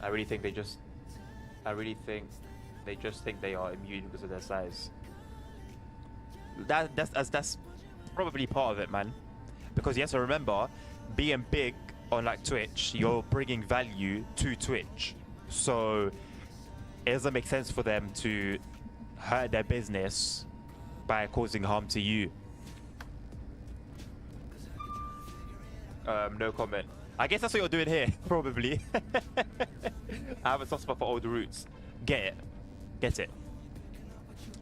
I really think they just think they are immune because of their size. That's probably part of it, man. Because you have to remember, being big on like Twitch, you're bringing value to Twitch, so it doesn't make sense for them to hurt their business by causing harm to you. No comment. I guess that's what you're doing here, probably. I have a soft spot for old routes. Get it.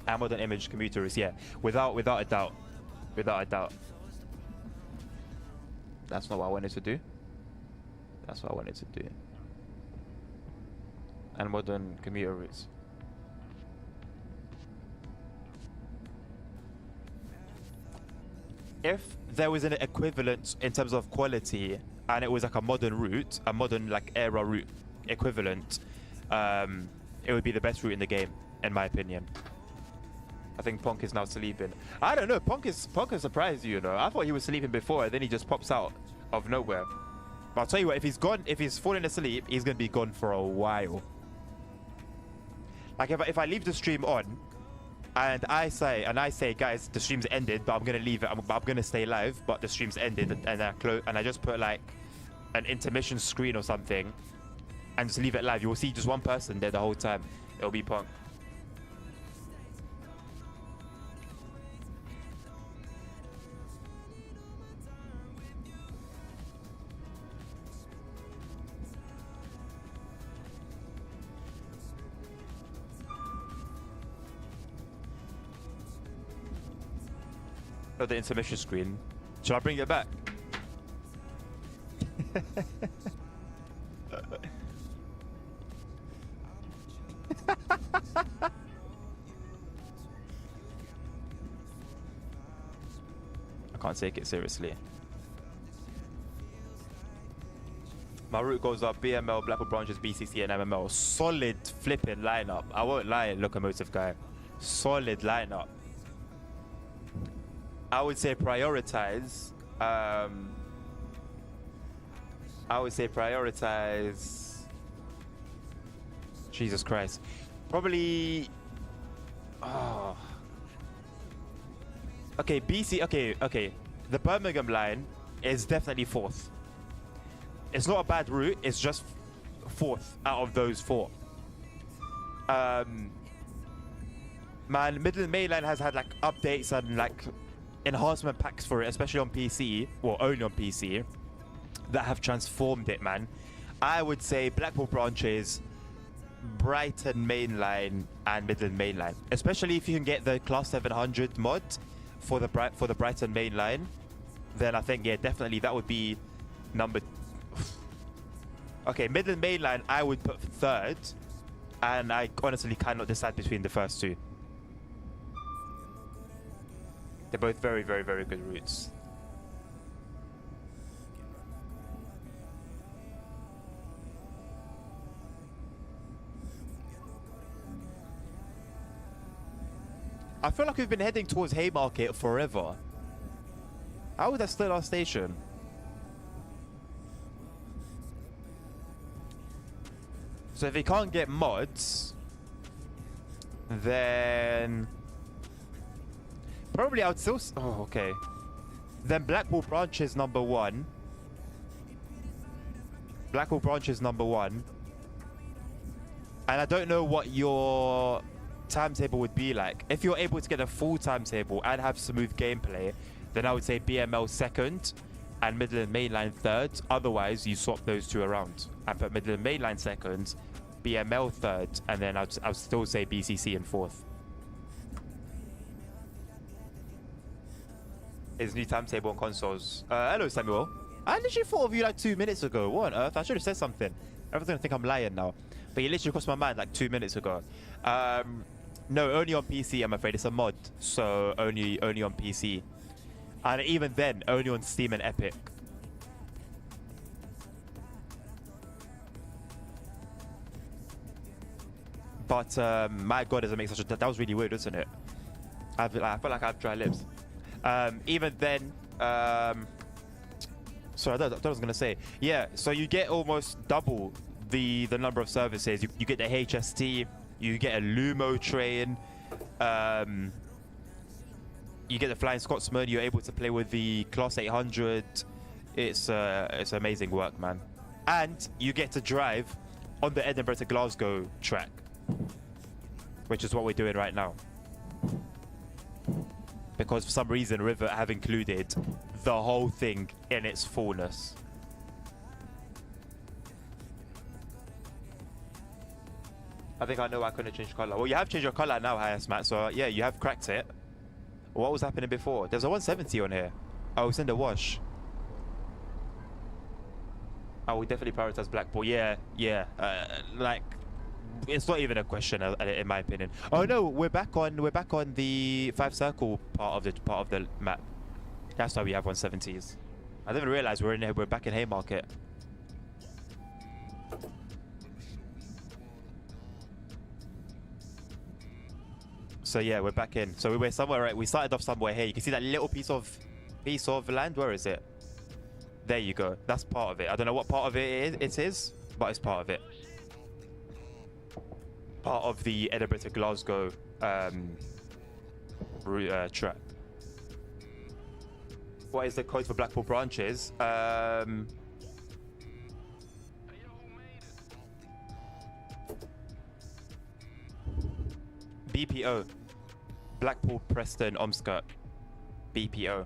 And modern image commuters, yeah, without a doubt. That's not what I wanted to do. That's what I wanted to do. And modern commuter routes. If there was an equivalent in terms of quality, and it was like a modern route, a modern like era route equivalent, it would be the best route in the game, in my opinion. I think Ponk is now sleeping. I don't know. Ponk has surprised you, you know. I thought he was sleeping before, and then he just pops out of nowhere. But I'll tell you what, if he's gone, if he's fallen asleep, he's gonna be gone for a while. Like if I leave the stream on, and I say, guys, the stream's ended, but I'm gonna leave it. I'm gonna stay live, but the stream's ended, and I just put like an intermission screen or something, and just leave it live. You will see just one person there the whole time. It'll be Ponk. of the intermission screen. Should I bring it back? I can't take it seriously. My route goes up BML, Blackpool Branches, BCC, and MML. Solid flipping lineup. I won't lie, locomotive guy. Solid lineup. I would say prioritize. Jesus Christ. Probably. Oh. Okay, BC. Okay. The Birmingham line is definitely fourth. It's not a bad route. It's just fourth out of those four. Man, Midland Main Line has had like updates and like enhancement packs for it, especially on PC, well, only on PC, that have transformed it, man. I would say Blackpool Branches, Brighton Main Line, and Midland Main Line. Especially if you can get the Class 700 mod for the Brighton Main Line, then I think, yeah, definitely that would be number. Okay, Midland Main Line I would put third, and I honestly cannot decide between the first two. They're both very, very, very good routes. I feel like we've been heading towards Haymarket forever. How would that still our station? So if we can't get mods, then probably I would still. Oh, okay. Then Blackpool Branches number one. Blackpool Branches number one. And I don't know what your timetable would be like. If you're able to get a full timetable and have smooth gameplay, then I would say BML second and Midland Mainline third. Otherwise, you swap those two around and put Midland Mainline second, BML third, and then I'd still say BCC in fourth. His new timetable on consoles. Hello, Samuel. I literally thought of you like 2 minutes ago. What on earth? I should have said something. Everyone's gonna think I'm lying now. But you literally crossed my mind like 2 minutes ago. No, only on PC, I'm afraid. It's a mod, so only on PC. And even then, only on Steam and Epic. But my god, does it make such a... That was really weird, wasn't it? I feel like I have dry lips. Even then... sorry, I was going to say. Yeah, so you get almost double the number of services. You get the HST, you get a Lumo train, you get the Flying Scotsman, you're able to play with the Class 800. It's amazing work, man. And you get to drive on the Edinburgh to Glasgow track, which is what we're doing right now. Because for some reason Rivet have included the whole thing in its fullness. I think I know I couldn't change colour. Well, you have changed your colour now, Hayas Matt, so yeah, you have cracked it. What was happening before? There's a 170 on here. Oh, it's in the wash. I would definitely prioritize Blackpool. Yeah. Like, it's not even a question, in my opinion. Oh no, we're back on the FIFE Circle part of the map. That's why we have 170s. I didn't realize we're back in Haymarket. So yeah, we're back in. So we were somewhere, right? We started off somewhere here. You can see that little piece of land. Where is it? There you go. That's part of it. I don't know what part of it is, but it's part of it. Part of the Edinburgh to Glasgow track. What is the code for Blackpool Branches? BPO. Blackpool, Preston, Omskirk. BPO.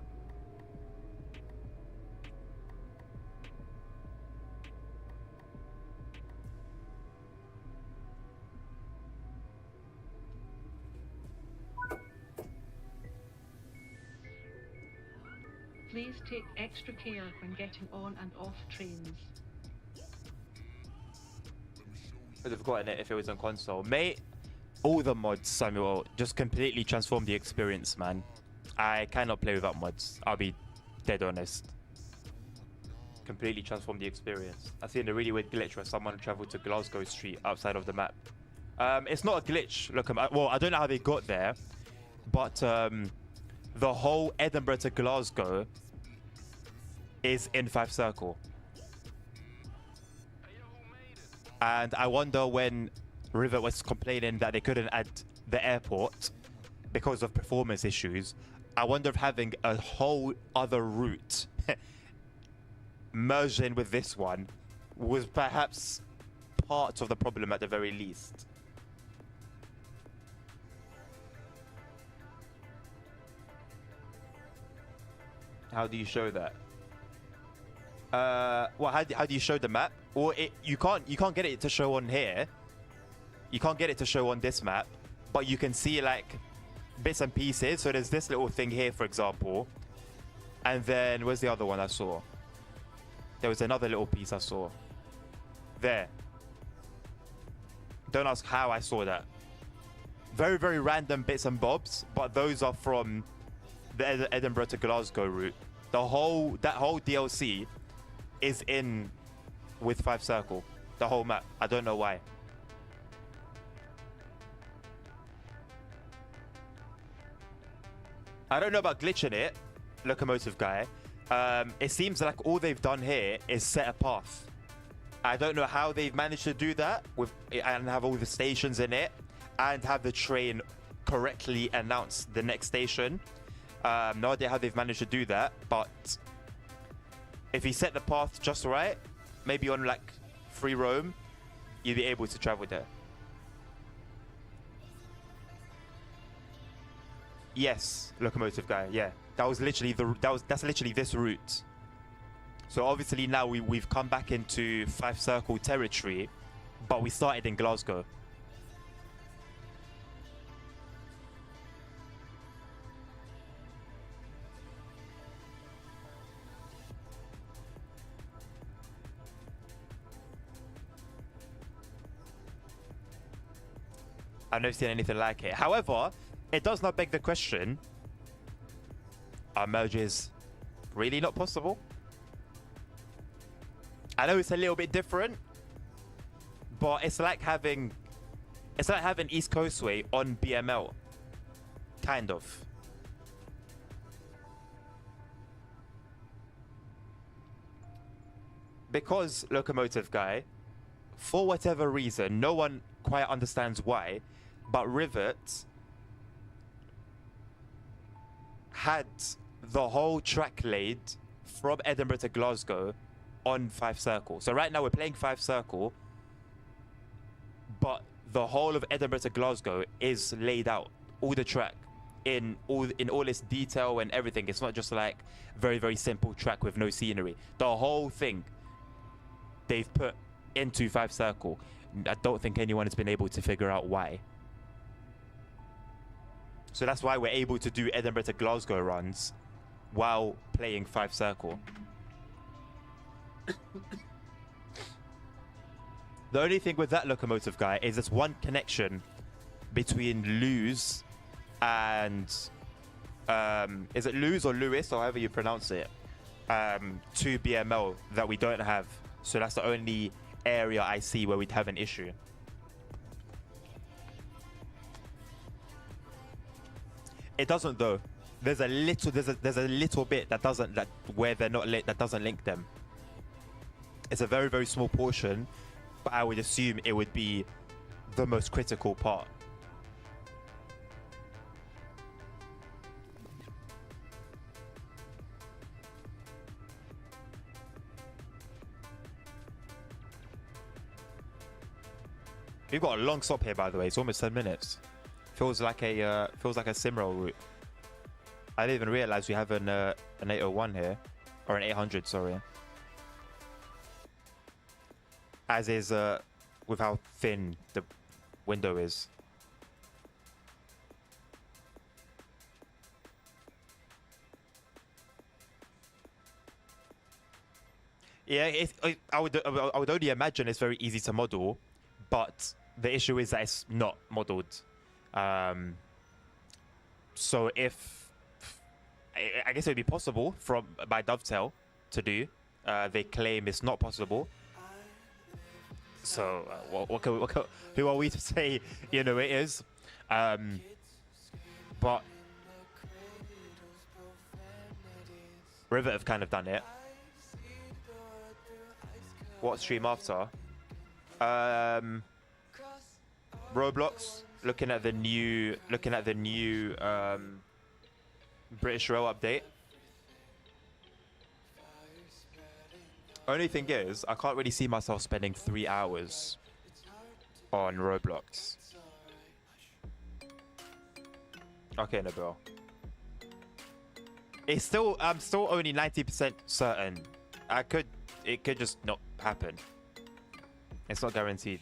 Please take extra care when getting on and off trains. I'd have gotten it if it was on console. Mate, all the mods, Samuel, just completely transform the experience, man. I cannot play without mods. I'll be dead honest. Completely transform the experience. I've seen a really weird glitch where someone traveled to Glasgow Street outside of the map. It's not a glitch. Look, well, I don't know how they got there, but the whole Edinburgh to Glasgow is in FIFE Circle. And I wonder when Rivet was complaining that they couldn't add the airport because of performance issues, I wonder if having a whole other route merged in with this one was perhaps part of the problem at the very least. How do you show that? Well, how do you show the map? Or you can't get it to show on here. You can't get it to show on this map, but you can see like bits and pieces. So there's this little thing here, for example, and then where's the other one I saw? There was another little piece I saw. There. Don't ask how I saw that. Very, very random bits and bobs, but those are from the Edinburgh to Glasgow route. That whole DLC is in with FIFE Circle. The whole map. I don't know why. I don't know about glitching it, Locomotive Guy. It seems like all they've done here is set a path. I don't know how they've managed to do that with and have all the stations in it and have the train correctly announce the next station. No idea how they've managed to do that, but if you set the path just right, maybe on like free roam, you'll be able to travel there. Yes, Locomotive Guy. Yeah, that's literally this route. So obviously now we've come back into FIFE Circle territory, but we started in Glasgow. I've never seen anything like it. However, it does not beg the question, are merges really not possible? I know it's a little bit different, but it's like having East Coastway on BML. Kind of. Because Locomotive Guy, for whatever reason, no one quite understands why, but Rivet had the whole track laid from Edinburgh to Glasgow on FIFE Circle. So right now we're playing FIFE Circle, but the whole of Edinburgh to Glasgow is laid out, all the track in all its detail and everything. It's not just like very, very simple track with no scenery. The whole thing they've put into FIFE Circle. I don't think anyone has been able to figure out why. So that's why we're able to do Edinburgh to Glasgow runs while playing FIFE Circle. The only thing with that Locomotive Guy is there's one connection between Luz and is it Luz or Lewis or however you pronounce it, to BML that we don't have. So that's the only area I see where we'd have an issue. It doesn't though. There's a little bit that doesn't, that where they're not lit, that doesn't link them. It's a very, very small portion, but I would assume it would be the most critical part. We've got a long stop here, by the way. It's almost 10 minutes. Feels like a Simroll route. I didn't even realize we have an 801 here, or an 800, sorry. As is with how thin the window is. Yeah, I would only imagine it's very easy to model, but the issue is that it's not modeled. So if I guess it would be possible by Dovetail to do, they claim it's not possible. So who are we to say it is? But Rivet have kind of done it. What stream after? Roblox. Looking at the new British Rail update. Only thing is, I can't really see myself spending 3 hours on Roblox. Okay, Nabil. I'm still only 90% certain. It could just not happen. It's not guaranteed.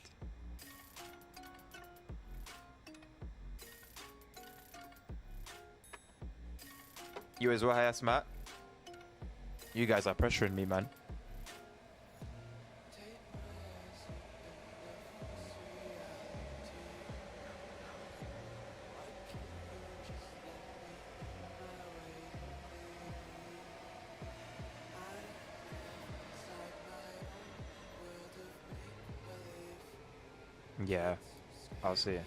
You as well, yes, Matt. You guys are pressuring me, man. Yeah, I'll see.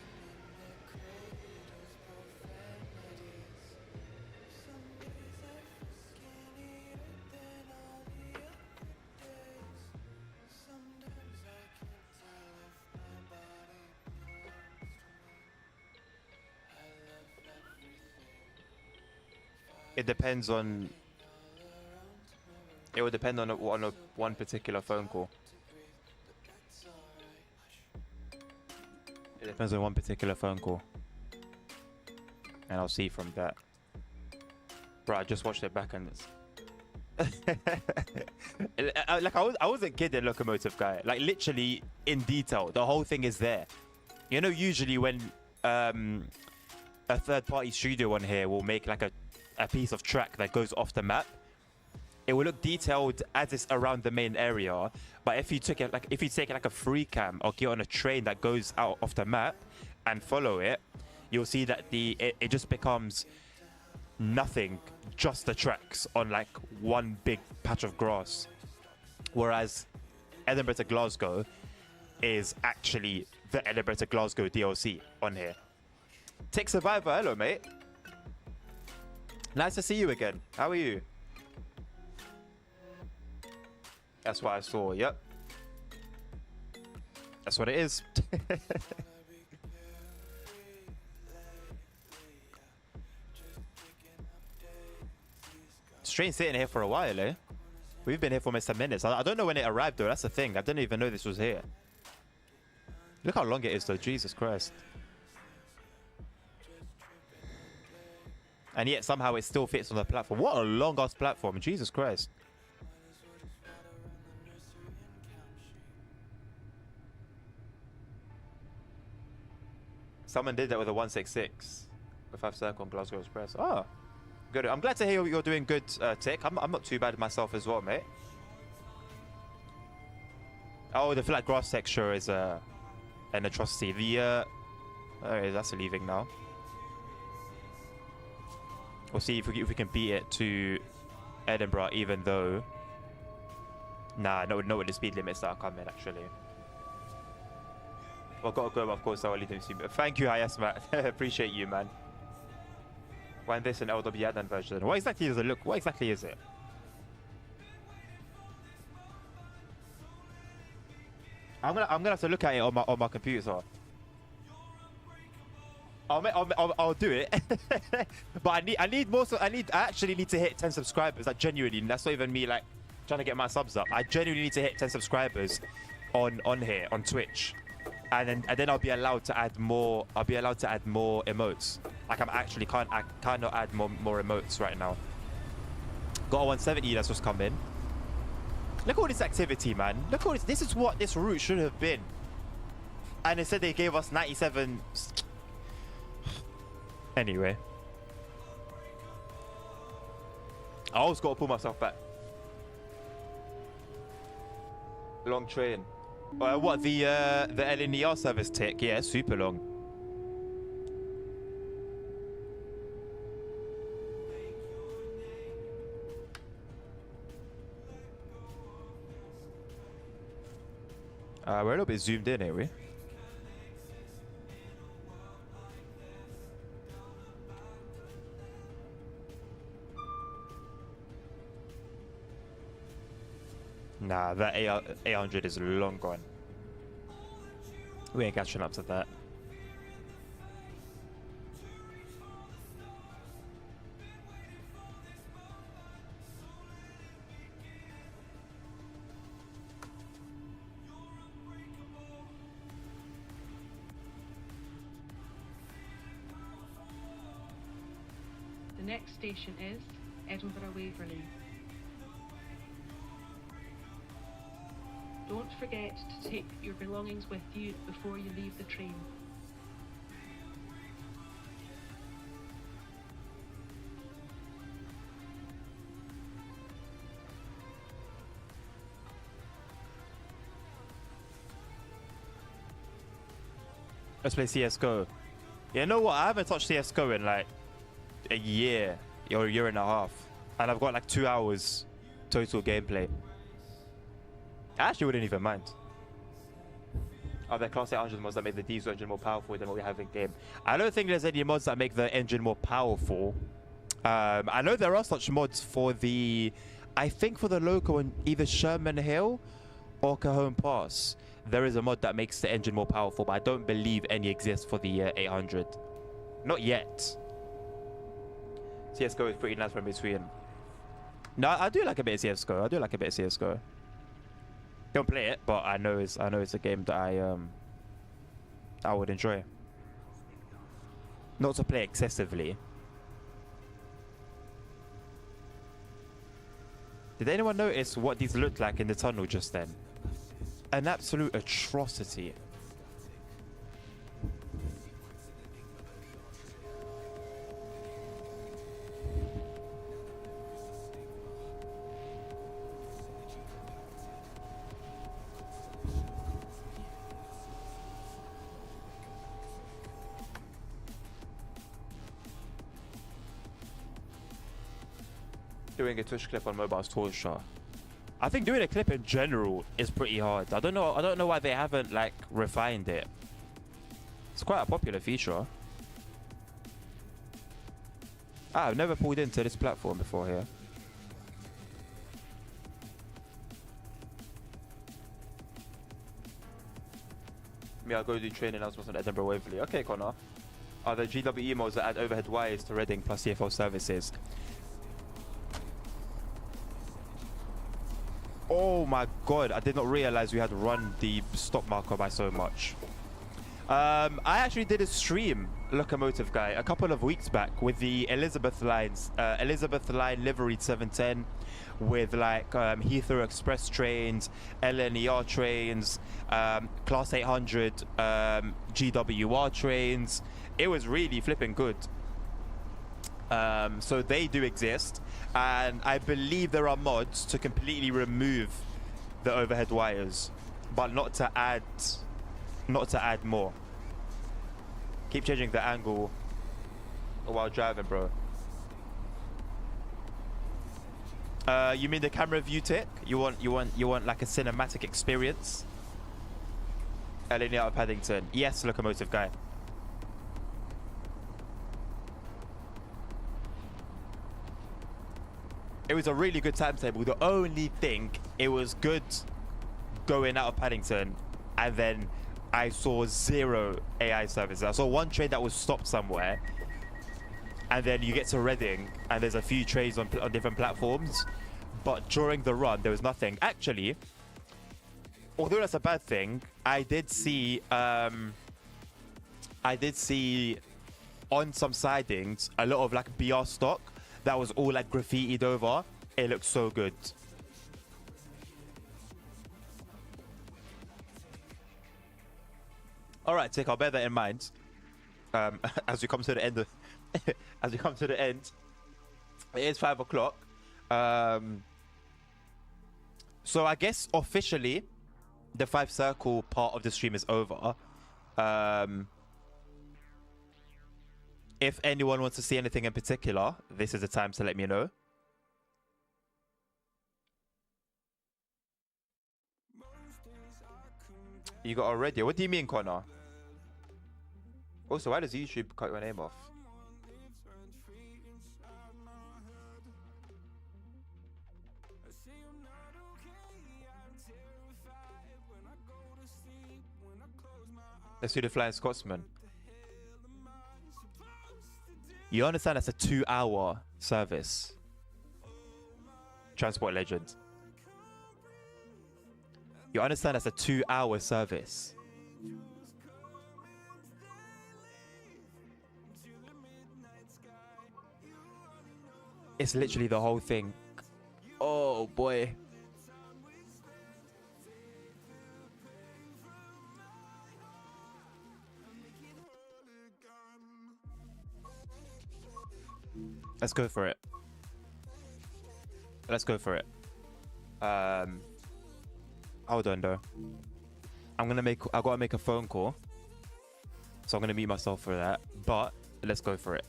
It depends on. It will depend on one particular phone call. It depends on one particular phone call, and I'll see from that. Bro, I just watched it back and like I wasn't kidding, Locomotive Guy. Like literally in detail, the whole thing is there. Usually when a third-party studio on here will make like a piece of track that goes off the map, it will look detailed as it's around the main area. But if you take like a free cam or get on a train that goes out off the map and follow it, you'll see that it just becomes nothing, just the tracks on like one big patch of grass. Whereas Edinburgh to Glasgow is actually the Edinburgh to Glasgow DLC on here. Tick Survivor, hello mate. Nice to see you again. How are you? That's what I saw, yep. That's what it is. Strange sitting here for a while, eh? We've been here for almost 10 minutes. I don't know when it arrived though, that's the thing. I didn't even know this was here. Look how long it is though, Jesus Christ. And yet somehow it still fits on the platform. What a long ass platform, Jesus Christ. Someone did that with a 166 with FIFE Circle on Glasgow Express. Oh, good. I'm glad to hear you're doing good, Tick. I'm not too bad myself as well, mate. Oh, the flat grass texture is an atrocity. That's leaving now. We'll see if we can beat it to Edinburgh, even though. Nah, no, with the speed limits that are coming actually. Well, gotta go, of course. I'll leave them. Thank you, yes, Matt. Appreciate you, man. When this an LW Adan version? What exactly does it look? What exactly is it? I'm gonna have to look at it on my computer. I'll do it. But I actually need to hit 10 subscribers. Like genuinely, that's not even me like trying to get my subs up. I genuinely need to hit 10 subscribers on here on Twitch. And then I'll be allowed to add more. I'll be allowed to add more emotes. Like I cannot add more emotes right now. Got a 170 that's just come in. Look at all this activity, man. Look at all this. This is what this route should have been. And instead they gave us 97. Anyway, I always got to pull myself back. Long train. What, the LNER service tick? Yeah, super long. We're a little bit zoomed in, ain't we? Nah, that 800 is long gone. We ain't catching up to that. The next station is Edinburgh Waverley. Don't forget to take your belongings with you before you leave the train. Let's play CSGO. Yeah, you know what? I haven't touched CSGO in like a year or a year and a half. And I've got like 2 hours total gameplay. I actually wouldn't even mind. Are there class 800 mods that make the diesel engine more powerful than what we have in game? I don't think there's any mods that make the engine more powerful. I know there are such mods for the, I think for the local in either Sherman Hill or Cajon Pass. There is a mod that makes the engine more powerful, but I don't believe any exists for the 800. Not yet. CSGO is pretty nice from between. No, I do like a bit of CSGO. I do like a bit of CSGO. Don't play it, but I know it's a game that I would enjoy. Not to play excessively. Did anyone notice what these looked like in the tunnel just then? An absolute atrocity. Doing a Twitch clip on mobile is torture. I think doing a clip in general is pretty hard. I don't know why they haven't like refined it. It's quite a popular feature. I've never pulled into this platform before here. Me, I'll go do training announcements on Edinburgh Waverley. Okay, Connor. Are there GWE mods that add overhead wires to Reading plus CFO services? Oh my god, I did not realize we had run the stop marker by so much. I actually did a stream, Locomotive Guy, a couple of weeks back with the Elizabeth Line liveried 710 with like Heathrow Express trains, LNER trains, Class 800 GWR trains. It was really flipping good. So they do exist, and I believe there are mods to completely remove the overhead wires, but not to add more. Keep changing the angle while driving, bro. You mean the camera view tick? You want like a cinematic experience? Eleni out of Paddington. Yes, Locomotive Guy. It was a really good timetable. The only thing, it was good going out of Paddington, and then I saw 0 AI services. I saw one train that was stopped somewhere, and then you get to Reading, and there's a few trains on different platforms, but during the run, there was nothing. Actually, although that's a bad thing, I did see on some sidings a lot of like BR stock that was all like graffitied over. It looks so good. All right, Tick, I'll bear that in mind. As we come to the end of as we come to the end, it is 5 o'clock. So I guess officially the FIFE Circle part of the stream is over. If anyone wants to see anything in particular, this is the time to let me know. You got already? What do you mean, Connor? Also, why does YouTube cut your name off? Let's do the Flying Scotsman. You understand that's a 2-hour service. Transport Legend. You understand that's a 2-hour service. It's literally the whole thing. Oh boy. Let's go for it. Let's go for it. Hold on though. I gotta make a phone call. So I'm gonna mute myself for that. But let's go for it.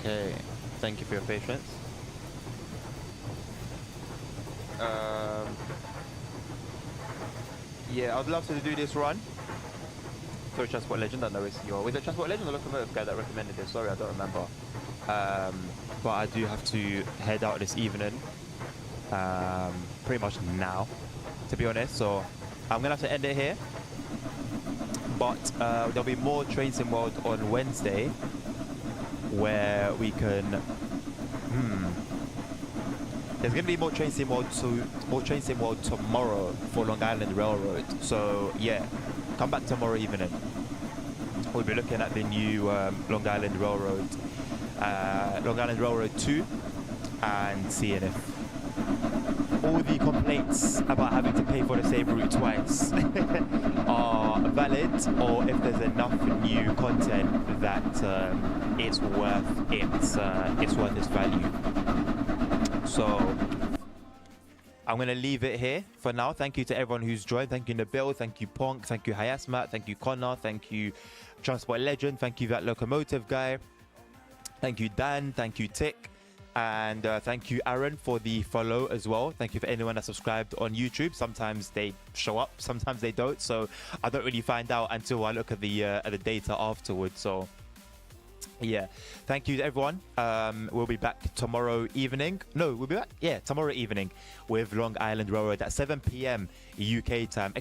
Okay, thank you for your patience. Yeah, I'd love to do this run. Sorry, Transport Legend, I know it's was it Transport Legend or Locomotive guy that recommended this? Sorry, I don't remember. But I do have to head out this evening. Pretty much now, to be honest. So I'm gonna have to end it here. But there'll be more Train Sim World on Wednesday, where we can. There's gonna be more Train Sim World tomorrow for Long Island Railroad. So yeah, come back tomorrow evening. We'll be looking at the new Long Island Railroad 2, and seeing if all the complaints about having to pay for the same route twice are valid, or if there's enough new content that it's worth its value. So I'm going to leave it here for now. Thank you to everyone who's joined. Thank you, Nabil. Thank you, Ponk. Thank you, Hayasmat. Thank you, Connor. Thank you, Transport Legend. Thank you, that Locomotive guy. Thank you, Dan. Thank you, Tick. And thank you, Aaron, for the follow as well. Thank you for anyone that subscribed on YouTube. Sometimes they show up, sometimes they don't. So I don't really find out until I look at the data afterwards. So yeah, thank you to everyone. We'll be back tomorrow evening. No, we'll be back, yeah, tomorrow evening with Long Island Railroad at 7 p.m. UK time. !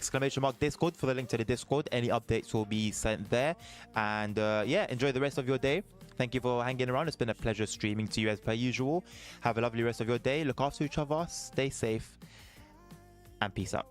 Discord for the link to the Discord. Any updates will be sent there. And yeah, enjoy the rest of your day. Thank you for hanging around. It's been a pleasure streaming to you as per usual. Have a lovely rest of your day. Look after each other. Stay safe. And peace out.